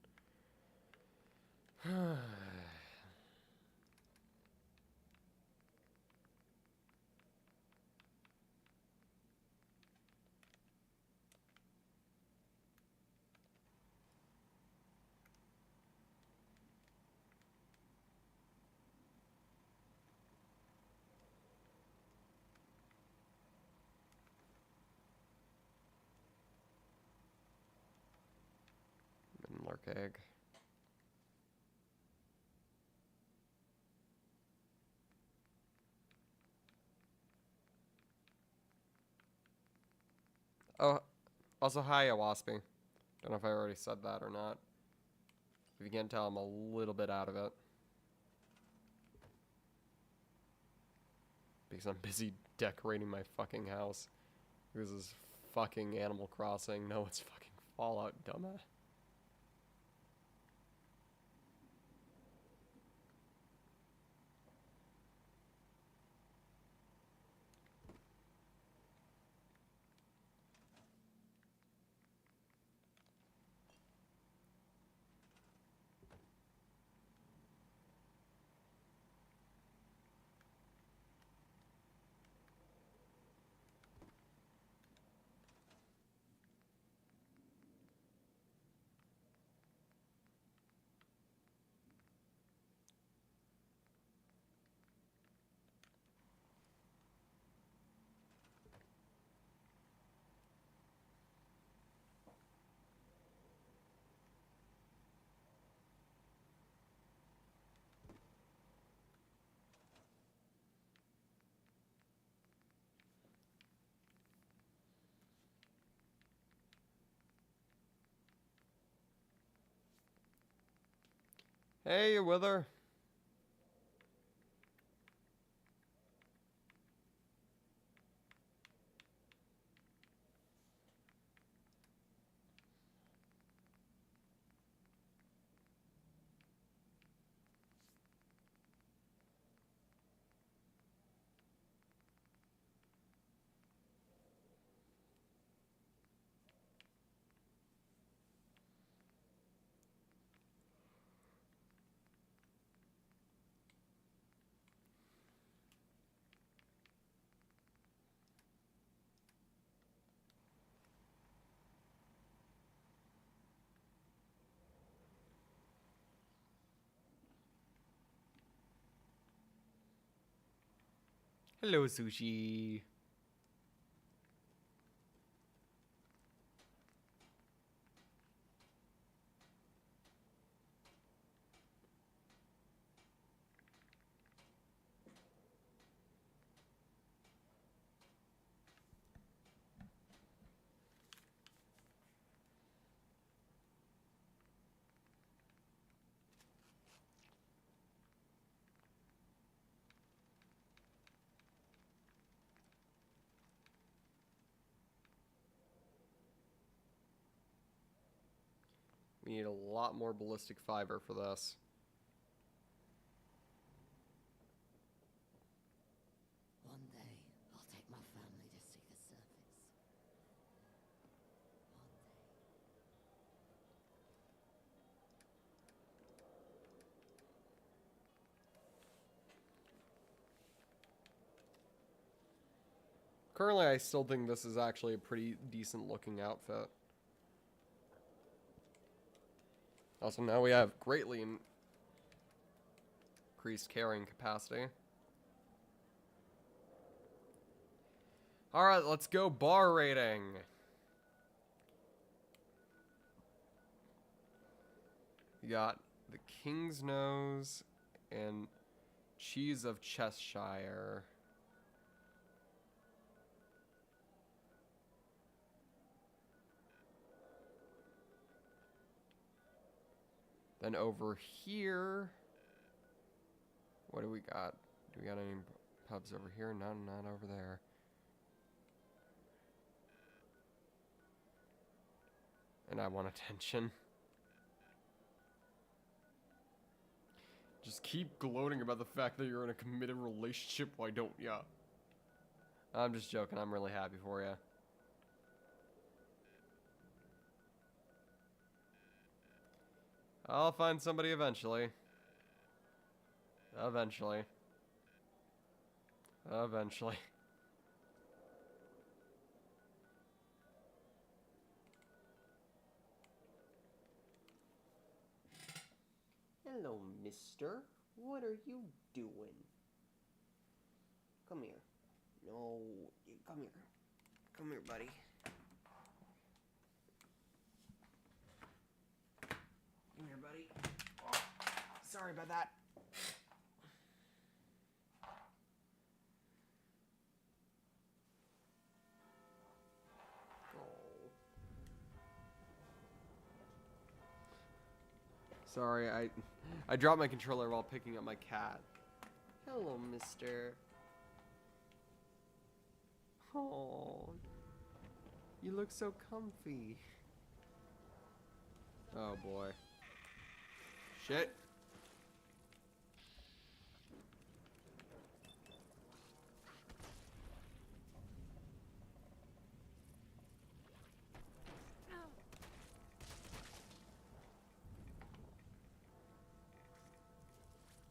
Lark egg. Oh, also hi, Waspy. Don't know if I already said that or not. If you can't tell, I'm a little bit out of it. Because I'm busy decorating my fucking house. This is fucking Animal Crossing. No, it's fucking Fallout, dumbass. Hey, you Wither. Hello, Sushi. We need a lot more ballistic fiber for this. One day, I'll take my family to see the surface. Currently, I still think this is actually a pretty decent looking outfit. Also, now we have greatly Increased carrying capacity. Alright, let's go bar rating. You got the King's Nose and Cheese of Cheshire. Then over here, what do we got? Do we got any pubs over here? No, not over there. And I want attention. Just keep gloating about the fact that you're in a committed relationship, why don't ya? I'm just joking, I'm really happy for you. I'll find somebody eventually. Eventually. Eventually. Hello, mister. What are you doing? Come here. No, come here. Come here, buddy. Come here, buddy. Oh, sorry about that. Sorry, I dropped my controller while picking up my cat. Hello, mister. Oh, you look so comfy. Oh boy. Shit.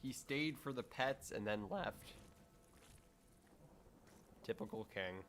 He stayed for the pets and then left. Typical king.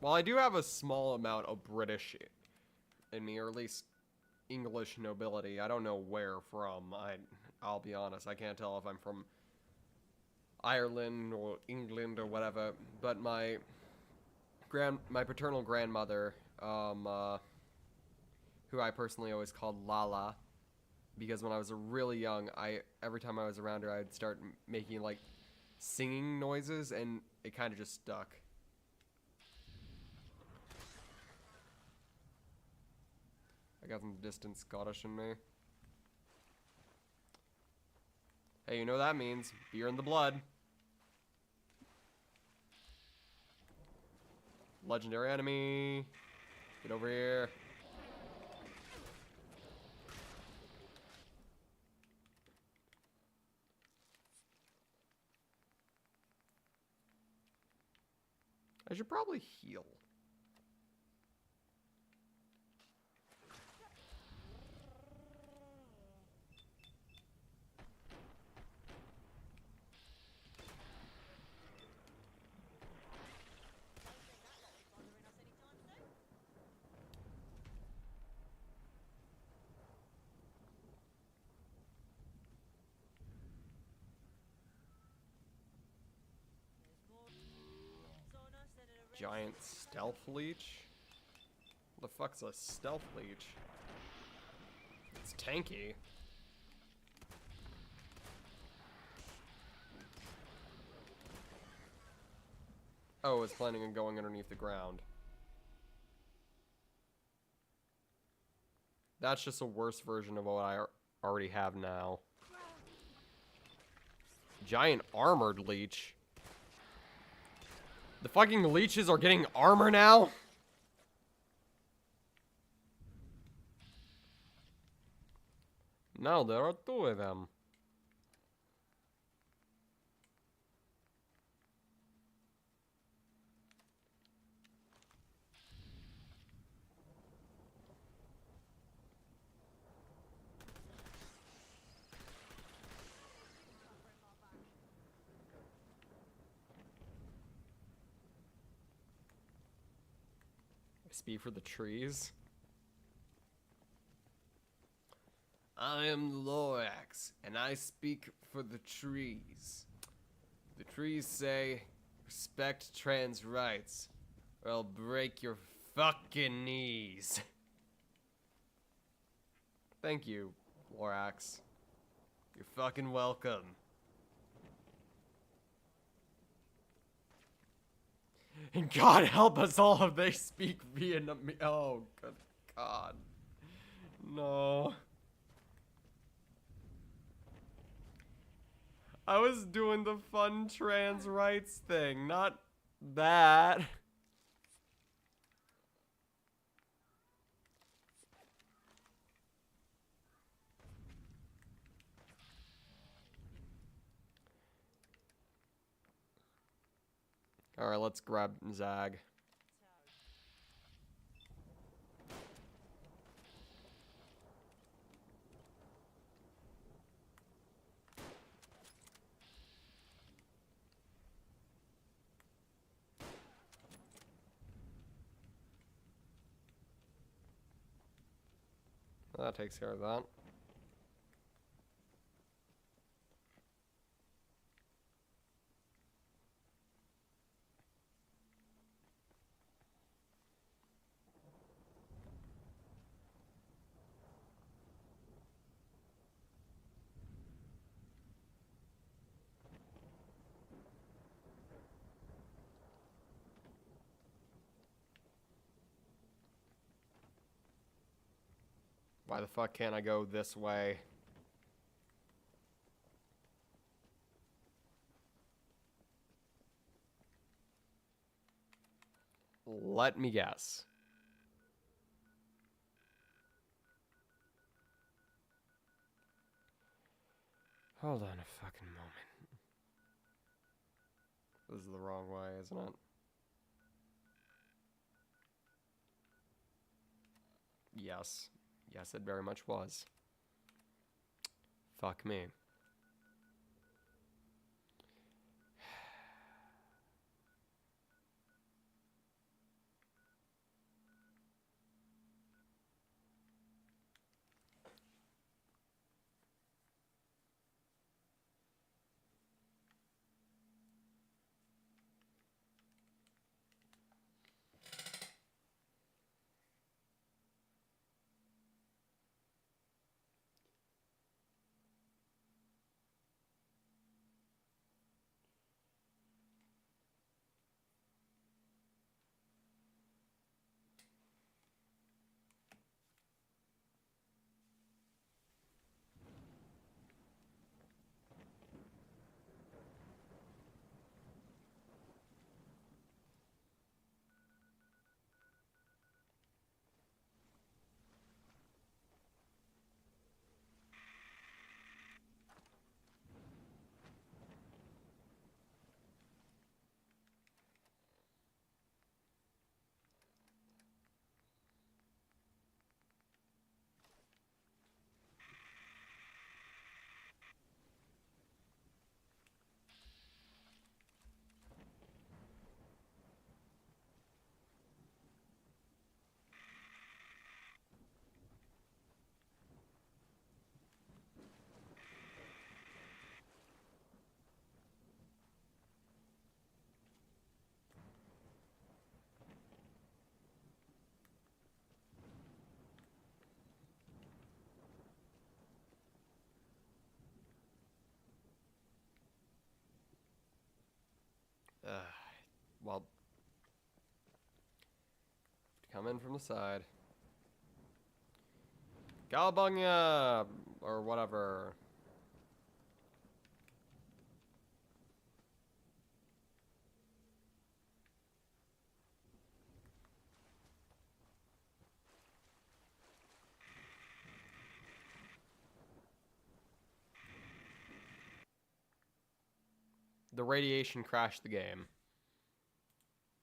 Well, I do have a small amount of British in me, or at least English nobility. I don't know where from. I'll be honest. I can't tell if I'm from Ireland or England or whatever. But my paternal grandmother, who I personally always called Lala, because when I was really young, every time I was around her, I'd start making like singing noises, and it kind of just stuck. I got some distant Scottish in me. Hey, you know what that means? Beer in the blood. Legendary enemy. Get over here. I should probably heal. Giant stealth leech? What the fuck's a stealth leech? It's tanky. Oh, it's planning on going underneath the ground. That's just a worse version of what I already have now. Giant armored leech. The fucking leeches are getting armor now? No, there are 2 of them. I speak for the trees. I am the Lorax, and I speak for the trees. The trees say, respect trans rights, or I'll break your fucking knees. Thank you, Lorax. You're fucking welcome. And God help us all if they speak Vietnamese. Oh, good God. No. I was doing the fun trans rights thing, not that. Alright, let's grab Zag. That takes care of that. Why the fuck can't I go this way? Let me guess. Hold on a fucking moment. This is the wrong way, isn't it? Yes. Yes, it very much was. Fuck me. Well, come in from the side. Cowabunga! Or whatever. The radiation crashed the game.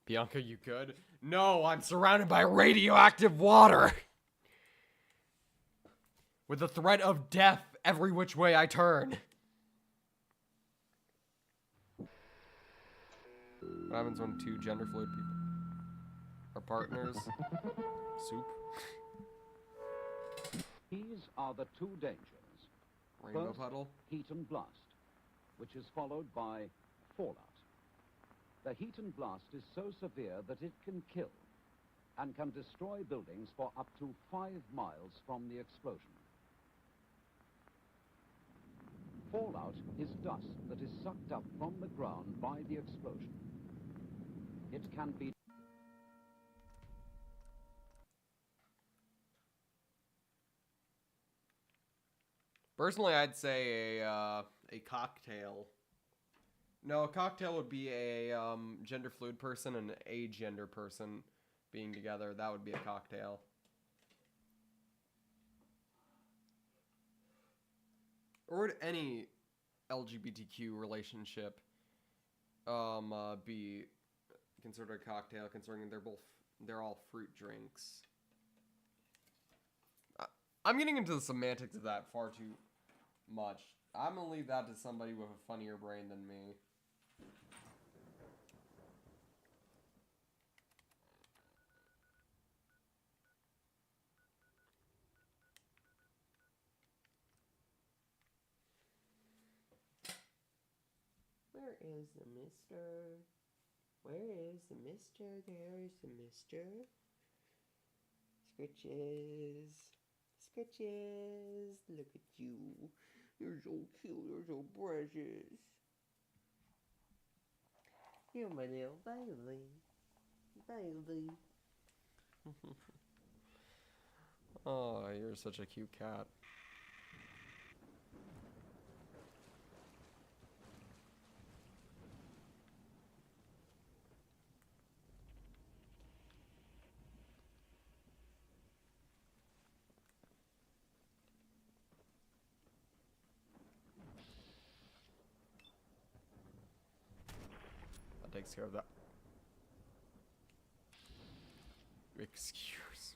Bianca, you good? No, I'm surrounded by radioactive water! With the threat of death every which way I turn. What happens when two gender fluid people are partners? Soup. These are the two dangers. Rainbow First, puddle. heat and blast, which is followed by fallout. The heat and blast is so severe that it can kill and can destroy buildings for up to 5 miles from the explosion. Fallout is dust that is sucked up from the ground by the explosion. It can be Personally, I'd say a cocktail. No, a cocktail would be a gender fluid person and a gender person being together. That would be a cocktail. Or would any LGBTQ relationship be considered a cocktail, considering they're all fruit drinks? I'm getting into the semantics of that far too much. I'm gonna leave that to somebody with a funnier brain than me. Where is the mister? Where is the mister? There is the mister. Scritches. Scritches. Look at you. You're so cute. You're so precious. You're my little baby. Baby. Oh, you're such a cute cat. That takes care of that. Excuse.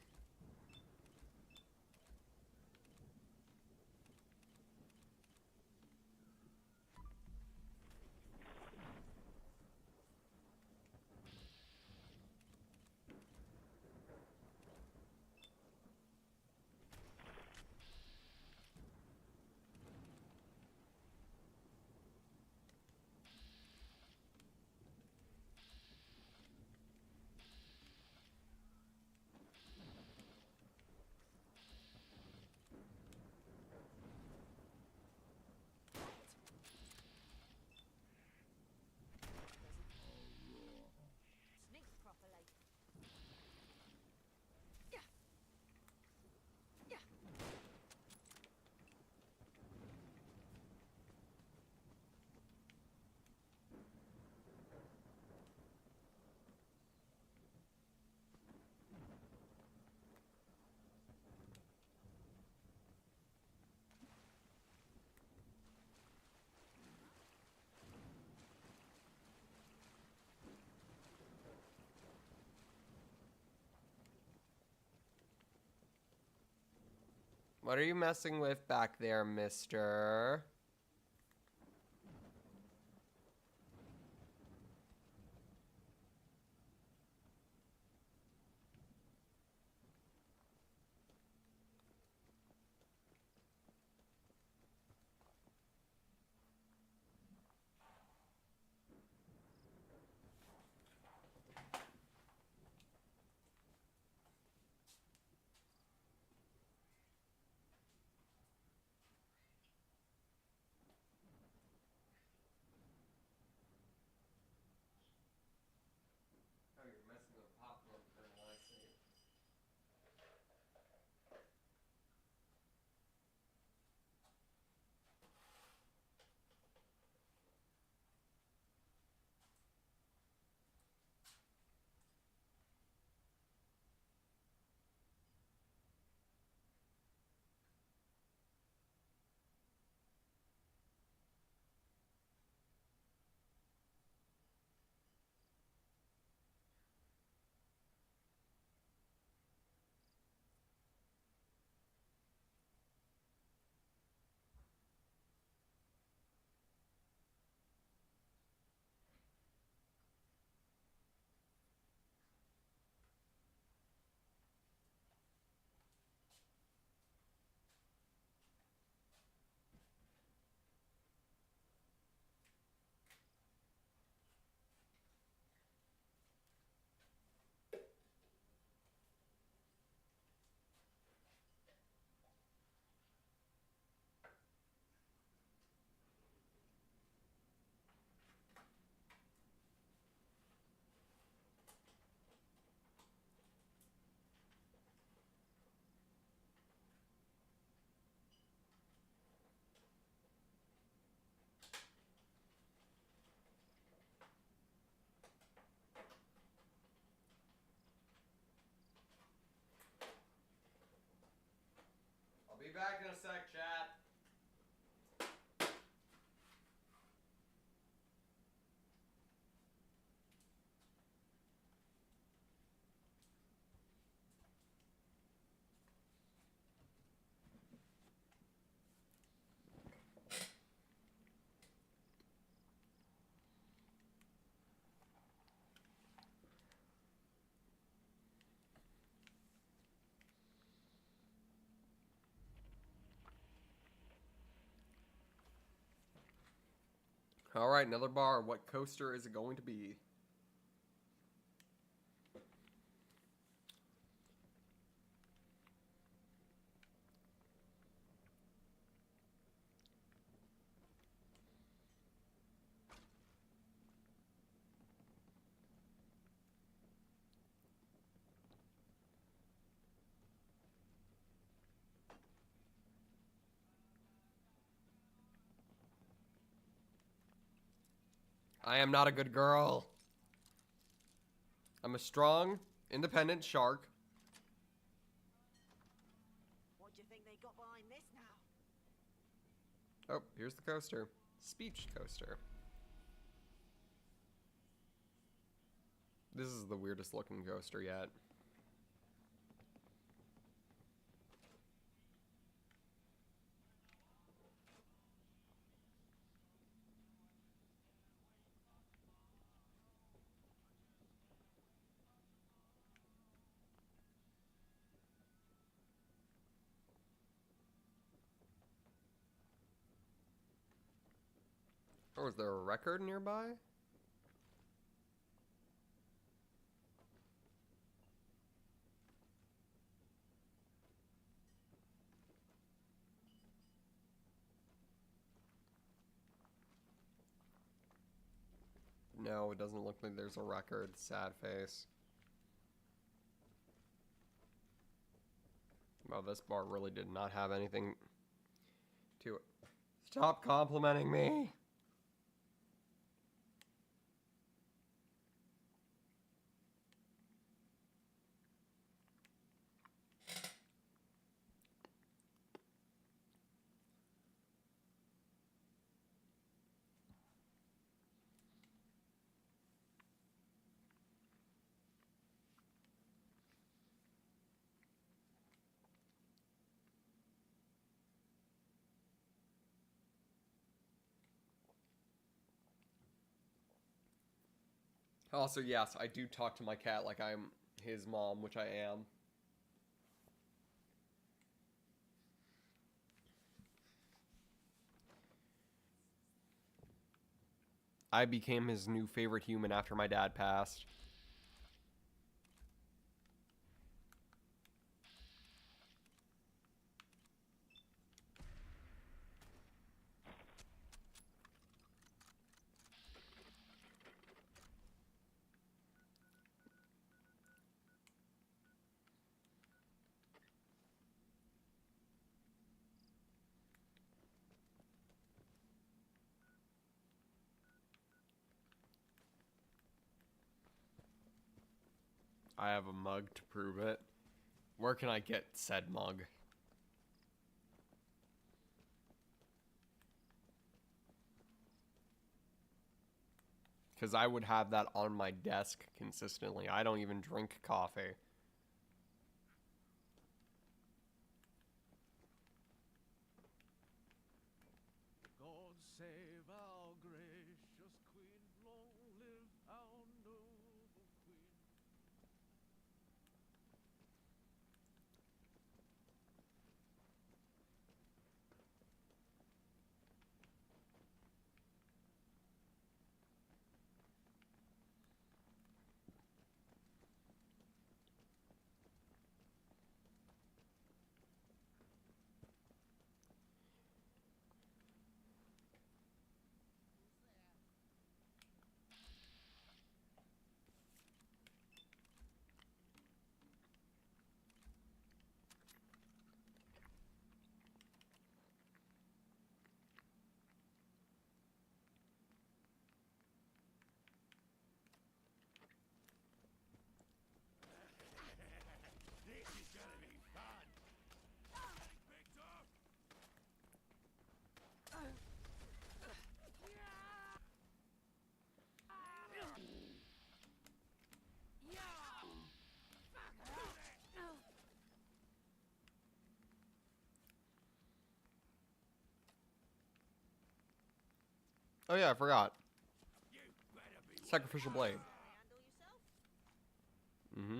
Sneaks properly. What are you messing with back there, mister? All right, another bar. What coaster is it going to be? I am not a good girl. I'm a strong, independent shark. What do you think they got behind this now? Oh, here's the coaster. Speech coaster. This is the weirdest looking coaster yet. Oh, is there a record nearby? No, it doesn't look like there's a record. Sad face. Well, this bar really did not have anything to it. Stop complimenting me! Also, yes, I do talk to my cat like I'm his mom, which I am. I became his new favorite human after my dad passed. I have a mug to prove it. Where can I get said mug? Because I would have that on my desk consistently. I don't even drink coffee. God save our gracious queen, long live our noble queen. This is gonna be fun. Victor! Oh yeah, I forgot. Sacrificial blade. Mm-hmm.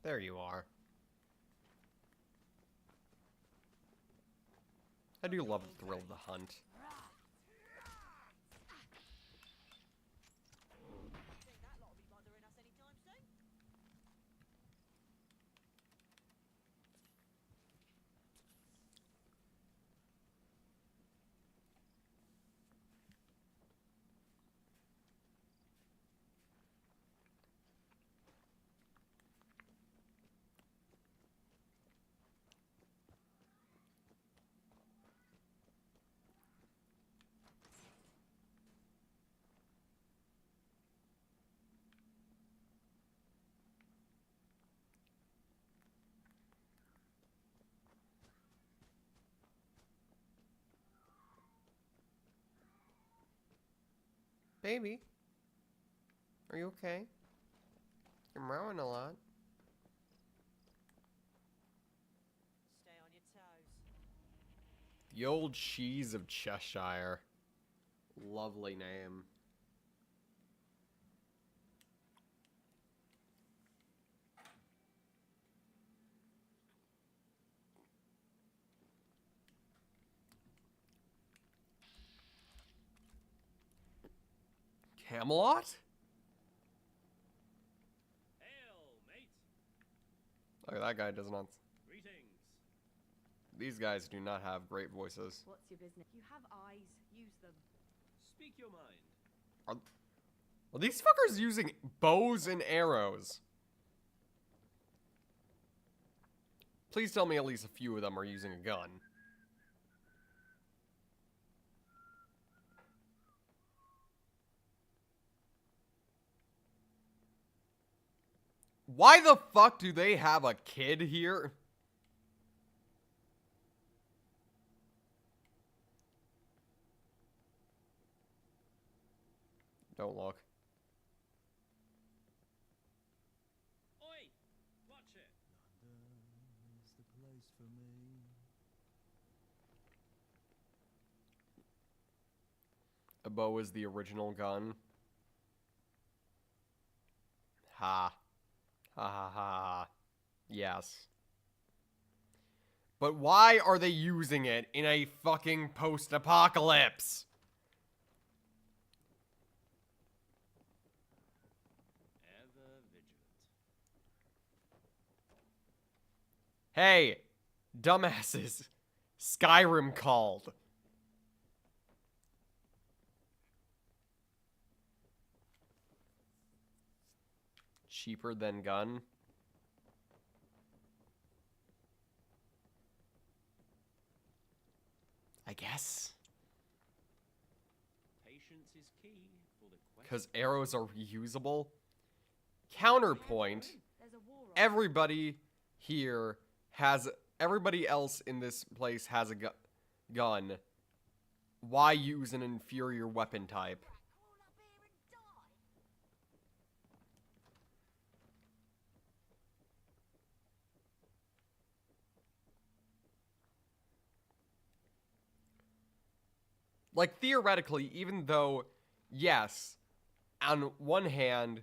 There you are. I do love the thrill of the hunt. Baby, are you okay? You're meowing a lot. Stay on your toes. The old cheese of Cheshire. Lovely name. Camelot? Hail, mate. Look, that guy does not. Greetings. These guys do not have great voices. What's your business? You have eyes. Use them. Speak your mind. Are these fuckers using bows and arrows? Please tell me at least a few of them are using a gun. Why the fuck do they have a kid here? Don't look. Oi! Watch it. London is the place for me. A bow is the original gun. Ha. Ha ha ha ha. Yes. But why are they using it in a fucking post-apocalypse? Ever vigilant. Hey, dumbasses. Skyrim called. Cheaper than gun. I guess. Patience is key for the quest. Because arrows are reusable. Counterpoint. Everybody here has... Everybody else in this place has a gun. Why use an inferior weapon type? Like, theoretically, even though, yes, on one hand,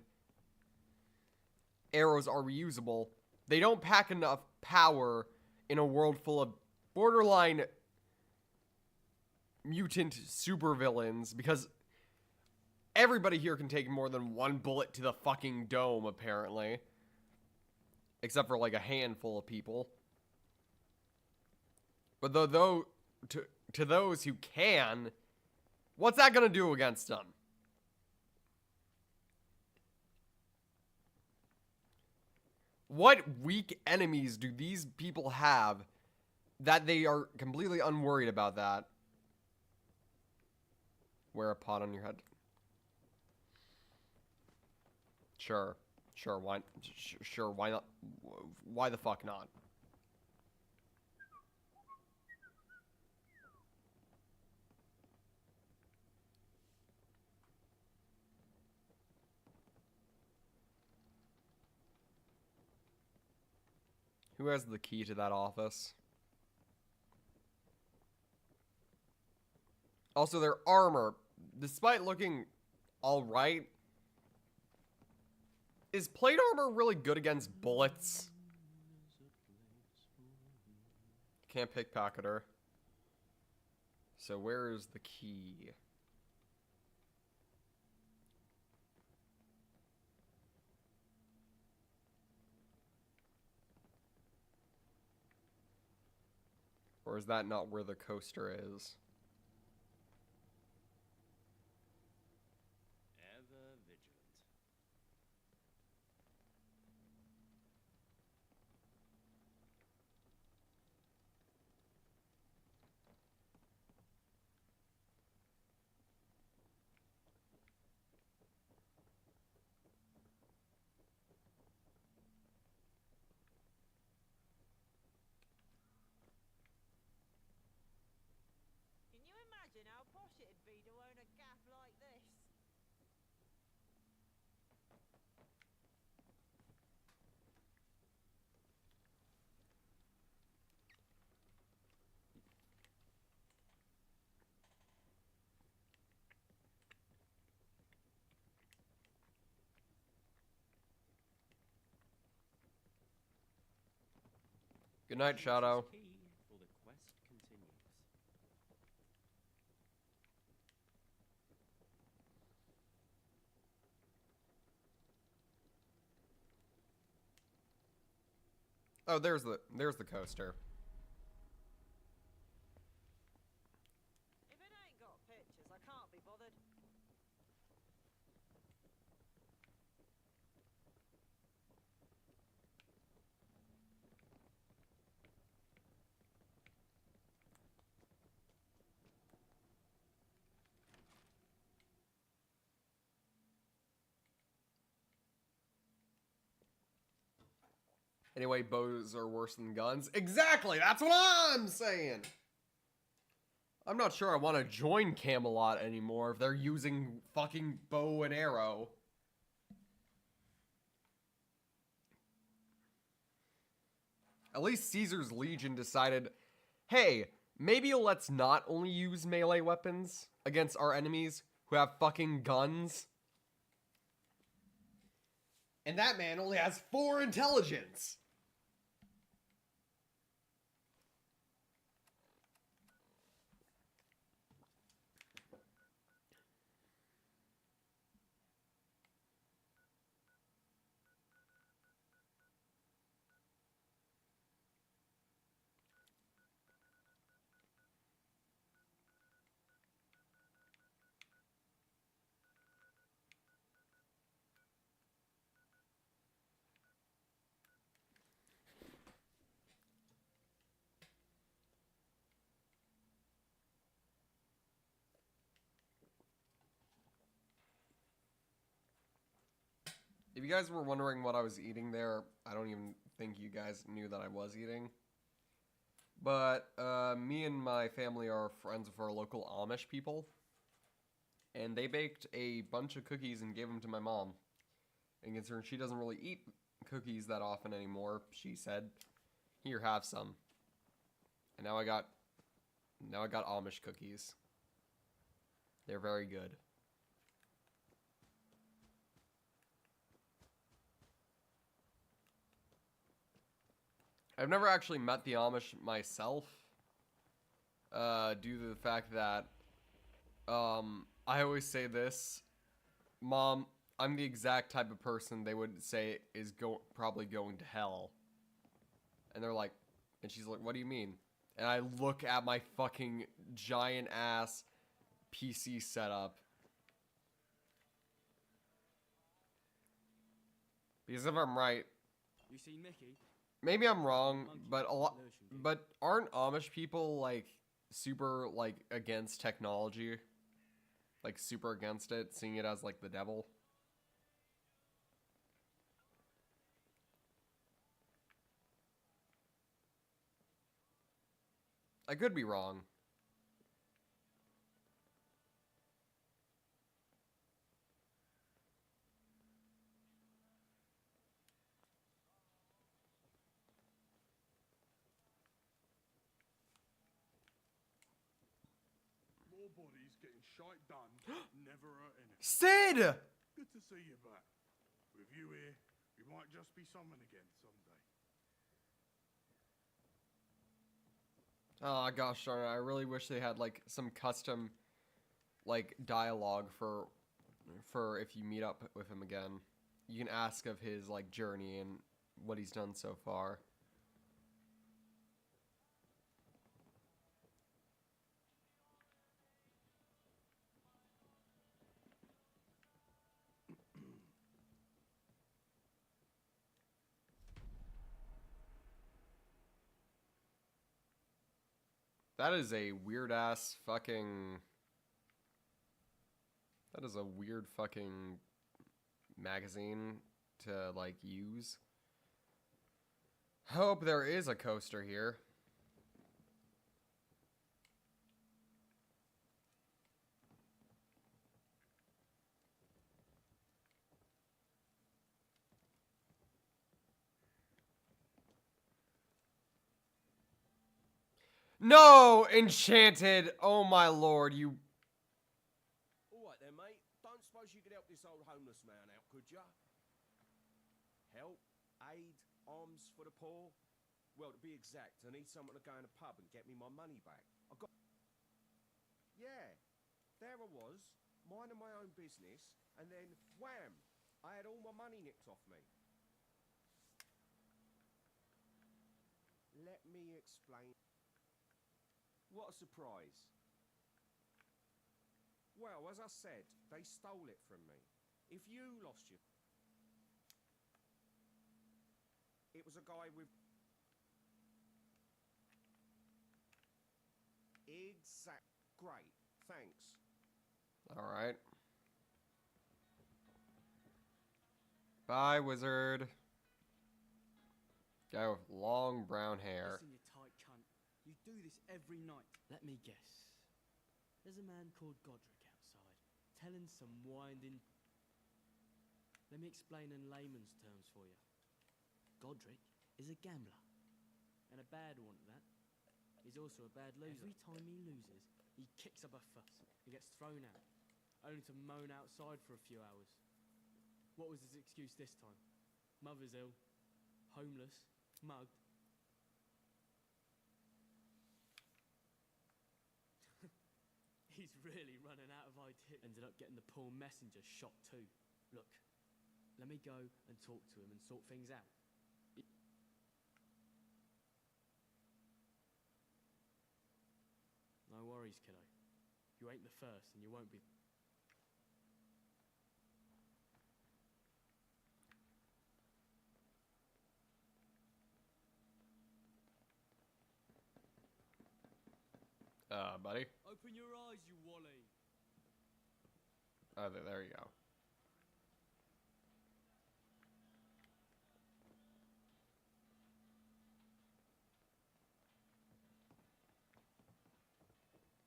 arrows are reusable, they don't pack enough power in a world full of borderline mutant supervillains, because everybody here can take more than one bullet to the fucking dome, apparently. Except for, like, a handful of people. But though to those who can... What's that gonna do against them? What weak enemies do these people have that they are completely unworried about that? Wear a pot on your head. Sure. Sure, why not? Why the fuck not? Who has the key to that office? Also, their armor, despite looking alright, is plate armor really good against bullets? Can't pickpocket her. So where is the key? Or is that not where the coaster is? Ever vigilant. Can you imagine how posh it'd be to own a gaff like this? Good night, Shadow. Key for the quest continues. Oh, there's the coaster. If it ain't got pictures, I can't be bothered. Anyway, bows are worse than guns. Exactly, that's what I'm saying. I'm not sure I want to join Camelot anymore if they're using fucking bow and arrow. At least Caesar's Legion decided, hey, maybe let's not only use melee weapons against our enemies who have fucking guns. And that man only has 4 intelligence. If you guys were wondering what I was eating there, I don't even think you guys knew that I was eating. But me and my family are friends with our local Amish people. And they baked a bunch of cookies and gave them to my mom. And considering she doesn't really eat cookies that often anymore, she said, here, have some. And now I got Amish cookies. They're very good. I've never actually met the Amish myself, due to the fact that, I always say this, Mom, I'm the exact type of person they would say is probably going to hell. And they're like, and she's like, what do you mean? And I look at my fucking giant ass PC setup. Because if I'm right, You see Mickey? maybe I'm wrong, but but aren't Amish people like super like against technology? Like super against it, seeing it as like the devil? I could be wrong. More bodies getting shite done never hurt anyone. Sid! Good to see you back. With you here, we might just be someone again someday. Oh gosh darn it, I really wish they had like some custom like dialogue for if you meet up with him again. You can ask of his like journey and what he's done so far. That is a weird ass fucking... That is a weird fucking magazine to like use. Hope there is a coaster here. No! Enchanted! Oh my lord, you... Alright then, mate. Don't suppose you could help this old homeless man out, could ya? Help? Aid? Alms for the poor? Well, to be exact, I need someone to go in a pub and get me my money back. I got... Yeah, there I was, minding my own business, and then, wham! I had all my money nicked off me. Let me explain. What a surprise. Well, as I said, they stole it from me. If you lost your... It was a guy with... Exact. Great. Thanks. Alright. Bye, wizard. Guy with long brown hair. Listen, you tight cunt. You do this every night. Let me guess. There's a man called Godric outside, telling some winding... Let me explain in layman's terms for you. Godric is a gambler. And a bad one at that. He's also a bad loser. Every time he loses, he kicks up a fuss and gets thrown out, only to moan outside for a few hours. What was his excuse this time? Mother's ill, homeless, mugged. He's really running out of ideas. Ended up getting the poor messenger shot too. Look, let me go and talk to him and sort things out. No worries, kiddo. You ain't the first, and you won't be... Buddy? Open your eyes, you wally! Oh, there you go.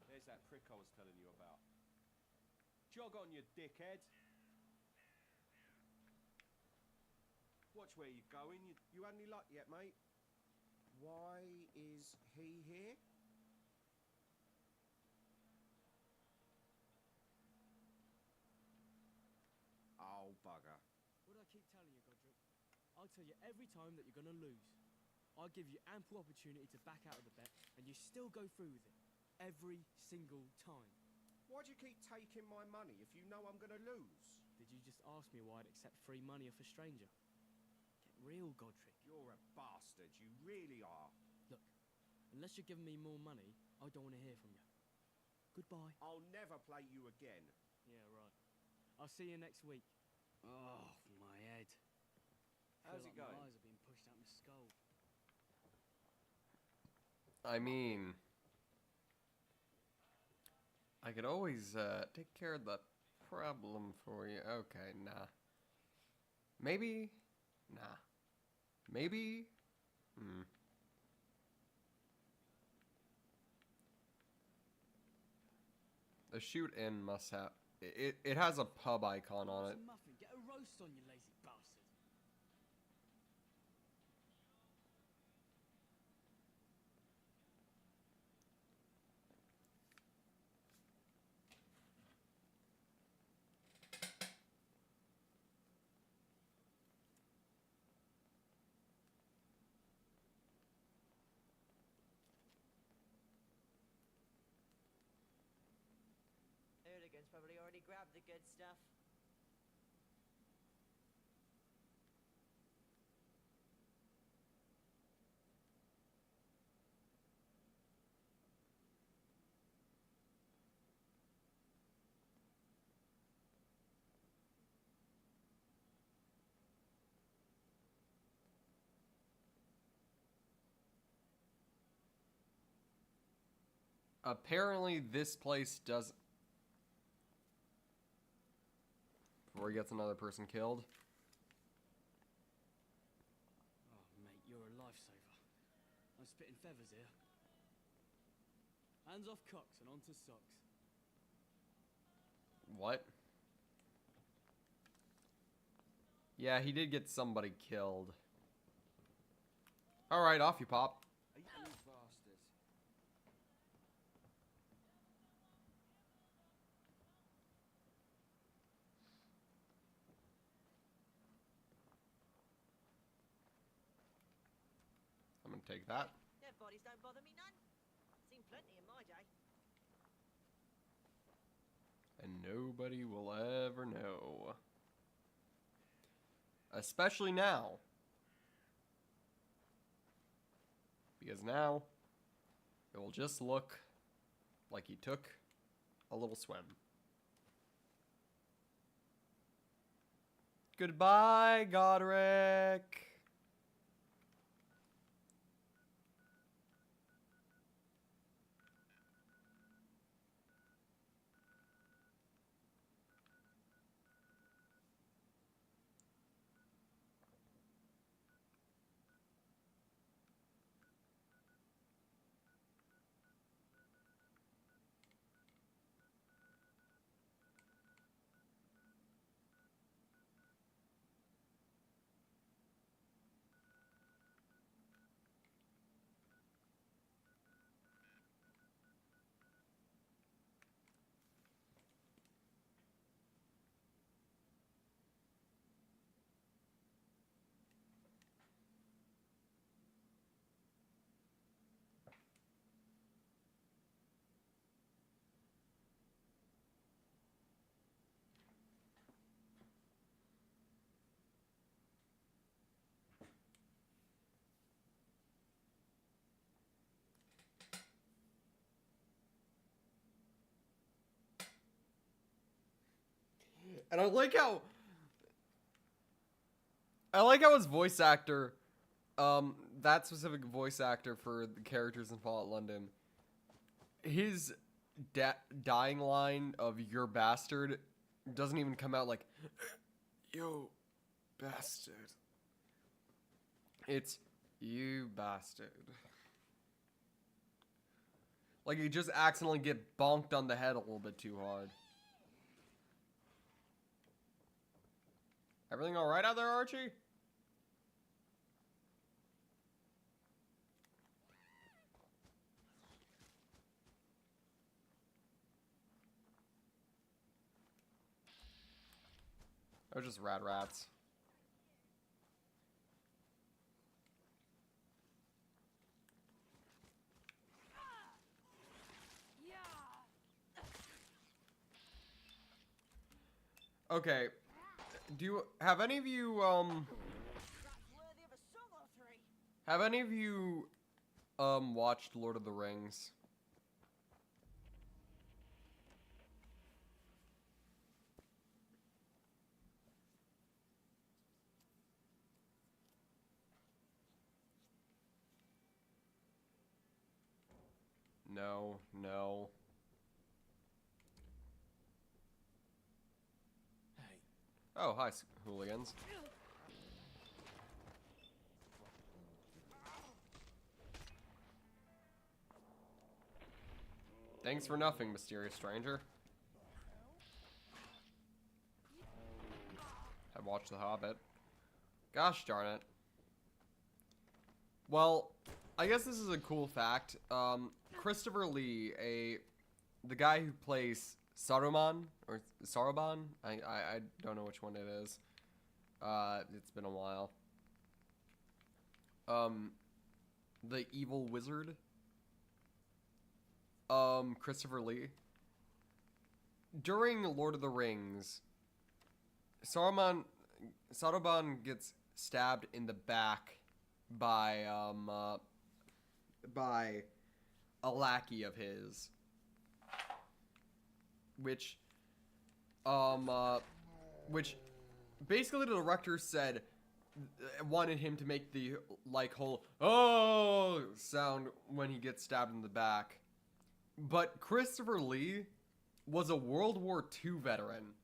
There's that prick I was telling you about. Jog on, you dickhead. Watch where you're going. You had any luck yet, mate? Why is he here? Oh, bugger. What do I keep telling you, Godric? I'll tell you every time that you're gonna lose. I'll give you ample opportunity to back out of the bet, and you still go through with it. Every single time. Why do you keep taking my money if you know I'm gonna lose? Did you just ask me why I'd accept free money off a stranger? Get real, Godric. You're a bastard, you really are. Look, unless you're giving me more money, I don't want to hear from you. Goodbye. I'll never play you again. Yeah, right. I'll see you next week. Oh, my head. How's it going? My eyes are being pushed out my skull. I mean... I could always take care of the problem for you. Okay, nah. Maybe? Nah. Maybe? The shoot in must have... It has a pub icon on it. Muffin, get a roast on, you lazy bastard. Shiver's probably already grabbed the good stuff. Apparently, this place does. Before he gets another person killed. Oh, mate, you're a lifesaver. I'm spitting feathers here. Hands off cocks and onto socks. What? Yeah, he did get somebody killed. Alright, off you pop. You bastards. I'm gonna take that. Dead bodies don't bother me none. Seen plenty in my day. And nobody will ever know. Especially now. Because now, it will just look like he took a little swim. Goodbye, Godric. And I like how his voice actor, that specific voice actor for the characters in Fallout London, his dying line of "you're bastard" doesn't even come out like "yo bastard." It's "you bastard." Like he just accidentally get bonked on the head a little bit too hard. Everything all right out there, Archie? They're just rats. Okay. Do you have any of you watched Lord of the Rings? No. Hey. Oh, hi, hooligans. Thanks for nothing, mysterious stranger. Have watched The Hobbit. Gosh darn it. Well, I guess this is a cool fact. Christopher Lee, the guy who plays Saruman or Saruman, I don't know which one it is. It's been a while. The evil wizard. Christopher Lee. during Lord of the Rings, Saruman gets stabbed in the back by a lackey of his, which basically the director said wanted him to make the like whole oh sound when he gets stabbed in the back. But Christopher Lee was a World War II veteran,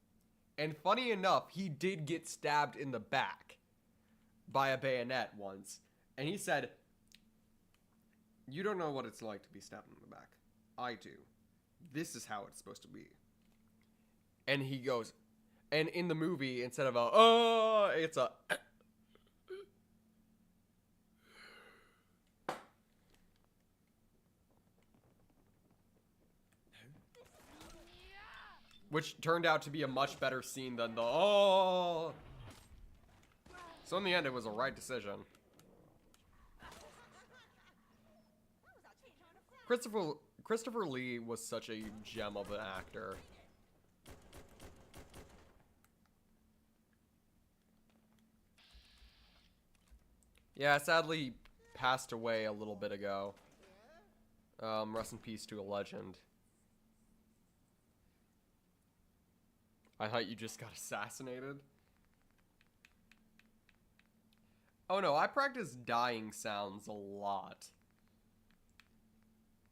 and funny enough, he did get stabbed in the back by a bayonet once, and he said, "You don't know what it's like to be stabbed in the back. I do. This is how it's supposed to be." And he goes, and in the movie, instead of a oh, it's a which turned out to be a much better scene than the oh. So in the end, it was a right decision. Christopher Lee was such a gem of an actor. Yeah, sadly, he passed away a little bit ago. Rest in peace to a legend. I thought you just got assassinated. Oh no, I practice dying sounds a lot.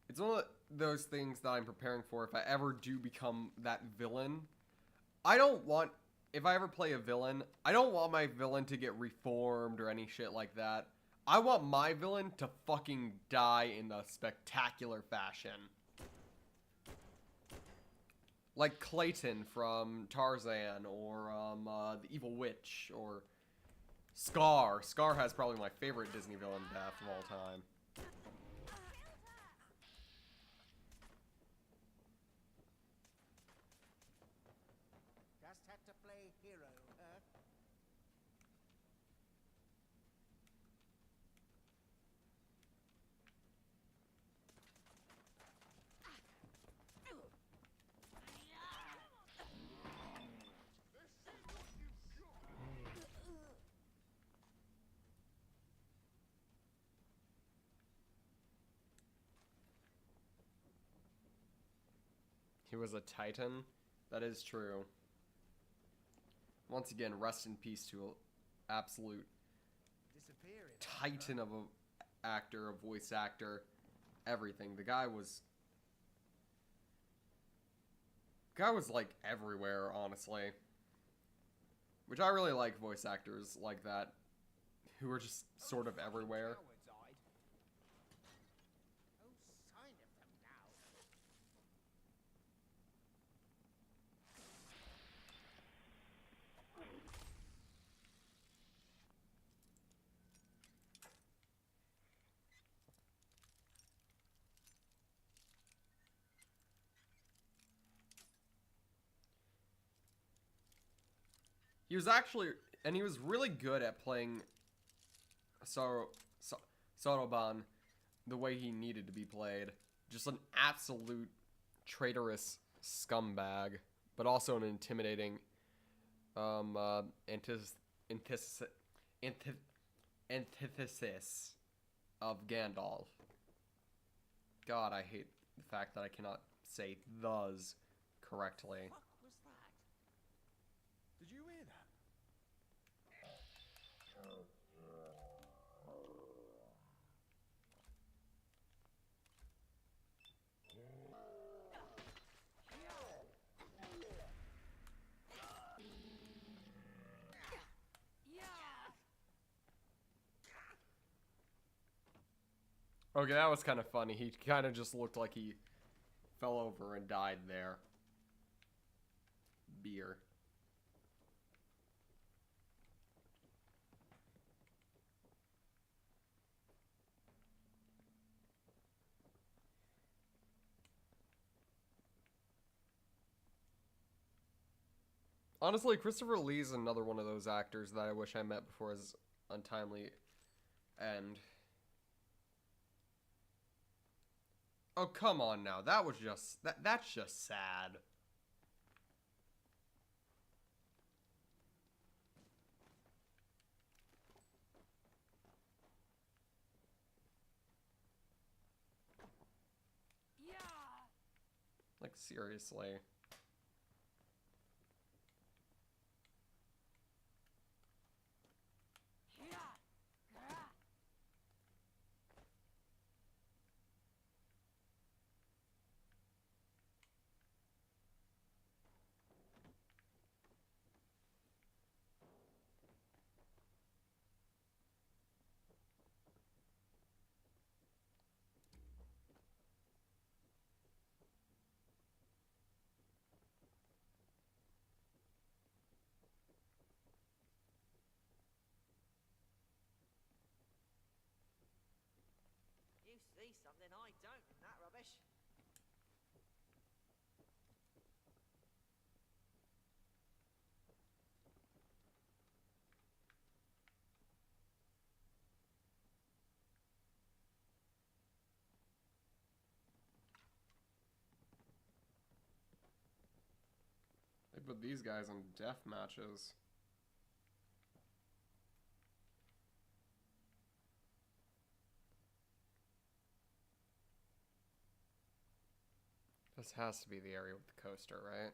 It's one of those things that I'm preparing for if I ever do become that villain. I don't want, if I ever play a villain, I don't want my villain to get reformed or any shit like that. I want my villain to fucking die in a spectacular fashion. Like Clayton from Tarzan, or the Evil Witch, or Scar. Scar has probably my favorite Disney villain death of all time. Just had to play hero, huh? He was a titan. That is true. Once again, rest in peace to an absolute titan of a actor, a voice actor, everything. The guy was like everywhere, honestly. Which I really like voice actors like that, who are just sort of everywhere. He was actually, and he was really good at playing Saruman the way he needed to be played. Just an absolute traitorous scumbag, but also an intimidating antithesis of Gandalf. God, I hate the fact that I cannot say "thes" correctly. What was that? Did you hear that? Okay, that was kind of funny. He kind of just looked like he fell over and died there. Beer. Honestly, Christopher Lee's another one of those actors that I wish I met before his untimely end. Oh, come on now. That was just... That's just sad. Seriously. You see something I don't in that rubbish. They put these guys in death matches. This has to be the area with the coaster, right?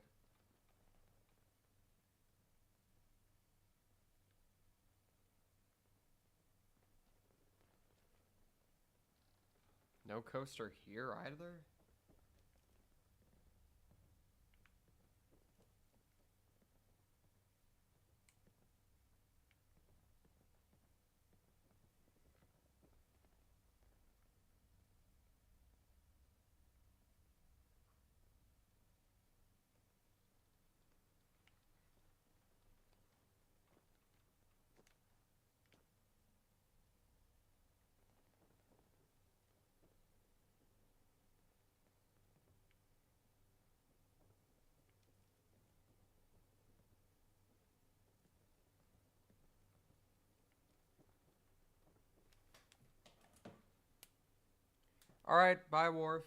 No coaster here either? Alright, bye, Worf.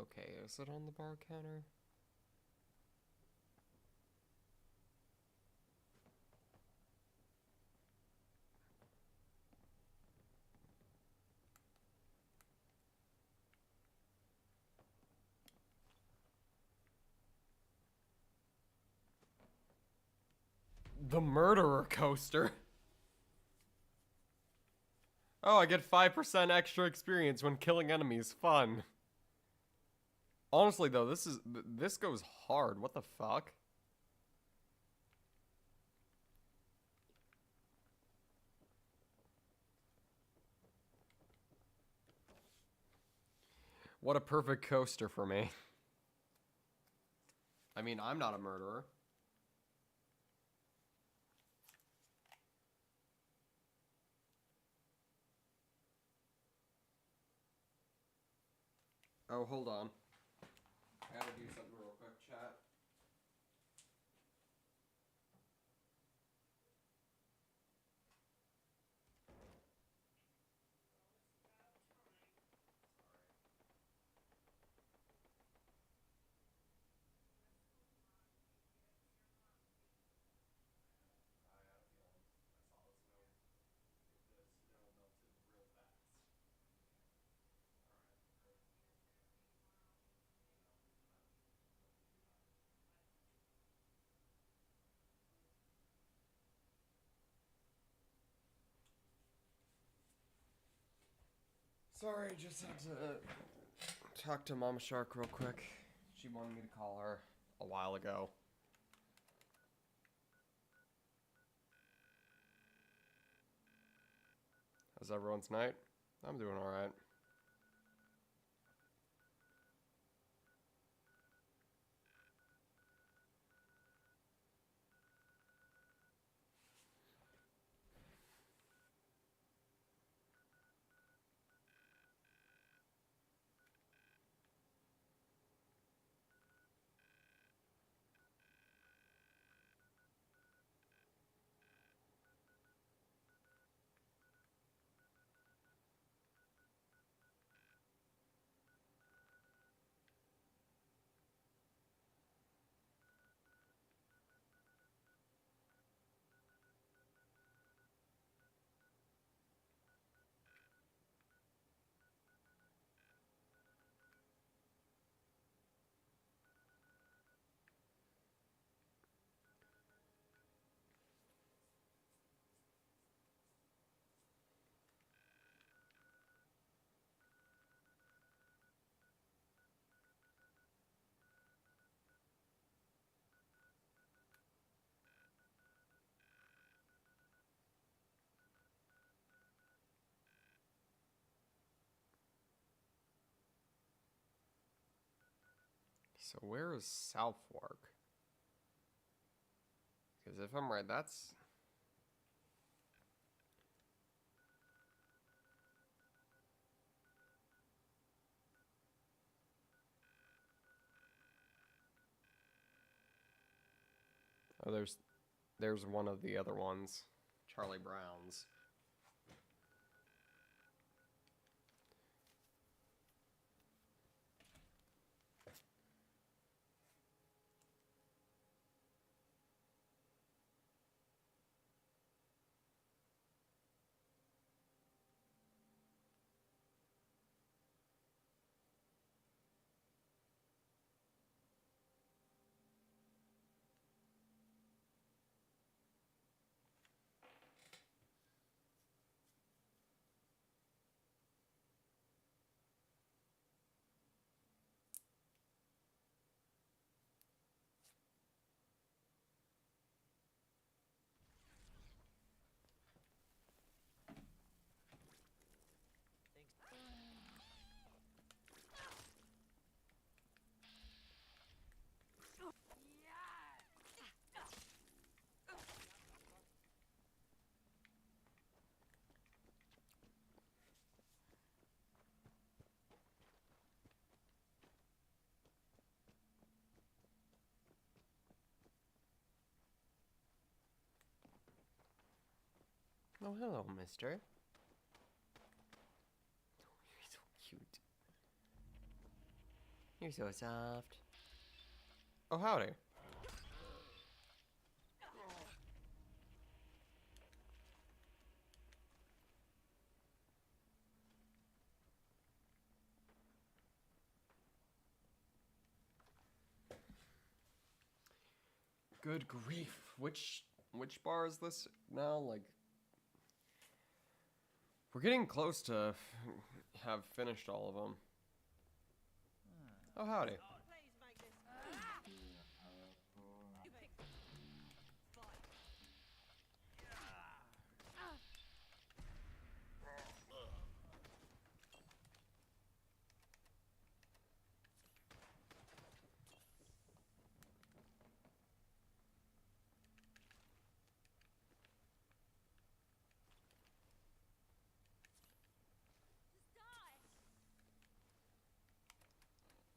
Okay, is it on the bar counter? The murderer coaster. Oh, I get 5% extra experience when killing enemies. Fun. Honestly, though, this goes hard. What the fuck? What a perfect coaster for me. I mean, I'm not a murderer. Oh, hold on. I gotta do something real quick, chat. Sorry, just had to talk to Mama Shark real quick. She wanted me to call her a while ago. How's everyone's night? I'm doing alright. So where is Southwark? Because if I'm right, that's... Oh, there's one of the other ones. Charlie Brown's. Oh, hello, mister. You're so cute. You're so soft. Oh, howdy. Good grief. Which bar is this now? Like, we're getting close to have finished all of them. Oh, howdy.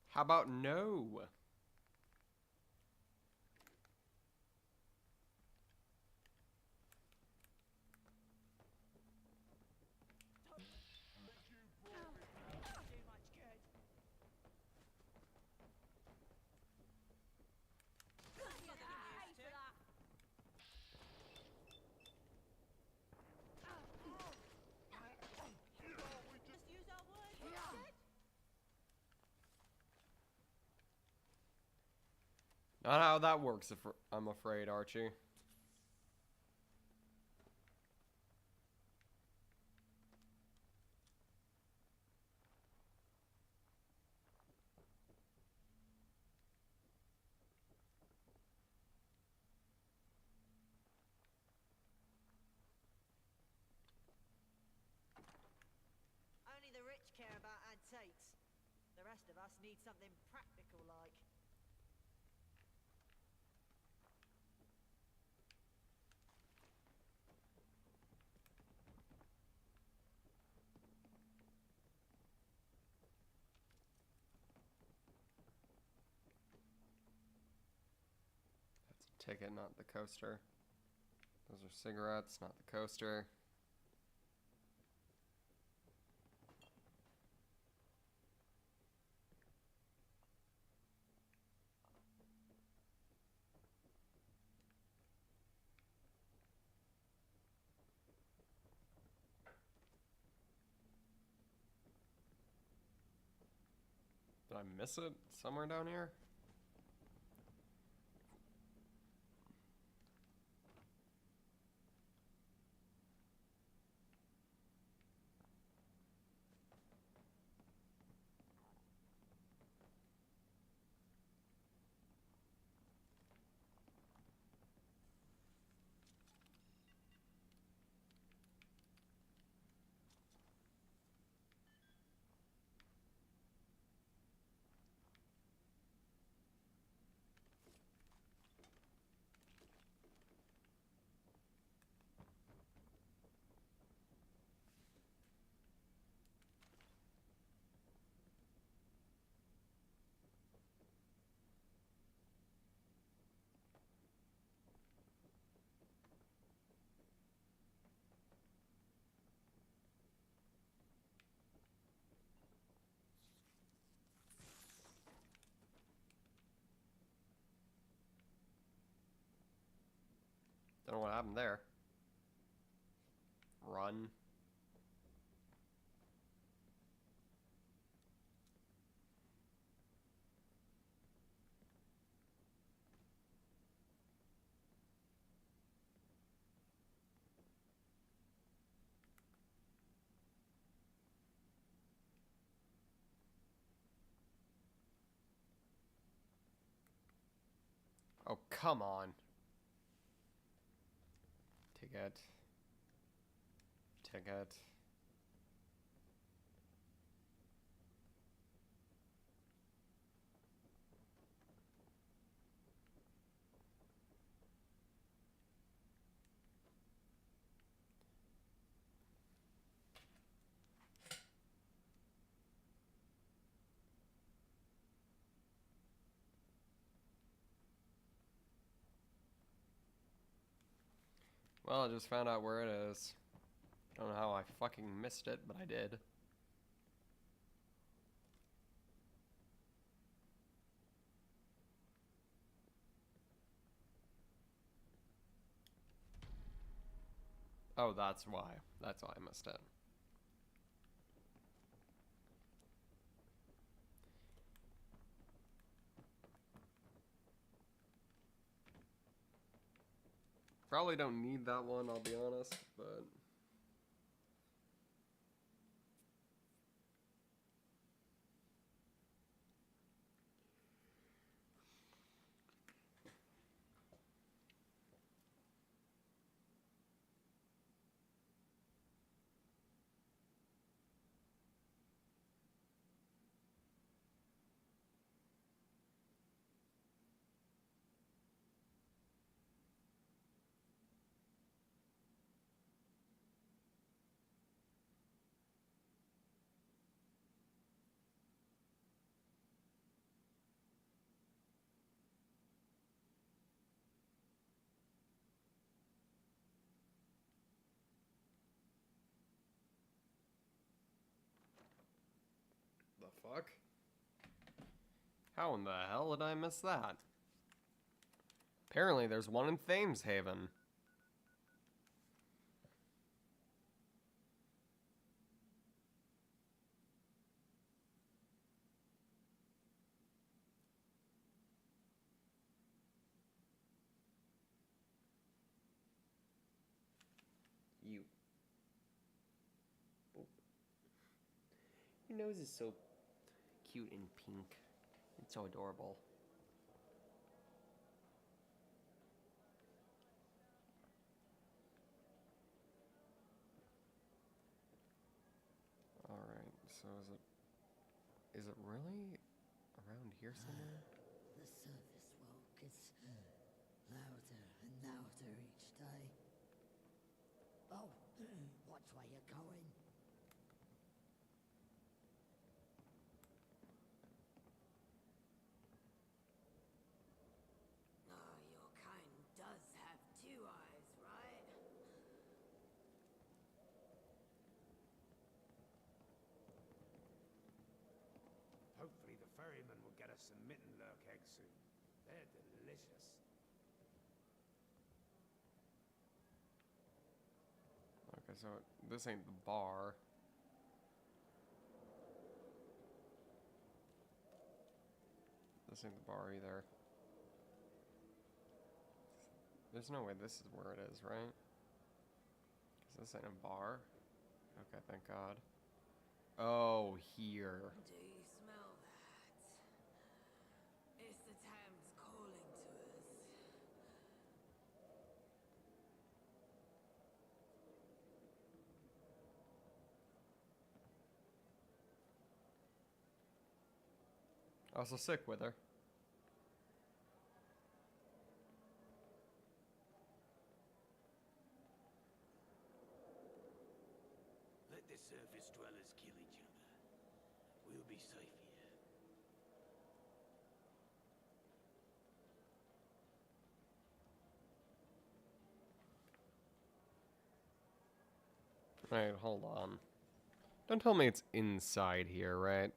How about no? Not how that works, I'm afraid, Archie. us need something practical like. That's a ticket, not the coaster. Those are cigarettes, not the coaster. Did I miss it somewhere down here? Don't know what happened there. Run. Oh, come on. Ticket. Ticket. Well, I just found out where it is. Don't know how I fucking missed it, but I did. Oh, that's why. That's why I missed it. Probably don't need that one, I'll be honest, but... The fuck? How in the hell did I miss that? Apparently there's one in Thames Haven. You. Your nose is so cute and pink. It's so adorable. Alright, so is it really around here somewhere? The surface well gets louder and louder each day. Oh, watch where you're going. Oh, your kind does have two eyes, right? Hopefully the ferryman will get us some mitten lurk eggs soon. They're delicious. Okay, so this ain't the bar. This ain't the bar either. There's no way this is where it is, right? 'Cause this ain't a bar. Okay, thank God. Oh, here. Do you smell that? It's the Thames calling to us. I was so sick with her. Let the surface dwellers kill each other. We'll be safe here. Right, hold on. Don't tell me it's inside here, right?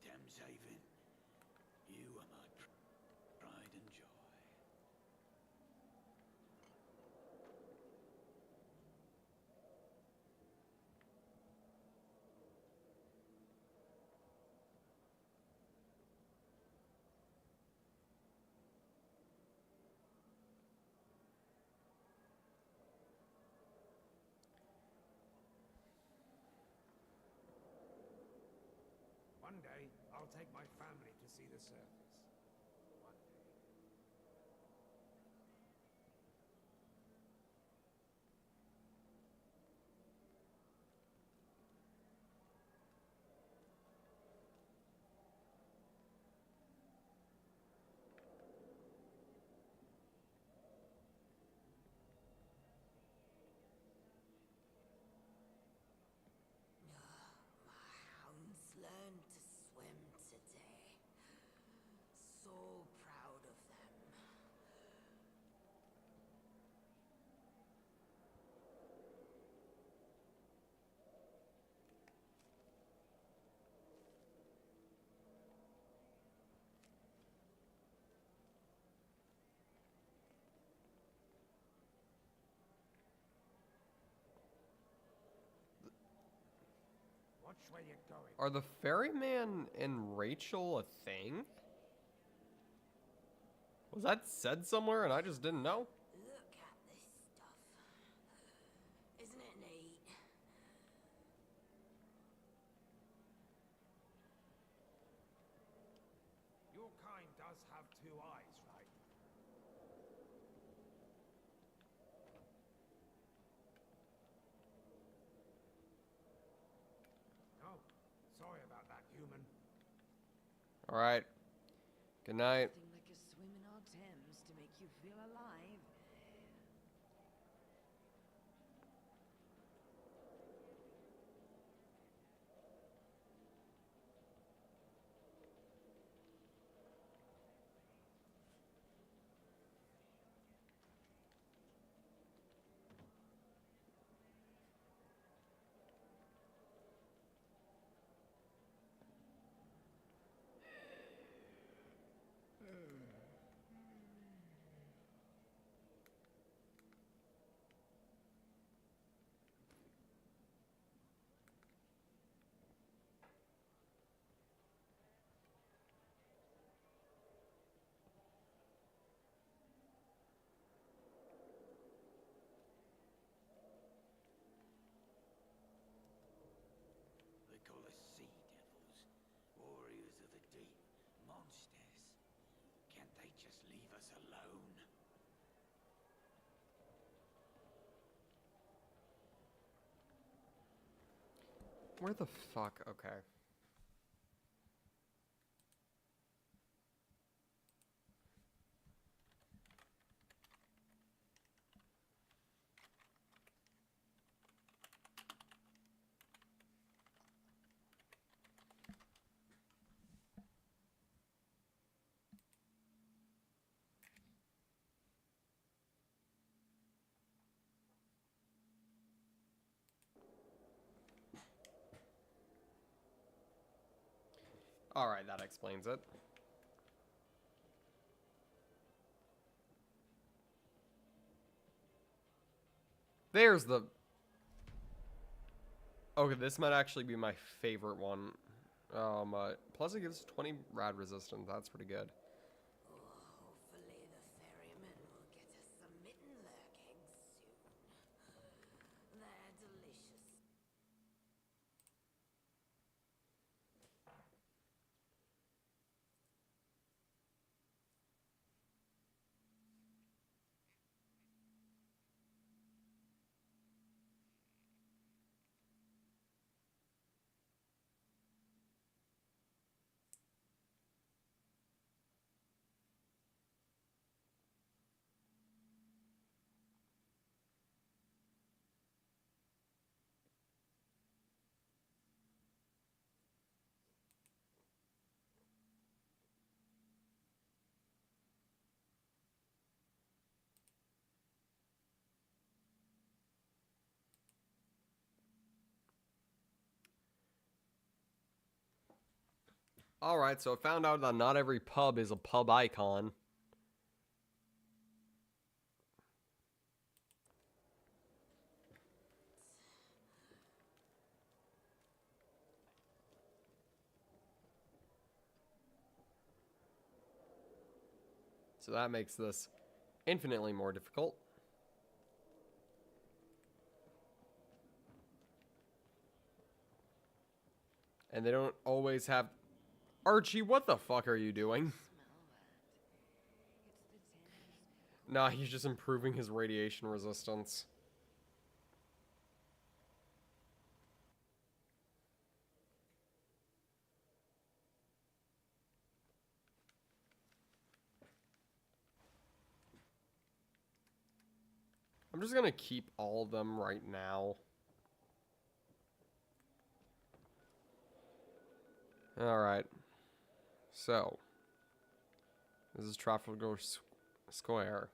Thames Haven, you are my pride and joy. One day, I'll take my family to see the surface. One day. My hounds learned to swim today. So proud of them. Watch where you're going. Are the ferryman and Rachel a thing? Was that said somewhere and I just didn't know? Look at this stuff. Isn't it neat? Your kind does have two eyes, right? Oh, sorry about that, human. Alright. Good night. Nothing like a swim in our Thames to make you feel alive. Where the fuck? Okay. Alright, that explains it. There's the... Okay, this might actually be my favorite one. Plus it gives 20 rad resistance. That's pretty good. Hopefully the ferryman will get us some mitten lurk eggs soon. They're delicious. Alright, so I found out that not every pub is a pub icon. So that makes this infinitely more difficult. And they don't always have... Archie, what the fuck are you doing? Nah, he's just improving his radiation resistance. I'm just gonna keep all of them right now. Alright. So. This is Trafalgar Square.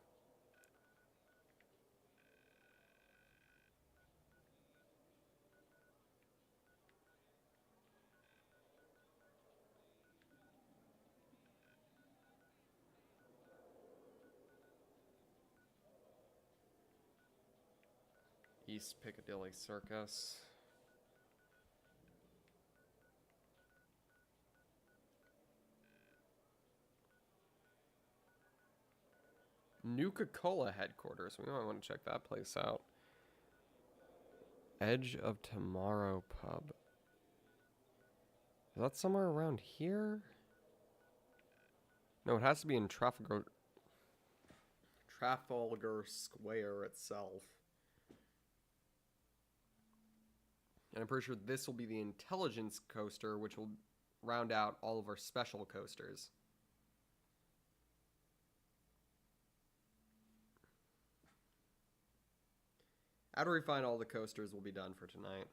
East Piccadilly Circus. Nuka-Cola headquarters. We might want to check that place out. Edge of Tomorrow Pub. Is that somewhere around here? No, it has to be in Trafalgar Square itself. And I'm pretty sure this will be the intelligence coaster, which will round out all of our special coasters. After we find all the coasters, we'll be done for tonight.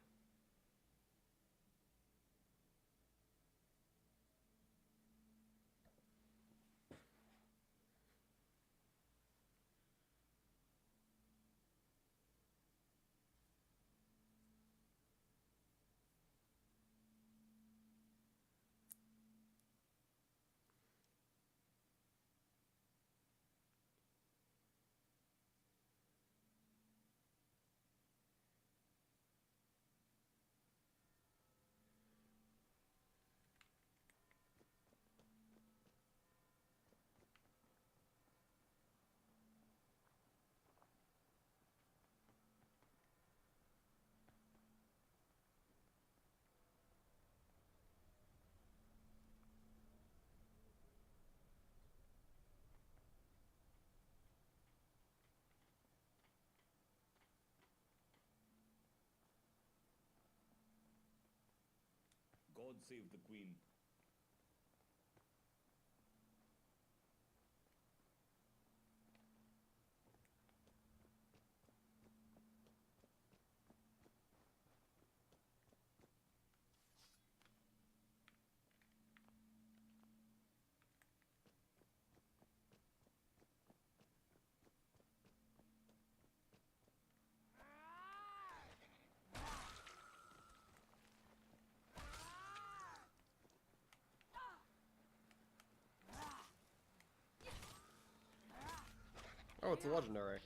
and save the queen. Oh, it's a legendary.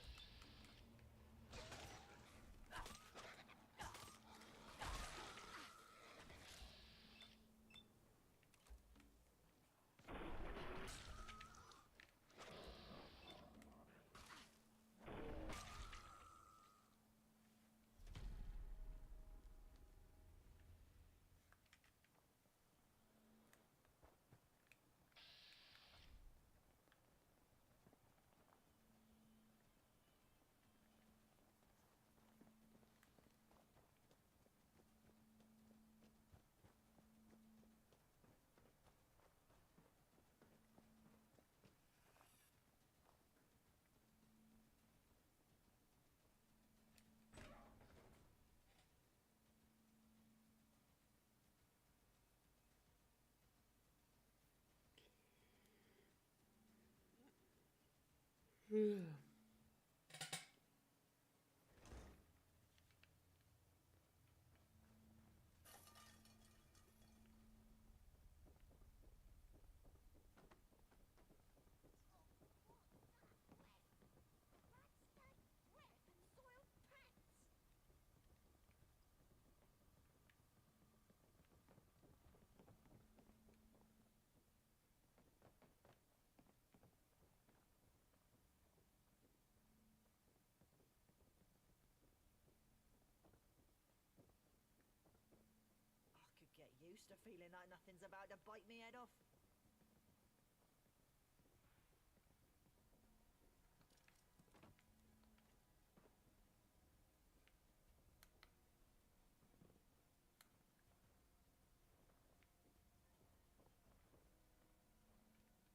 I could get used to feeling like nothing's about to bite me head off.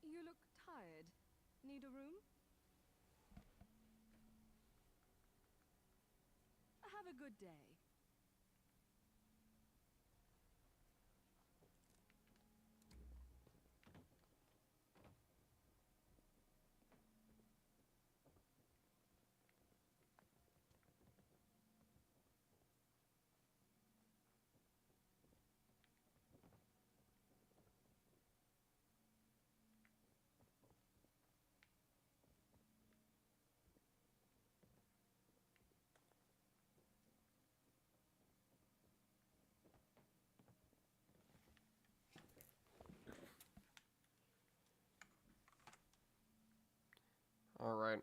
You look tired. Need a room? Have a good day. All right.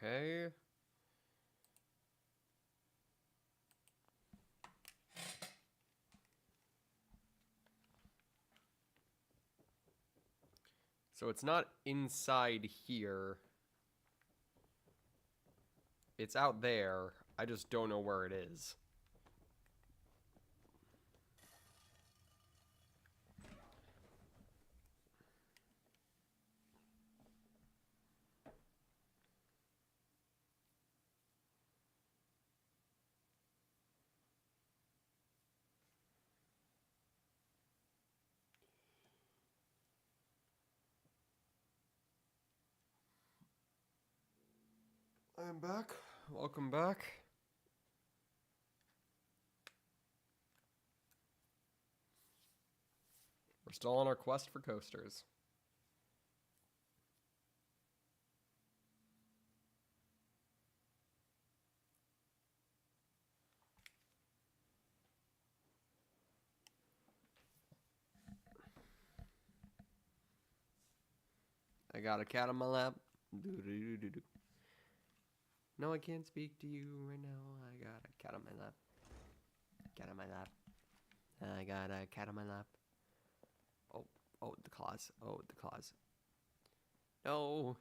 Okay. So it's not inside here. It's out there. I just don't know where it is. I'm back. Welcome back. We're still on our quest for coasters. I got a cat on my lap. Doo-doo-doo-doo-doo. No, I can't speak to you right now. I got a cat on my lap. Cat on my lap. I got a cat on my lap. Oh, the claws. Oh, the claws. No.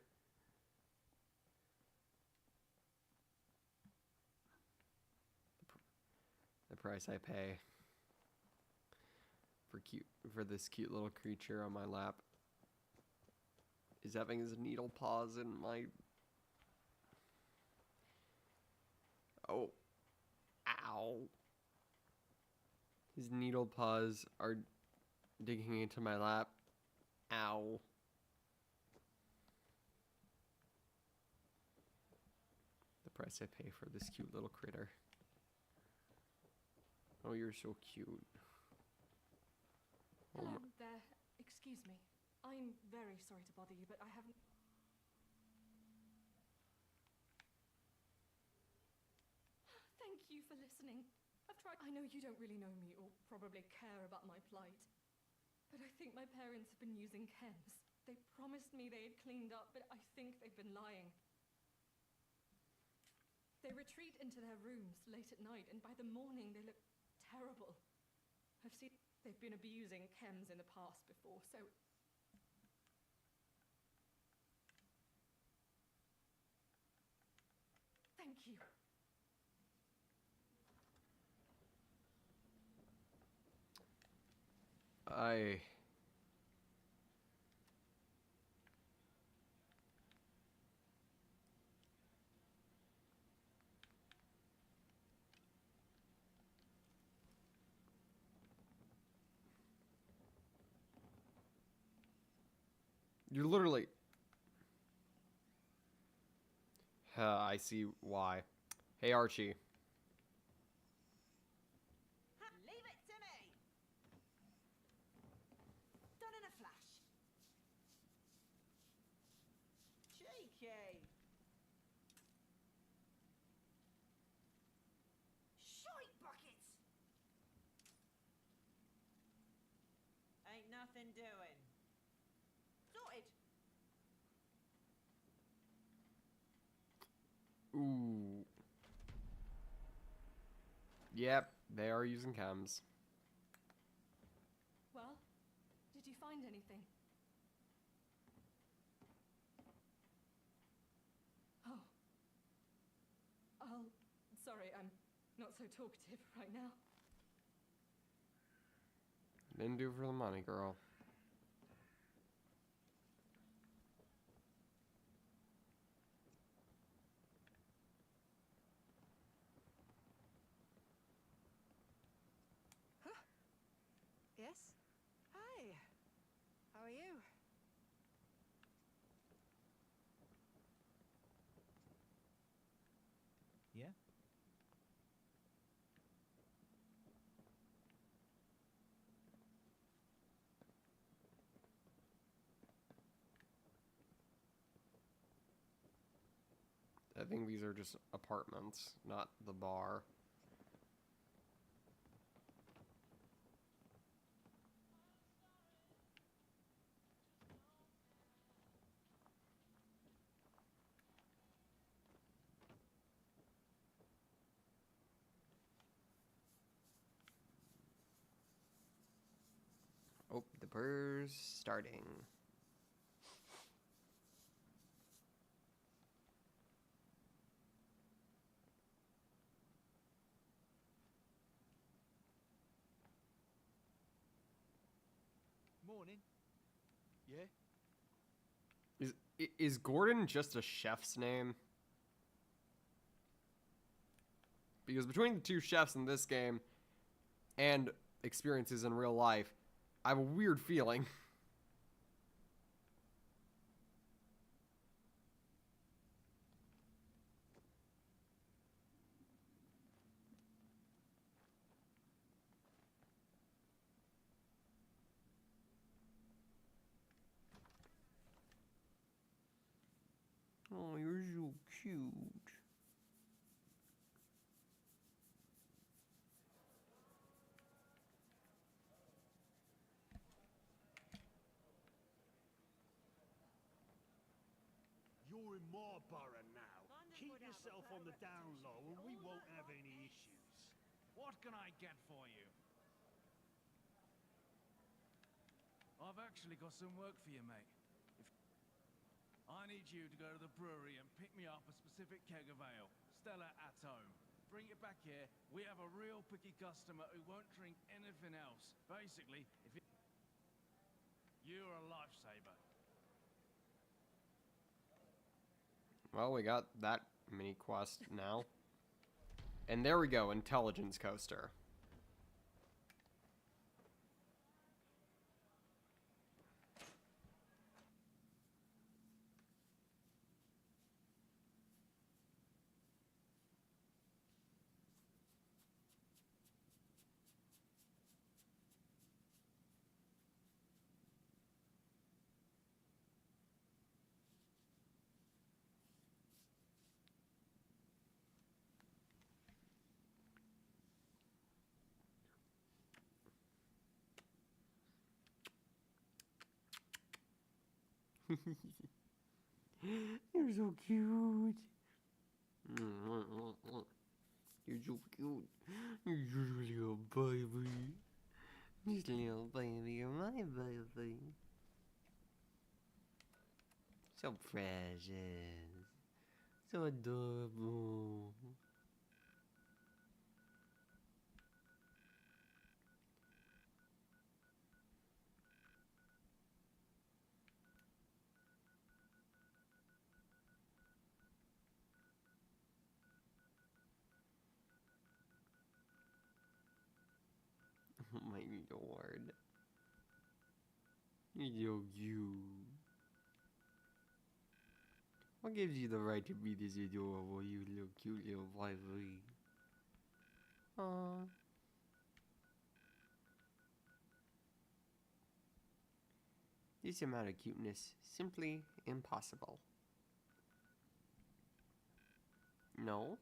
The price I pay for this cute little creature on my lap is having his needle paws in my... Oh. Ow. His needle paws are digging into my lap. Ow. The price I pay for this cute little critter. Oh, you're so cute. Oh Hello my. there. Excuse me. I'm very sorry to bother you, but I haven't... Thank you for listening. I've tried... I know you don't really know me or probably care about my plight, but I think my parents have been using chems. They promised me they had cleaned up, but I think they've been lying. They retreat into their rooms late at night, and by the morning they look terrible. I've seen they've been abusing chems in the past before, so... Thank you. You're literally... I see why. Hey, Archie. Leave it to me! Done in a flash. Cheeky! Shite buckets! Ain't nothing doing. Sorted. Ooh. Yep, they are using chems. Well, did you find anything? Oh. Sorry, I'm not so talkative right now. Didn't do for the money, girl. Yes? Hi. How are you? Yeah? I think these are just apartments, not the bar. Oh, the bur's starting. Morning. Yeah? Is Gordon just a chef's name? Because between the two chefs in this game and experiences in real life, I have a weird feeling. Oh, you're so cute. You're in my borough now. Keep yourself on the down low and we won't have any issues. What can I get for you? I've actually got some work for you, mate. I need you to go to the brewery and pick me up a specific keg of ale, Stella at home. Bring it back here. We have a real picky customer who won't drink anything else. Basically, if it... You're a lifesaver. Well, we got that mini quest now. And there we go, intelligence coaster. You're so cute. You're so cute. You're just a little baby. Just a little baby. You're my baby. So precious. So adorable. Oh my lord. You're so cute. What gives you the right to be this adorable, you little cute little baby? Aww. This amount of cuteness, simply impossible. No.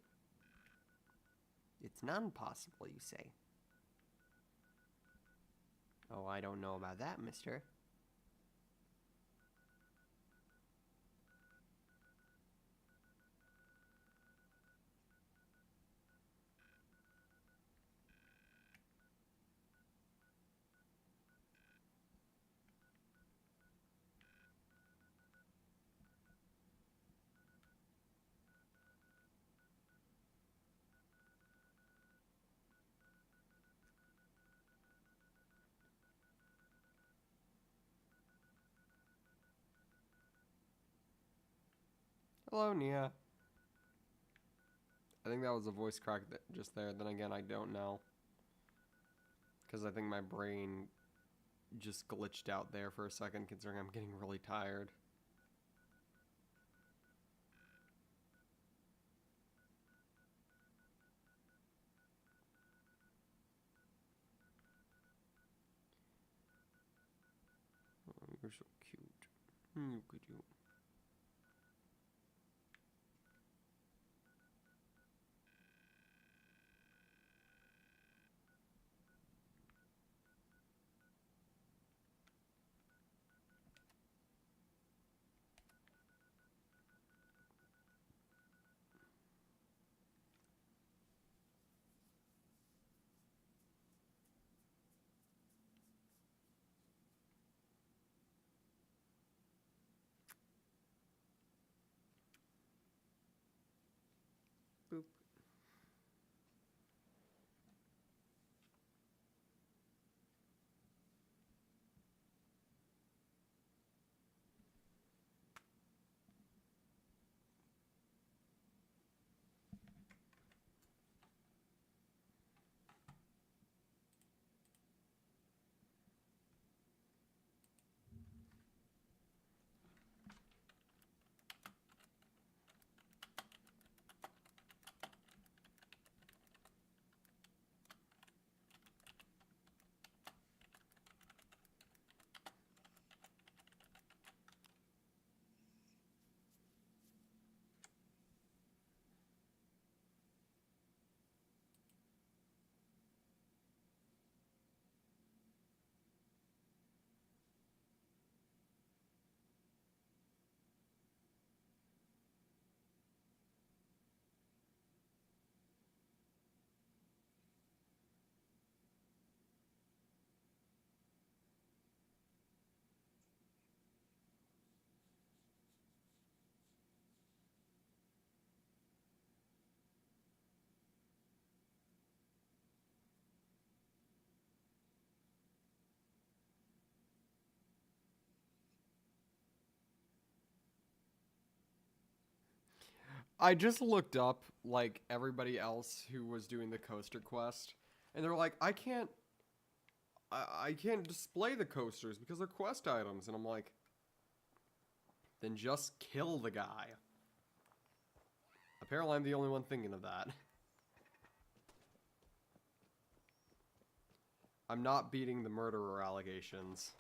It's non-possible, you say. Oh, I don't know about that, mister. Hello, Nia. I think that was a voice crack just there. Then again, I don't know. Because I think my brain just glitched out there for a second, considering I'm getting really tired. Oh, you're so cute. Look at you. Boop. I just looked up, like, everybody else who was doing the coaster quest, and they're like, I can't display the coasters because they're quest items, and I'm like, then just kill the guy. Apparently I'm the only one thinking of that. I'm not beating the murderer allegations.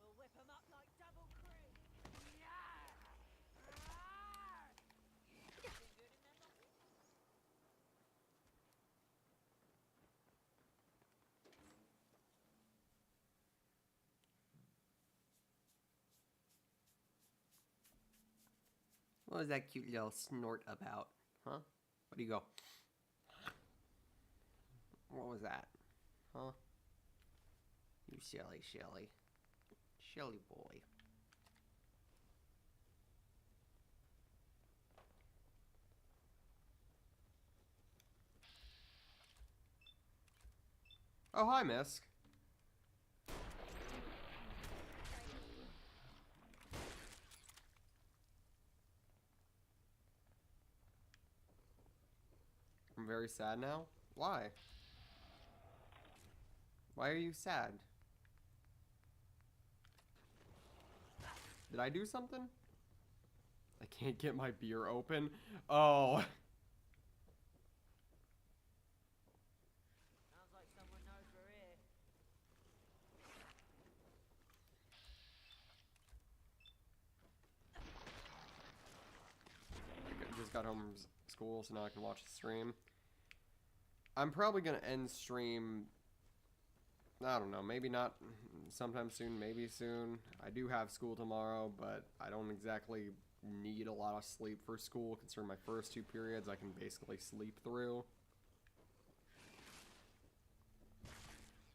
We'll whip 'em up like double cream. What was that cute little snort about? Huh? Where'd he go? What was that? Huh? You silly, Shelly. Shelly boy. Oh, hi, Misk. I'm very sad now. Why? Why are you sad? Did I do something? I can't get my beer open. Oh. Sounds like someone knows we're here. I just got home from school, so now I can watch the stream. I'm probably gonna end stream. I don't know, maybe not sometime soon, maybe soon. I do have school tomorrow, but I don't exactly need a lot of sleep for school, considering my first 2 periods I can basically sleep through.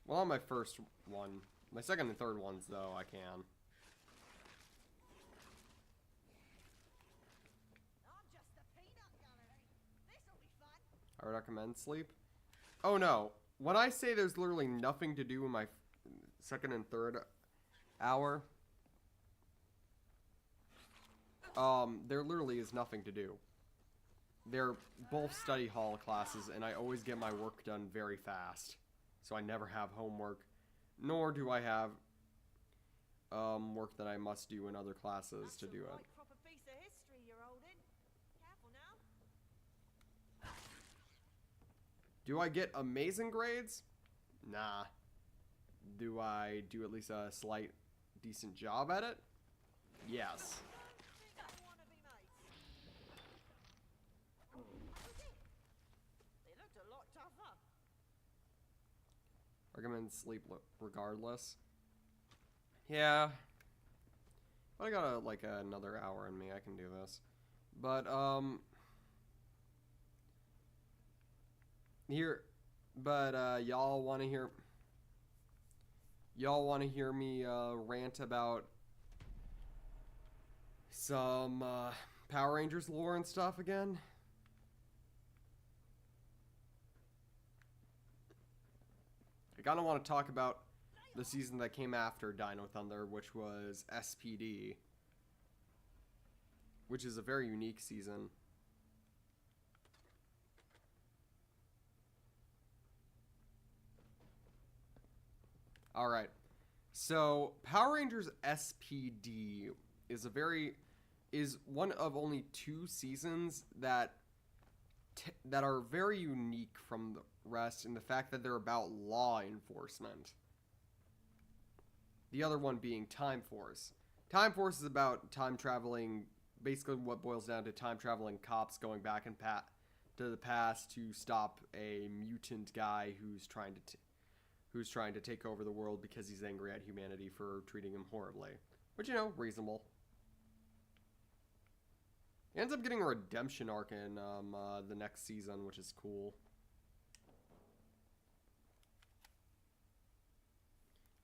Well, on my first one. My second and third ones, though, I can. I'm just the peanut gallery. This'll be fun. I recommend sleep. Oh no, when I say there's literally nothing to do in my second and third hour, there literally is nothing to do. They're both study hall classes, and I always get my work done very fast. So I never have homework, nor do I have work that I must do in other classes to do it. Right proper piece of history you're holding. Careful now. Do I get amazing grades? Nah. Do I do at least a slight decent job at it? Yes. They looked a lot tougher. Recommend sleep regardless. Yeah. But I got like another hour in me. I can do this. But y'all want to hear me rant about some Power Rangers lore and stuff again? I kind of want to talk about the season that came after Dino Thunder, which was SPD, which is a very unique season. Alright, So, Power Rangers SPD is one of only 2 seasons that are very unique from the rest in the fact that they're about law enforcement. The other one being Time Force. Time Force is about time traveling, basically what boils down to time traveling cops going back to the past to stop a mutant guy who's trying to take over the world because he's angry at humanity for treating him horribly. Which, reasonable. He ends up getting a redemption arc in the next season, which is cool.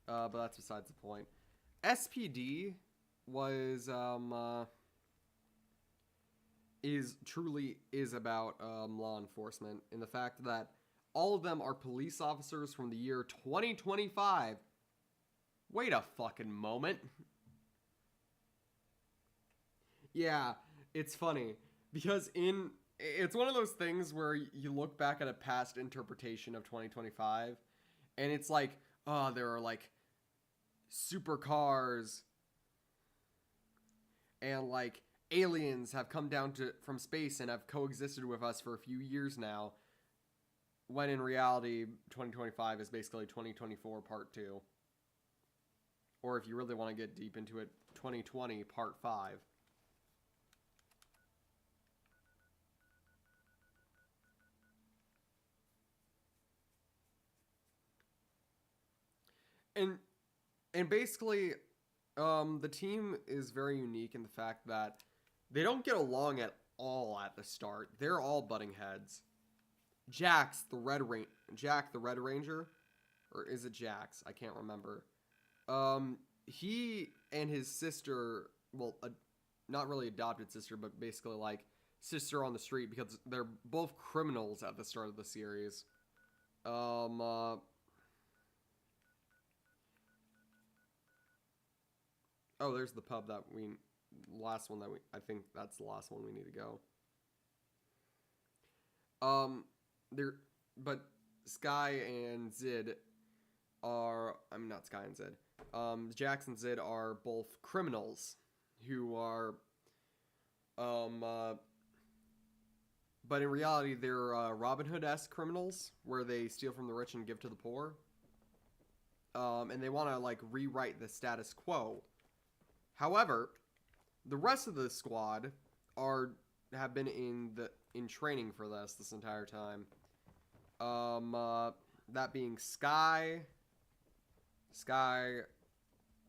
But that's besides the point. SPD was is about law enforcement in the fact that all of them are police officers from the year 2025. Wait a fucking moment. Yeah, it's funny because it's one of those things where you look back at a past interpretation of 2025 and it's like, oh, there are like supercars and like aliens have come down from space and have coexisted with us for a few years now, when in reality 2025 is basically 2024 part 2, or if you really want to get deep into it, 2020 part 5. And basically, the team is very unique in the fact that they don't get along at all at the start. They're all butting heads. Jack the Red Ranger, or is it Jax? I can't remember. He and his sister, well, not really adopted sister, but basically like sister on the street because they're both criminals at the start of the series. Oh, there's the pub I think that's the last one we need to go. But Sky and Zid are, not Sky and Zid. Jax and Zid are both criminals who are, but in reality they're Robin Hood-esque criminals where they steal from the rich and give to the poor. And they want to like rewrite the status quo. However, the rest of the squad have been in training for this entire time. That being Sky,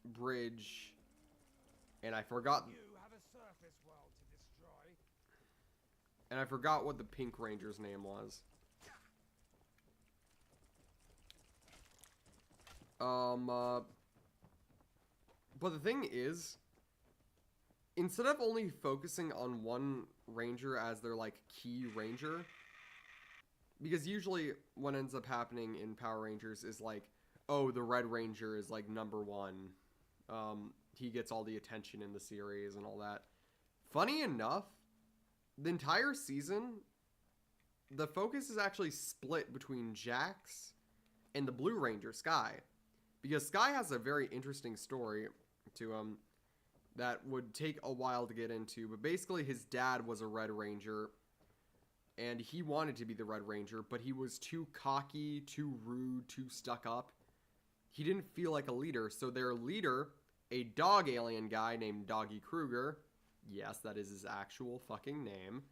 Bridge, and I forgot. You have a surface world to destroy. And I forgot what the Pink Ranger's name was. But the thing is, instead of only focusing on one ranger as their, like, key ranger, because usually what ends up happening in Power Rangers is, like, oh, the Red Ranger is, like, number 1. He gets all the attention in the series and all that. Funny enough, the entire season, the focus is actually split between Jax and the Blue Ranger, Sky. Because Sky has a very interesting story to him that would take a while to get into, but basically his dad was a Red Ranger, and he wanted to be the Red Ranger, but he was too cocky, too rude, too stuck up. He didn't feel like a leader, so their leader, a dog alien guy named Doggy Kruger, yes, that is his actual fucking name,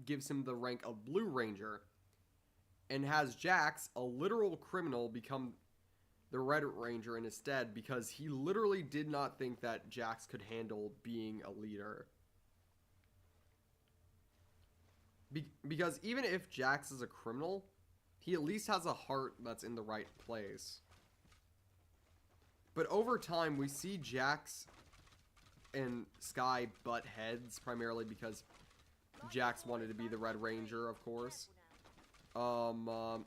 gives him the rank of Blue Ranger, and has Jax, a literal criminal, become the Red Ranger in his stead because he literally did not think that Jax could handle being a leader. Because even if Jax is a criminal, he at least has a heart that's in the right place. But over time, we see Jax and Sky butt heads, primarily because Jax wanted to be the Red Ranger, of course. But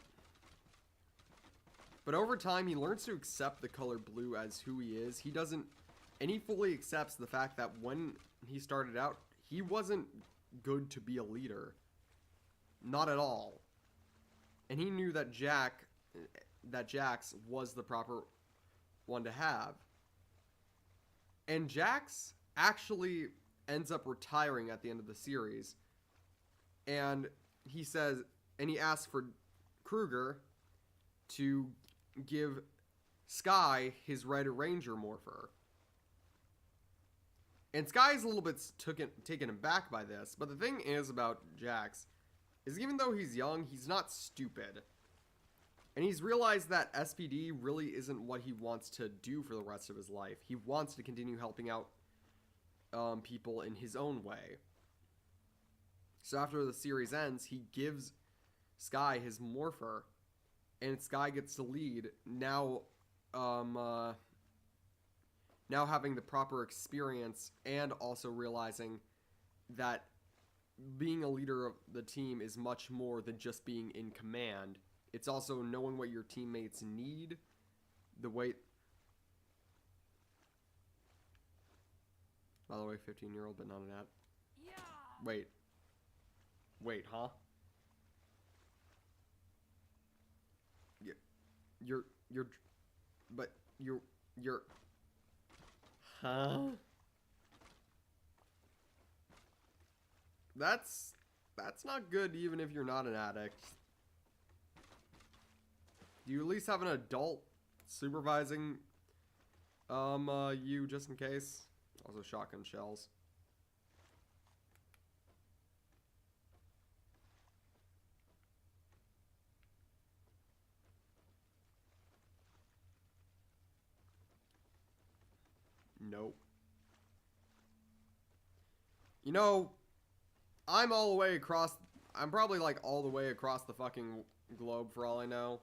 over time, he learns to accept the color blue as who he is. He fully accepts the fact that when he started out, he wasn't good to be a leader. Not at all. And he knew that Jax was the proper one to have. And Jax actually ends up retiring at the end of the series. And he says, and he asks for Kruger to give Sky his Red Ranger morpher. And Sky's a little bit taken aback by this. But the thing is about Jax is even though he's young, he's not stupid. And he's realized that SPD really isn't what he wants to do for the rest of his life. He wants to continue helping out people in his own way. So after the series ends, he gives Sky his morpher, and Sky gets to lead, now having the proper experience and also realizing that being a leader of the team is much more than just being in command. It's also knowing what your teammates need, the way... By the way, 15-year-old, but not an ad. Yeah. Wait, huh? You're... Huh? That's not good even if you're not an addict. Do you at least have an adult supervising you just in case? Also shotgun shells. Nope. You know, I'm all the way across... I'm probably like all the way across the fucking globe for all I know.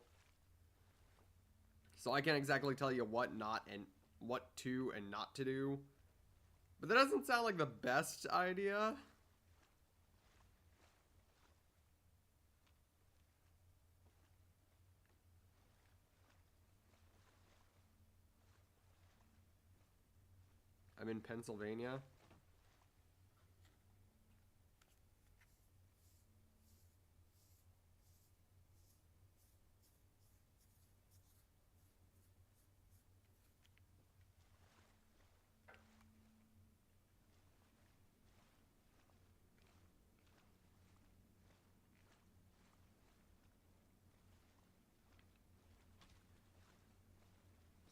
So I can't exactly tell you what to and not to do. But that doesn't sound like the best idea. I'm in Pennsylvania.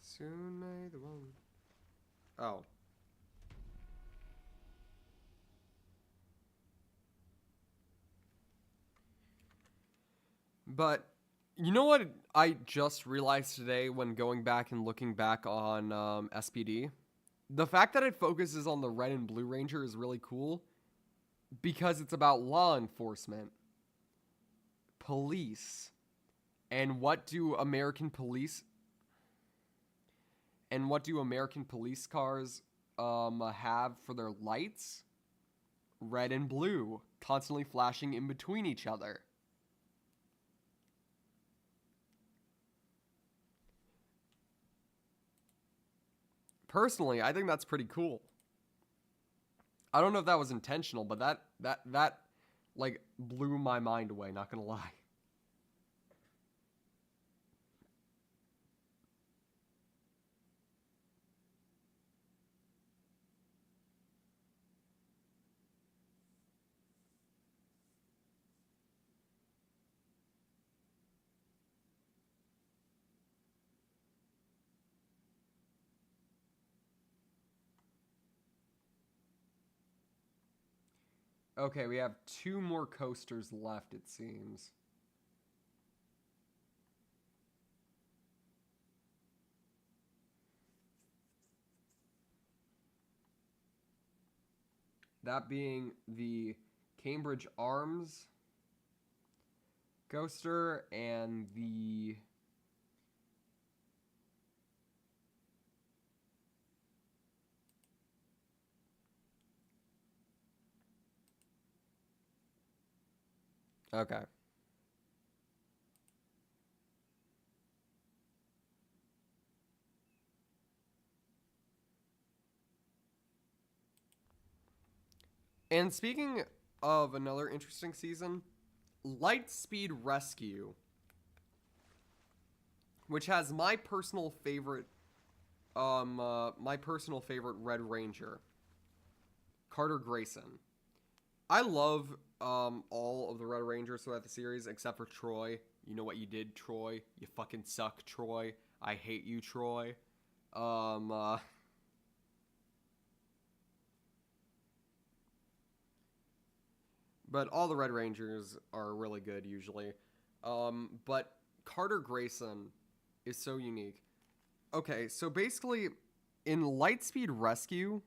Soon may the one... Oh. But, you know what I just realized today when going back and looking back on SPD? The fact that it focuses on the Red and Blue Ranger is really cool. Because it's about law enforcement. Police. And what do American police... And what do American police cars have for their lights? Red and blue, constantly flashing in between each other. Personally, I think that's pretty cool. I don't know if that was intentional, but that like blew my mind away, not gonna lie. Okay, we have 2 more coasters left, it seems. That being the Cambridge Arms coaster and the... Okay. And speaking of another interesting season, Lightspeed Rescue, which has my personal favorite Red Ranger, Carter Grayson. I love all of the Red Rangers throughout the series except for Troy. You know what you did, Troy? You fucking suck, Troy. I hate you, Troy. But all the Red Rangers are really good usually. But Carter Grayson is so unique. Okay, so basically in Lightspeed Rescue,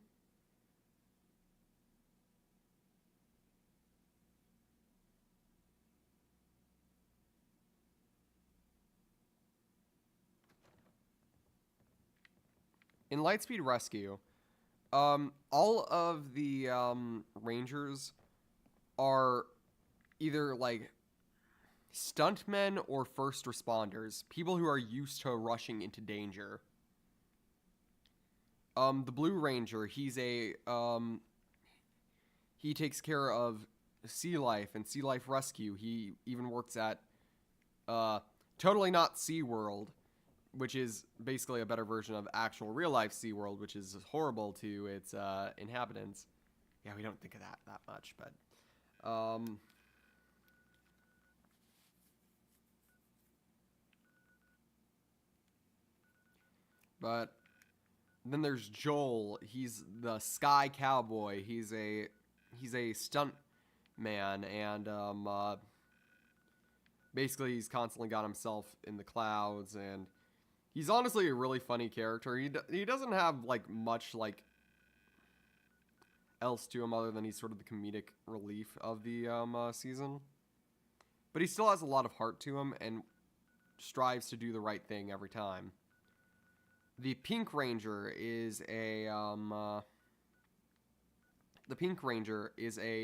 all of the Rangers are either like stuntmen or first responders, people who are used to rushing into danger. The Blue Ranger, he takes care of sea life and sea life rescue. He even works at totally not SeaWorld, which is basically a better version of actual real life SeaWorld, which is horrible to its inhabitants. Yeah, we don't think of that much, but then there's Joel. He's the Sky Cowboy. He's a stunt man, and basically he's constantly got himself in the clouds, and he's honestly a really funny character. He doesn't have like much like else to him other than he's sort of the comedic relief of the season, but he still has a lot of heart to him and strives to do the right thing every time. The Pink Ranger is a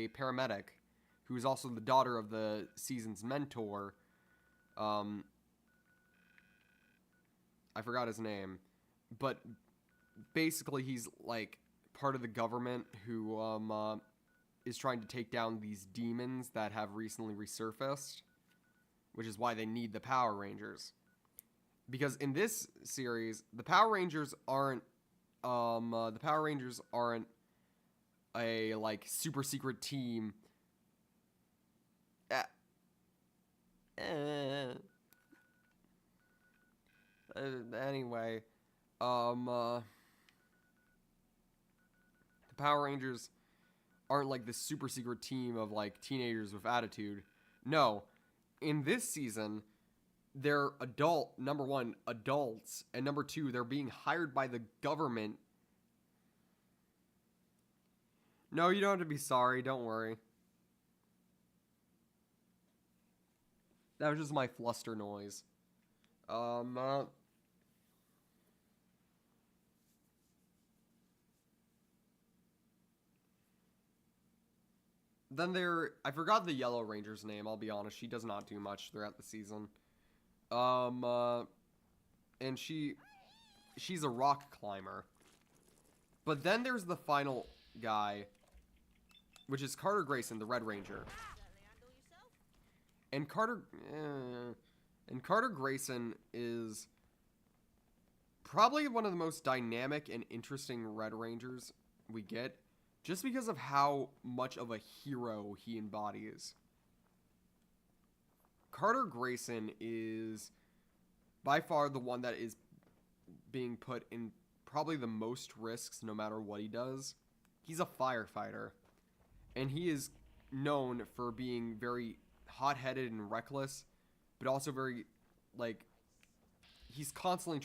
paramedic who is also the daughter of the season's mentor. I forgot his name, but basically he's like part of the government who is trying to take down these demons that have recently resurfaced, which is why they need the Power Rangers. Because in this series, the Power Rangers aren't a like super secret team. Anyway, the Power Rangers aren't like this super secret team of like teenagers with attitude. No, in this season, they're number one, adults, and number two, they're being hired by the government. No, you don't have to be sorry, don't worry. That was just my fluster noise. Then I forgot the Yellow Ranger's name, I'll be honest. She does not do much throughout the season. And she's a rock climber. But then there's the final guy, which is Carter Grayson, the Red Ranger. And Carter Grayson is probably one of the most dynamic and interesting Red Rangers we get, just because of how much of a hero he embodies. Carter Grayson is by far the one that is being put in probably the most risks no matter what he does. He's a firefighter, and he is known for being very hot-headed and reckless, but also very, like, he's constantly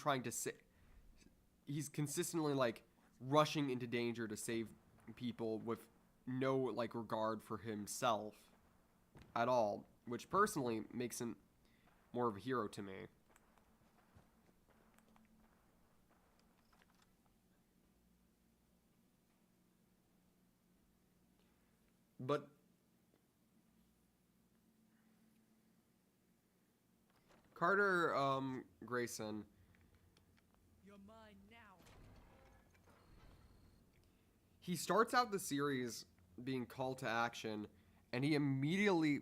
he's consistently, like, rushing into danger to save people with no, like, regard for himself at all, which personally makes him more of a hero to me. But Carter Grayson, You're mine now. he starts out the series being called to action, and he immediately...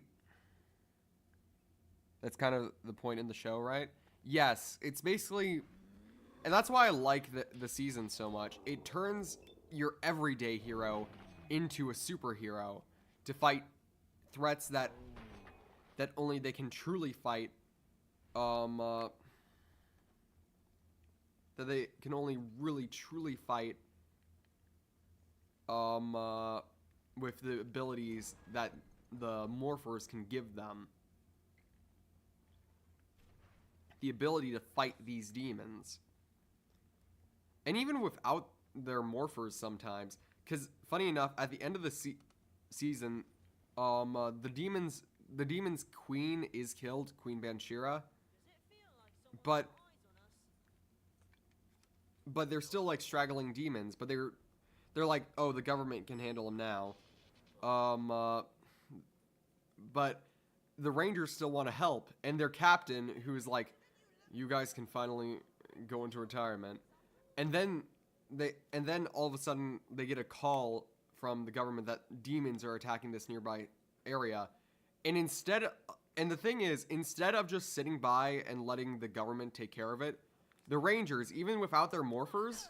That's kind of the point in the show, right? Yes, it's basically... And that's why I like the season so much. It turns your everyday hero into a superhero to fight threats that only they can truly fight. That they can only really truly fight with the abilities that the morphers can give them. The ability to fight these demons. And even without their morphers sometimes, because funny enough, at the end of the season, the demon's queen is killed, Queen Banshira. But they're still like straggling demons. But they're like, oh, the government can handle them now. But the Rangers still want to help, and their captain, who's like, you guys can finally go into retirement. And then all of a sudden they get a call from the government that demons are attacking this nearby area. And the thing is, instead of just sitting by and letting the government take care of it, the Rangers, even without their morphers,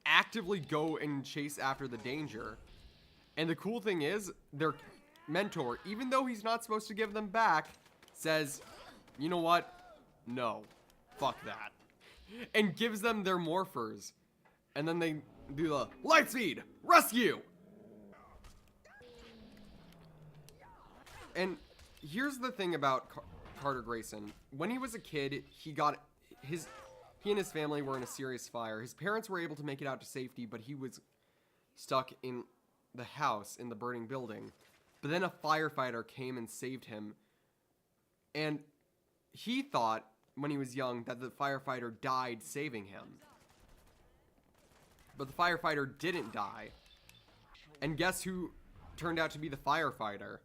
actively go and chase after the danger. And the cool thing is, their mentor, even though he's not supposed to give them back, says, you know what? No. Fuck that. And gives them their morphers. And then they do the Lightspeed Rescue! And here's the thing about Carter Grayson. When he was a kid, he and his family were in a serious fire. His parents were able to make it out to safety, but he was stuck in the house in the burning building. But then a firefighter came and saved him. And he thought, when he was young, that the firefighter died saving him. But the firefighter didn't die. And guess who turned out to be the firefighter?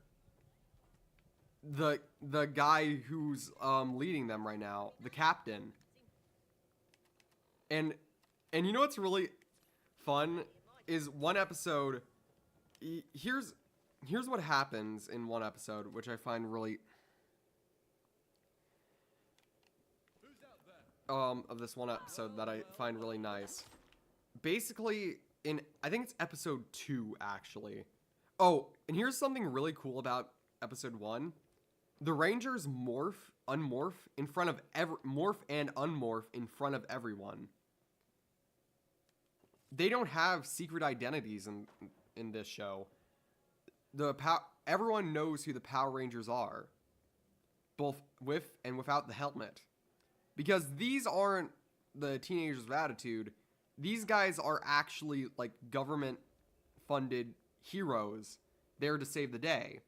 The guy who's leading them right now, the captain. And you know what's really fun is one episode. Here's what happens in one episode, which I find really of this one episode that I find really nice. Basically, I think it's episode 2 actually. Oh, and here's something really cool about episode 1. The Rangers morph and unmorph in front of everyone. They don't have secret identities in this show. Everyone knows who the Power Rangers are, both with and without the helmet. Because these aren't the teenagers with attitude. These guys are actually like government-funded heroes there to save the day.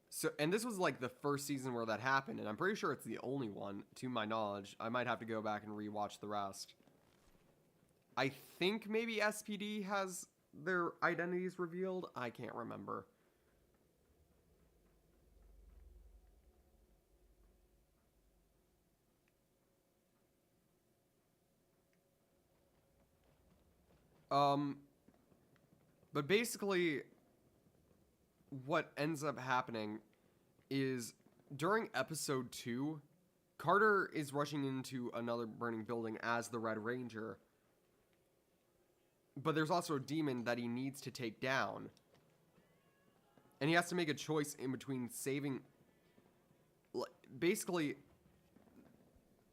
So, and this was like the first season where that happened, and I'm pretty sure it's the only one, to my knowledge. I might have to go back and rewatch the rest. I think maybe SPD has their identities revealed. I can't remember. But basically, what ends up happening is during episode 2, Carter is rushing into another burning building as the Red Ranger. But there's also a demon that he needs to take down. And he has to make a choice in between saving... Basically,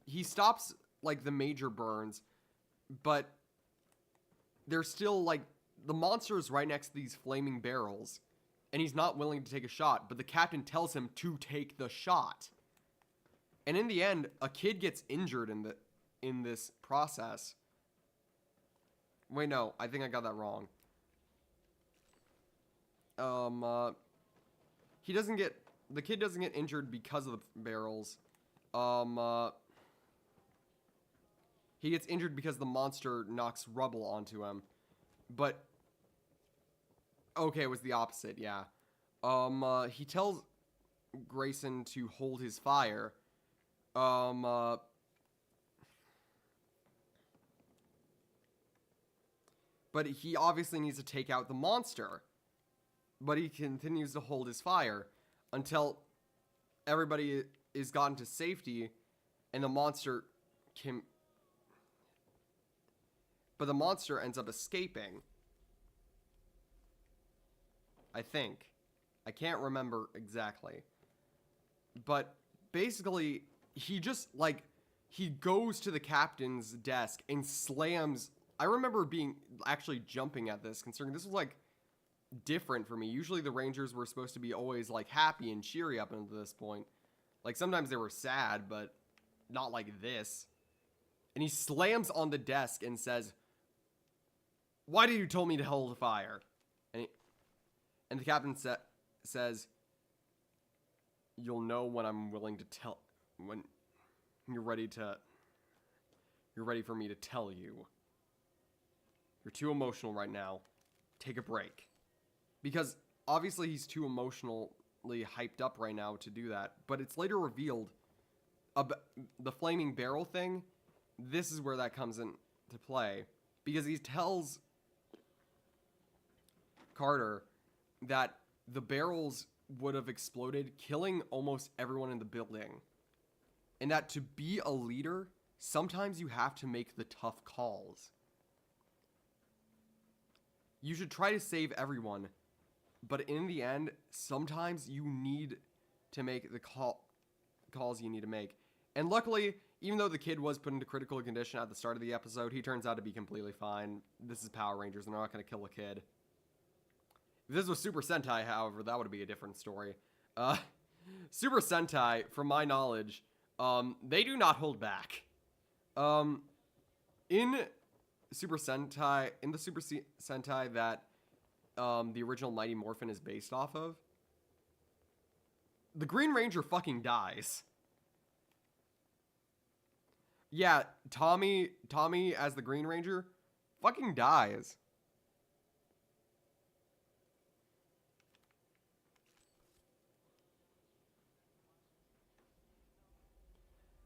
he stops, like, the major burns, but there's still, like, the monster is right next to these flaming barrels, and he's not willing to take a shot, but the captain tells him to take the shot. And in the end, a kid gets injured in this process. Wait, no, I think I got that wrong. The kid doesn't get injured because of the barrels. He gets injured because the monster knocks rubble onto him. But, okay, it was the opposite, yeah. He tells Grayson to hold his fire. But he obviously needs to take out the monster. but he continues to hold his fire until everybody is gotten to safety and the monster can... But the monster ends up escaping. I think. I can't remember exactly. But basically, he just, like, he goes to the captain's desk and slams... I remember actually jumping at this, considering this was, like, different for me. Usually the Rangers were supposed to be always, like, happy and cheery up until this point. Like, sometimes they were sad, but not like this. And he slams on the desk and says, "Why did you tell me to hold the fire?" And the captain says, "You'll know when I'm willing to tell, when you're ready for me to tell you. You're too emotional right now. Take a break." Because obviously he's too emotionally hyped up right now to do that. But it's later revealed, the flaming barrel thing, this is where that comes into play. Because he tells Carter that the barrels would have exploded, killing almost everyone in the building. And that to be a leader, sometimes you have to make the tough calls. You should try to save everyone, but in the end, sometimes you need to make the calls you need to make. And luckily, even though the kid was put into critical condition at the start of the episode, he turns out to be completely fine. This is Power Rangers, and they're not going to kill a kid. If this was Super Sentai, however, that would be a different story. Super Sentai, from my knowledge, they do not hold back. In the Super Sentai that the original Mighty Morphin is based off of, the Green Ranger fucking dies. Yeah, Tommy as the Green Ranger fucking dies.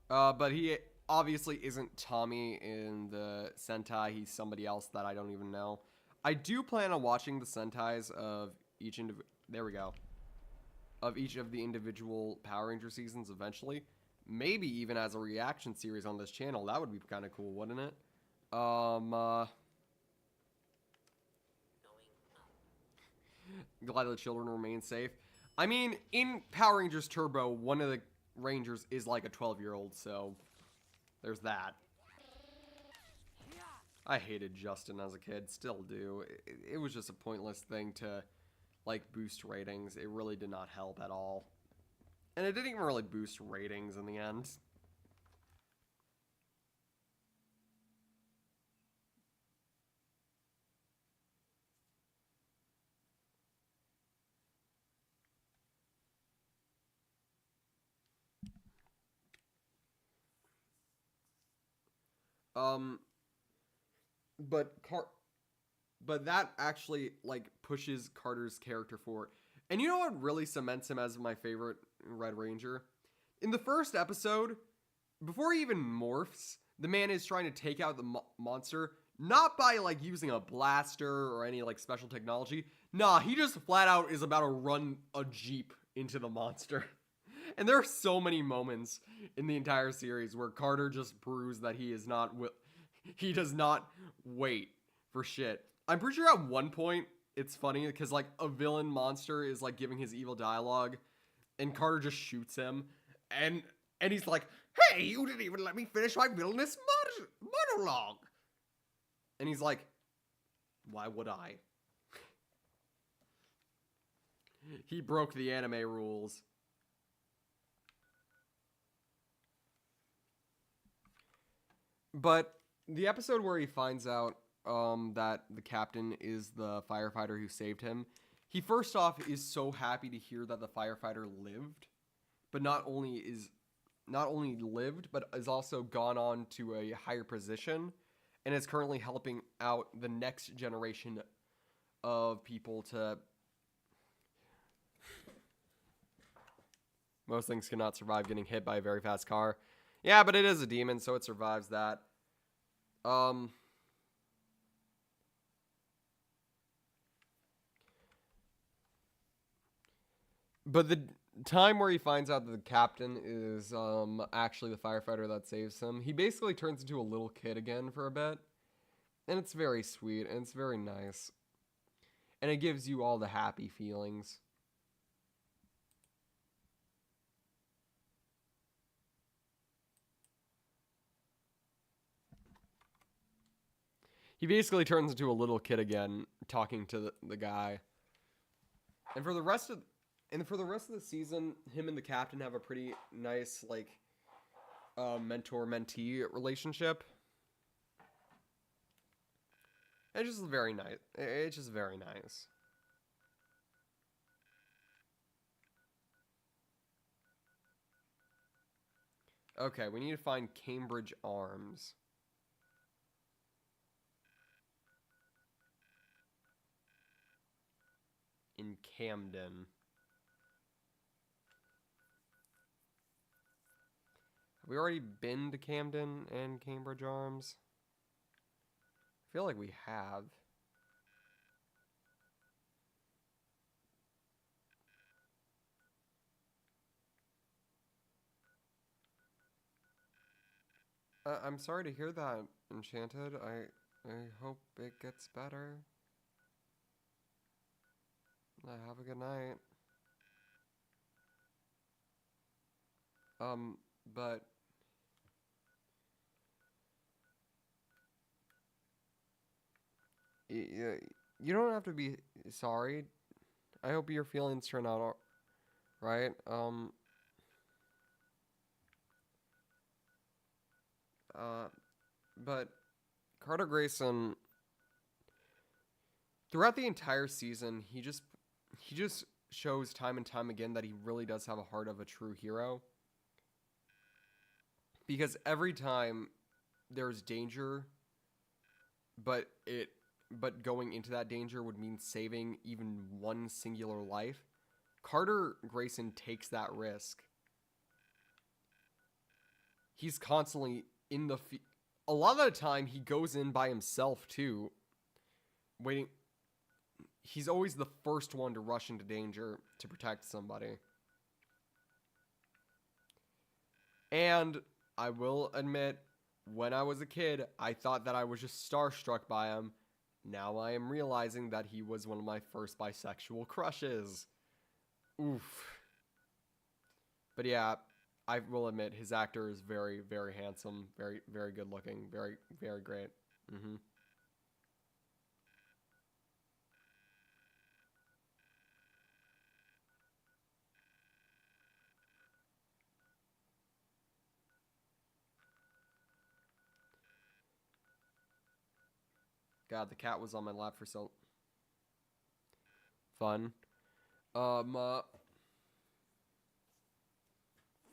But he obviously isn't Tommy in the Sentai. He's somebody else that I don't even know. I do plan on watching the Sentais of each of the individual Power Ranger seasons eventually. Maybe even as a reaction series on this channel. That would be kind of cool, wouldn't it? Glad the children remain safe. I mean, in Power Rangers Turbo, one of the Rangers is like a 12-year-old, so there's that. I hated Justin as a kid, still do. It was just a pointless thing to, like, boost ratings. It really did not help at all. And it didn't even really boost ratings in the end. But that actually, like, pushes Carter's character forward. And you know what really cements him as my favorite Red Ranger? In the first episode, before he even morphs, the man is trying to take out the monster, not by, like, using a blaster or any, like, special technology. Nah, he just flat out is about to run a Jeep into the monster. And there are so many moments in the entire series where Carter just proves that he does not wait for shit. I'm pretty sure at one point, it's funny because, like, a villain monster is, like, giving his evil dialogue, and Carter just shoots him, and he's like, "Hey, you didn't even let me finish my villainous monologue." And he's like, "Why would I?" He broke the anime rules. But the episode where he finds out that the captain is the firefighter who saved him, he first off is so happy to hear that the firefighter lived, but not only lived, but is also gone on to a higher position and is currently helping out the next generation of people to... Most things cannot survive getting hit by a very fast car. Yeah, but it is a demon, so it survives that. But the time where he finds out that the captain is actually the firefighter that saves him, he basically turns into a little kid again for a bit. And it's very sweet, and it's very nice. And it gives you all the happy feelings. He basically turns into a little kid again, talking to the guy. And for the rest of the season, him and the captain have a pretty nice, like, mentor-mentee relationship. It's just very nice. It's just very nice. Okay, we need to find Cambridge Arms. In Camden. Have we already been to Camden and Cambridge Arms? I feel like we have. I'm sorry to hear that, Enchanted. I hope it gets better. Have a good night. But you don't have to be sorry. I hope your feelings turn out right. But Carter Grayson, throughout the entire season, he just shows time and time again that he really does have a heart of a true hero. Because every time there's danger, but going into that danger would mean saving even one singular life, Carter Grayson takes that risk. He's constantly in the a lot of the time he goes in by himself too, waiting. He's always the first one to rush into danger to protect somebody. And I will admit, when I was a kid, I thought that I was just starstruck by him. Now I am realizing that he was one of my first bisexual crushes. Oof. But yeah, I will admit his actor is very, very handsome, very, very good looking, very, very great. God, the cat was on my lap for so fun.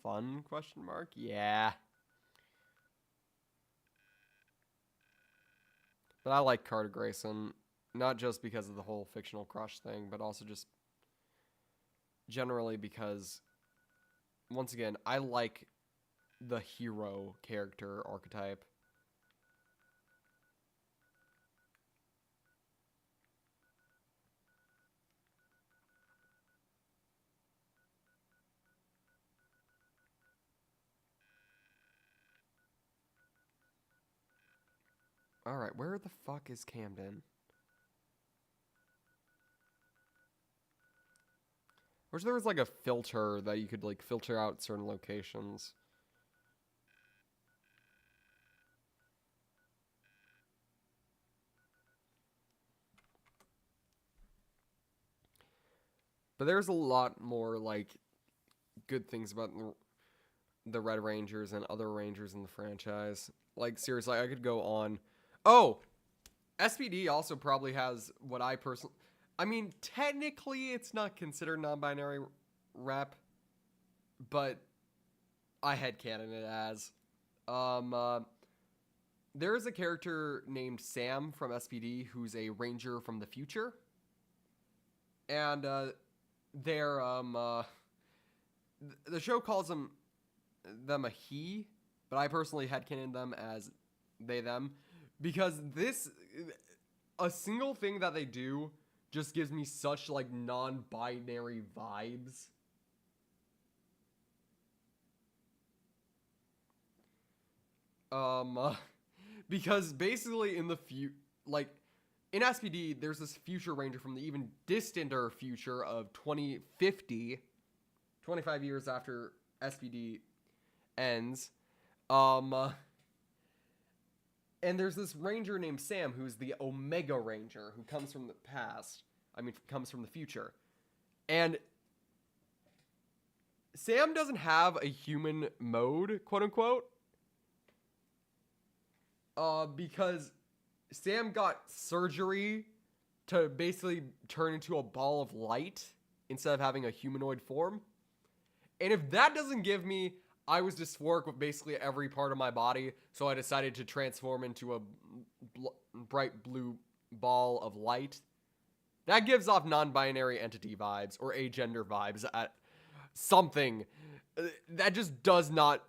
Fun question mark? Yeah. But I like Carter Grayson, not just because of the whole fictional crush thing, but also just generally because, once again, I like the hero character archetype. Alright, where the fuck is Camden? I wish there was like a filter that you could like filter out certain locations. But there's a lot more like good things about the Red Rangers and other Rangers in the franchise. Like seriously, I could go on. Oh, SPD also probably has what I personally... I mean, technically it's not considered non-binary rep, but I headcanon it as. There is a character named Sam from SPD who's a ranger from the future. And they're the show calls them a he, but I personally headcanon them as they them because a single thing that they do just gives me such like non-binary vibes. Because basically in the in SPD, there's this future ranger from the even distanter future of 2050, 25 years after SPD ends. And there's this ranger named Sam who's the Omega Ranger who comes from the past. Comes from the future. And Sam doesn't have a human mode, quote unquote. Because Sam got surgery to basically turn into a ball of light instead of having a humanoid form. And if that doesn't give me, I was dysphoric with basically every part of my body, so I decided to transform into a bright blue ball of light. That gives off non-binary entity vibes or agender vibes at something. That just does not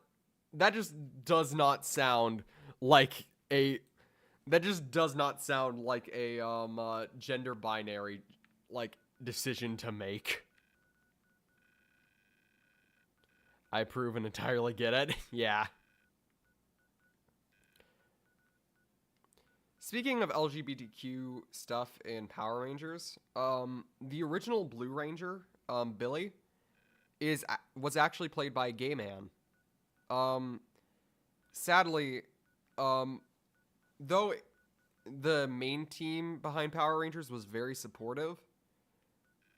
sound like a gender binary decision to make. I approve and entirely get it. Yeah. Speaking of LGBTQ stuff in Power Rangers, the original Blue Ranger, Billy, was actually played by a gay man. Sadly, though the main team behind Power Rangers was very supportive,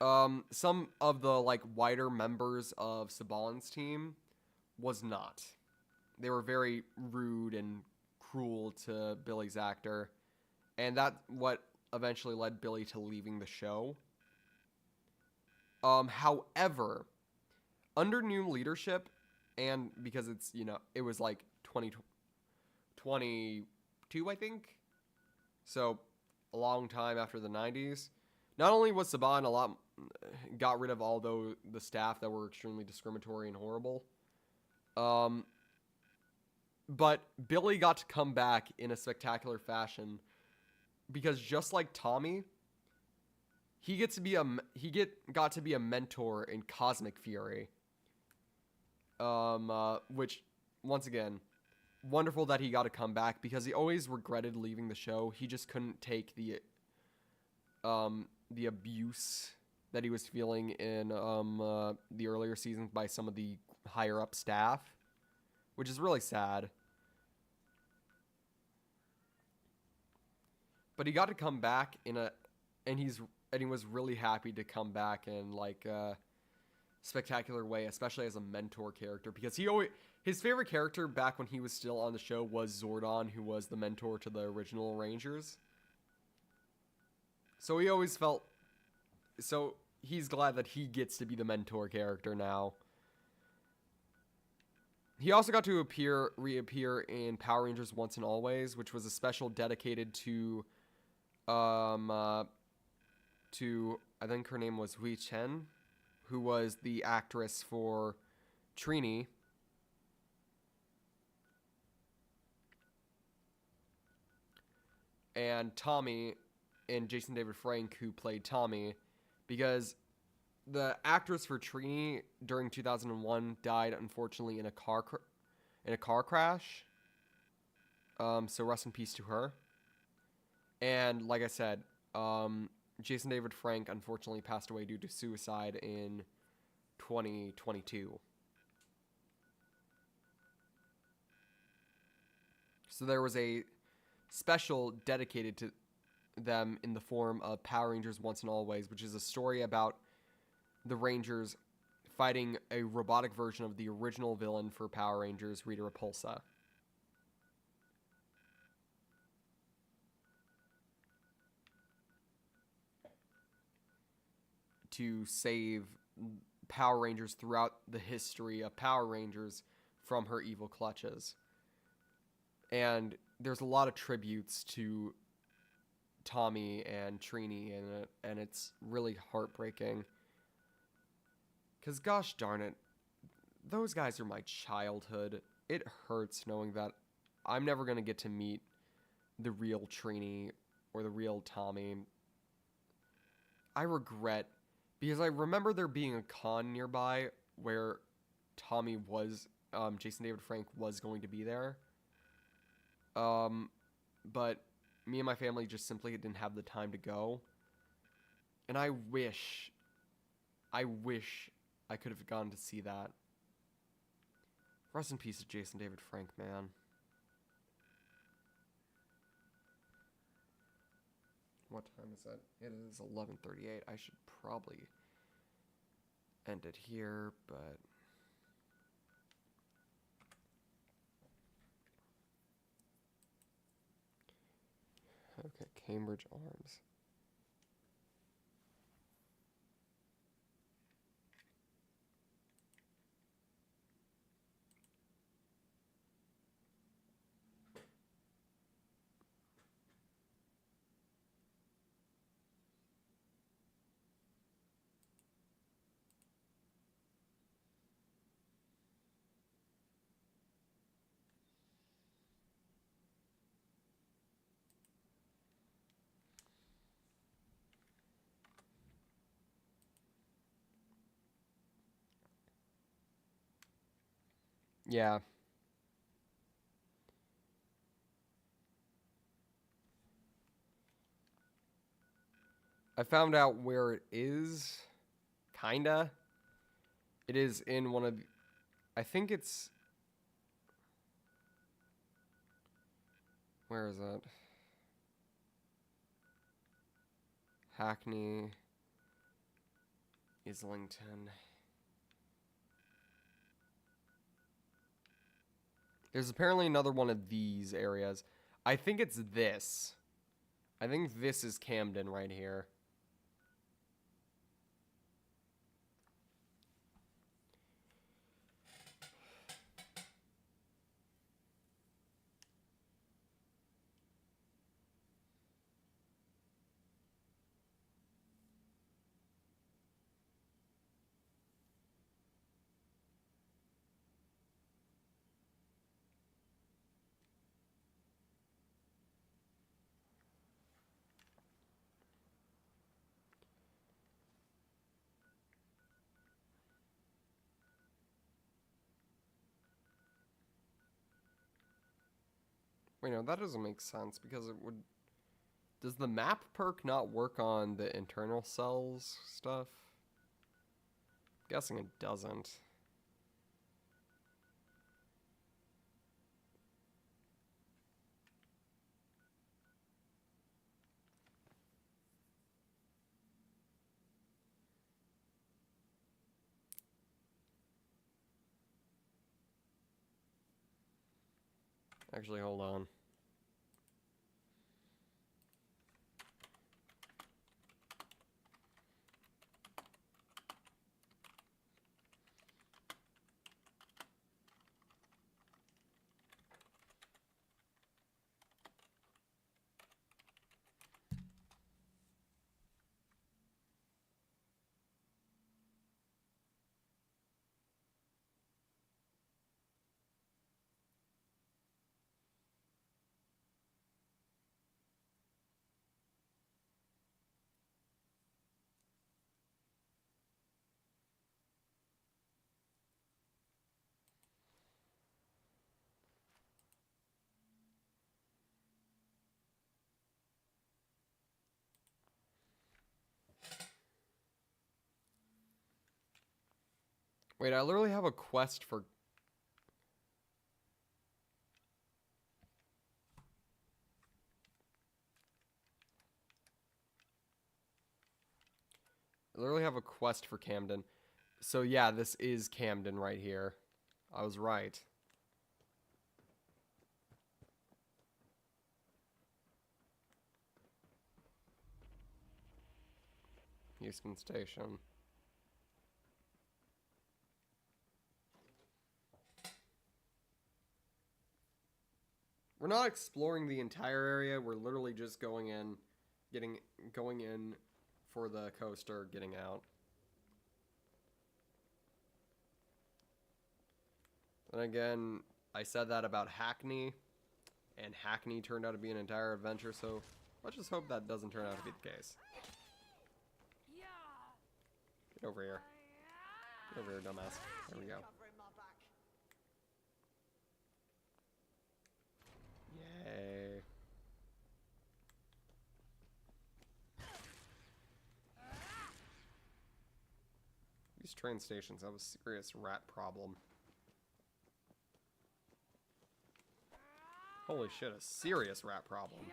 some of the wider members of Sabalin's team was not. They were very rude and cruel to Billy's actor, and that's what eventually led Billy to leaving the show. However, under new leadership, and because it was 2022, I think, so a long time after the 90s, not only was Saban got rid of all the staff that were extremely discriminatory and horrible, but Billy got to come back in a spectacular fashion because just like Tommy, he got to be a mentor in Cosmic Fury. Which, once again, wonderful that he got to come back because he always regretted leaving the show. He just couldn't take the abuse that he was feeling in the earlier seasons by some of the higher up staff, which is really sad. But he got to come back and he was really happy to come back in a spectacular way, especially as a mentor character, because his favorite character back when he was still on the show was Zordon, who was the mentor to the original Rangers. So he always felt, so he's glad that he gets to be the mentor character now. He also got to reappear in Power Rangers Once and Always, which was a special dedicated to I think her name was Hui Chen, who was the actress for Trini. And Tommy and Jason David Frank, who played Tommy, because the actress for Trini during 2001 died unfortunately in a car crash. So rest in peace to her. And like I said, Jason David Frank unfortunately passed away due to suicide in 2022. So there was a special dedicated to them in the form of Power Rangers Once and Always, which is a story about the Rangers fighting a robotic version of the original villain for Power Rangers, Rita Repulsa. To save Power Rangers throughout the history of Power Rangers from her evil clutches. And there's a lot of tributes to Tommy and Trini in it, and it's really heartbreaking. Because gosh darn it, those guys are my childhood. It hurts knowing that I'm never going to get to meet the real Trini or the real Tommy. I regret, because I remember there being a con nearby where Tommy was, Jason David Frank was going to be there. But me and my family just simply didn't have the time to go. And I wish I could have gone to see that. Rest in peace to Jason David Frank, man. What time is it? It is 11:38. I should probably end it here, but... Okay, Cambridge Arms. Yeah. I found out where it is. Kinda. It is in one of... I think it's... Where is it? Hackney. Islington. There's apparently another one of these areas. I think it's this. I think this is Camden right here. Wait, no, that doesn't make sense because it would... Does the map perk not work on the internal cells stuff? I'm guessing it doesn't. Actually, hold on. Wait, I literally have a quest for... I literally have a quest for Camden. So yeah, this is Camden right here. I was right. Houston Station. We're not exploring the entire area. We're literally just going in for the coaster, getting out. And again, I said that about Hackney, and Hackney turned out to be an entire adventure, so let's just hope that doesn't turn out to be the case. Get over here. Get over here, dumbass. There we go. Yay. These train stations have a serious rat problem. Holy shit, a serious rat problem.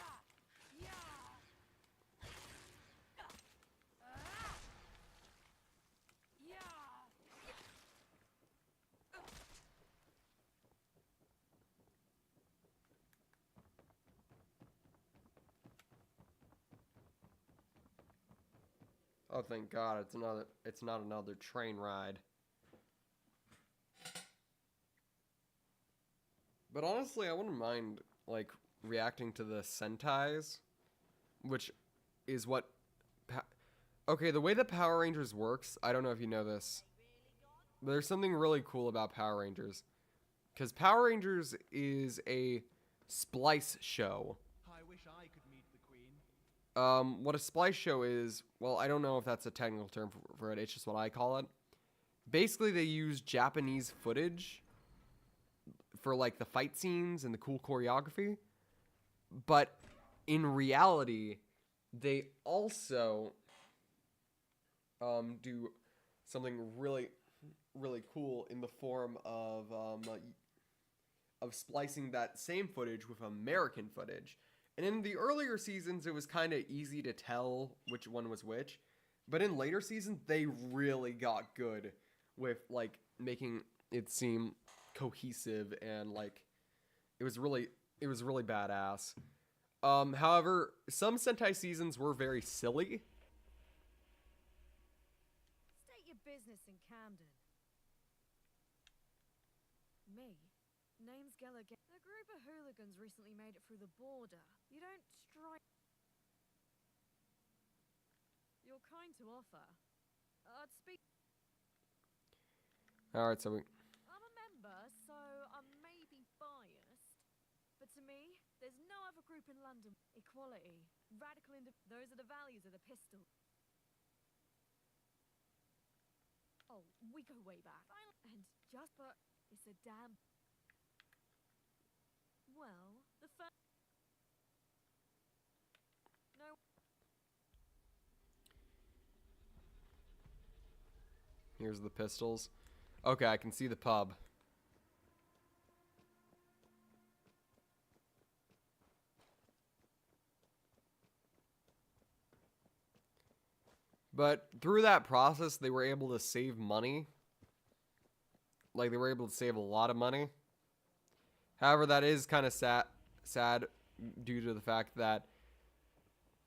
Oh, thank God, it's not another train ride. But honestly, I wouldn't mind, like, reacting to the Sentais, which is what... Okay, the way that Power Rangers works, I don't know if you know this, but there's something really cool about Power Rangers. Because Power Rangers is a splice show. I wish I could meet the Queen. What a splice show is, well, I don't know if that's a technical term for it, it's just what I call it. Basically, they use Japanese footage for, like, the fight scenes and the cool choreography. But in reality, they also do something really, really cool in the form of splicing that same footage with American footage. And in the earlier seasons, it was kind of easy to tell which one was which. But in later seasons, they really got good with, like, making it seem cohesive and, like, it was really badass. However, some Sentai seasons were very silly. State your business in Camden. Me? Name's Gallagher. The group of hooligans recently made it through the border. You don't strike... You're kind to offer. I'd speak... Alright, so we... I'm a member, so I may be biased. But to me, there's no other group in London. Equality, radical those are the values of the pistol. Oh, we go way back. And just but it's a damn... Well, the first... No... Here's the pistols. Okay, I can see the pub. But through that process, they were able to save money. Like, they were able to save a lot of money. However, that is kind of sad due to the fact that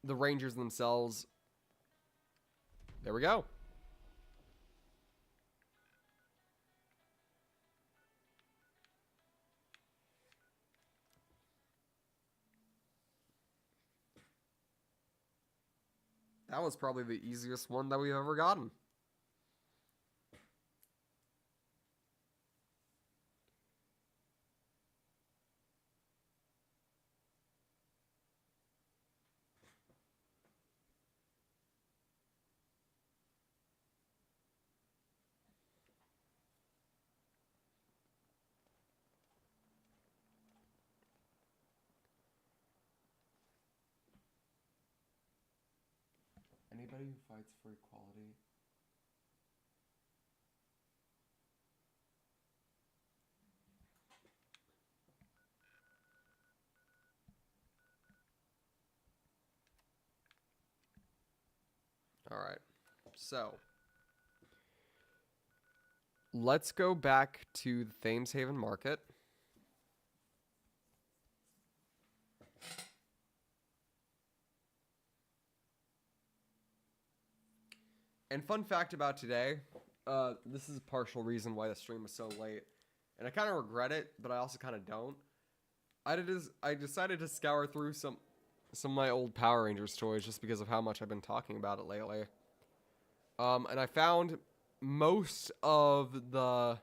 the Rangers themselves... There we go. That was probably the easiest one that we've ever gotten. Anybody who fights for equality. Alright, so let's go back to the Thames Haven Market. And fun fact about today, this is a partial reason why the stream was so late. And I kind of regret it, but I also kind of don't. I decided to scour through some of my old Power Rangers toys just because of how much I've been talking about it lately. And I found most of the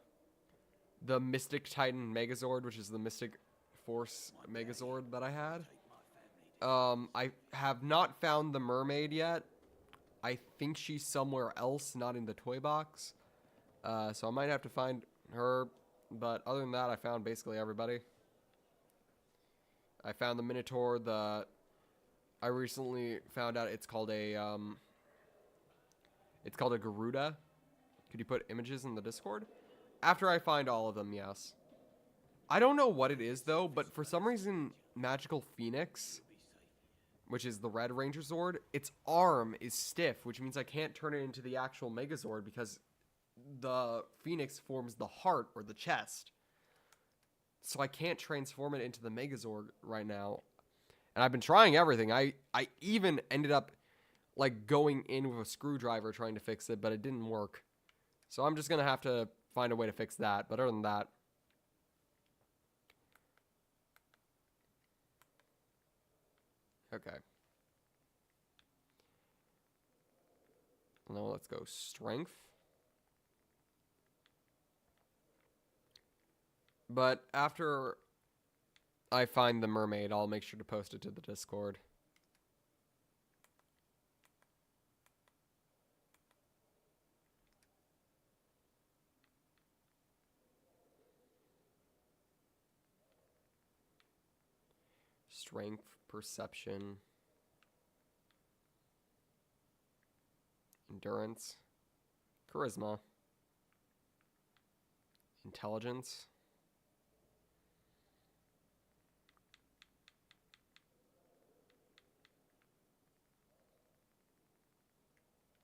Mystic Titan Megazord, which is the Mystic Force Megazord that I had. I have not found the Mermaid yet. I think she's somewhere else, not in the toy box. So I might have to find her. But other than that, I found basically everybody. I found the Minotaur. I recently found out it's called a Garuda. Could you put images in the Discord? After I find all of them, yes. I don't know what it is though, but for some reason, Magical Phoenix, which is the Red Ranger Zord, its arm is stiff, which means I can't turn it into the actual Megazord because the Phoenix forms the heart or the chest. So I can't transform it into the Megazord right now. And I've been trying everything. I even ended up like going in with a screwdriver trying to fix it, but it didn't work. So I'm just going to have to find a way to fix that. But other than that, okay. Now let's go strength. But after I find the mermaid, I'll make sure to post it to the Discord. Strength, perception, endurance, charisma, intelligence,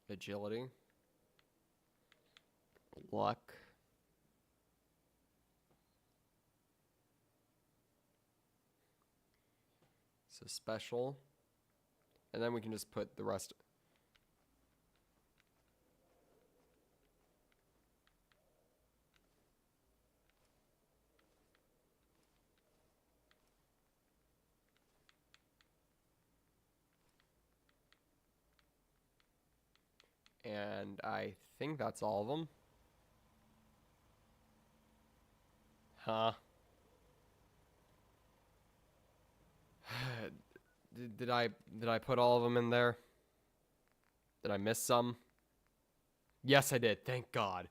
agility, luck, so special, and then we can just put the rest. And I think that's all of them. Huh? Did I put all of them in there? Did I miss some? Yes, I did. Thank God.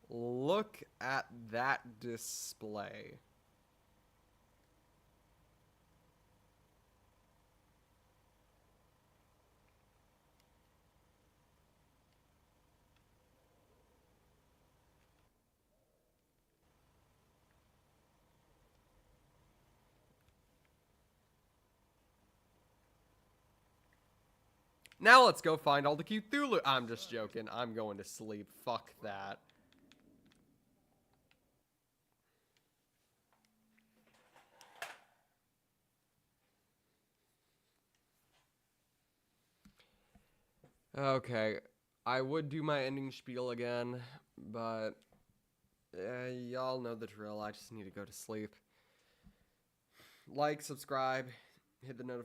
Look at that display. Now let's go find all the Cthulhu. I'm just joking. I'm going to sleep. Fuck that. Okay. I would do my ending spiel again, but y'all know the drill. I just need to go to sleep. Like, subscribe, hit the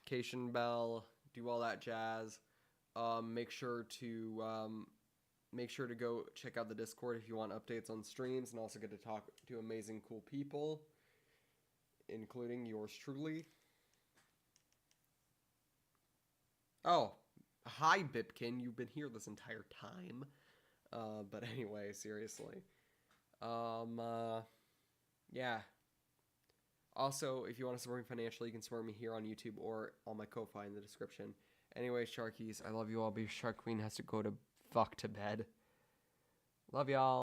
notification bell, do all that jazz. Make sure to go check out the Discord if you want updates on streams and also get to talk to amazing, cool people, including yours truly. Oh, hi, Bipkin. You've been here this entire time. But anyway, seriously. Yeah. Also, if you want to support me financially, you can support me here on YouTube or on my Ko-Fi in the description. Anyway, Sharkies, I love you all, but your Shark Queen has to go to fuck to bed. Love y'all.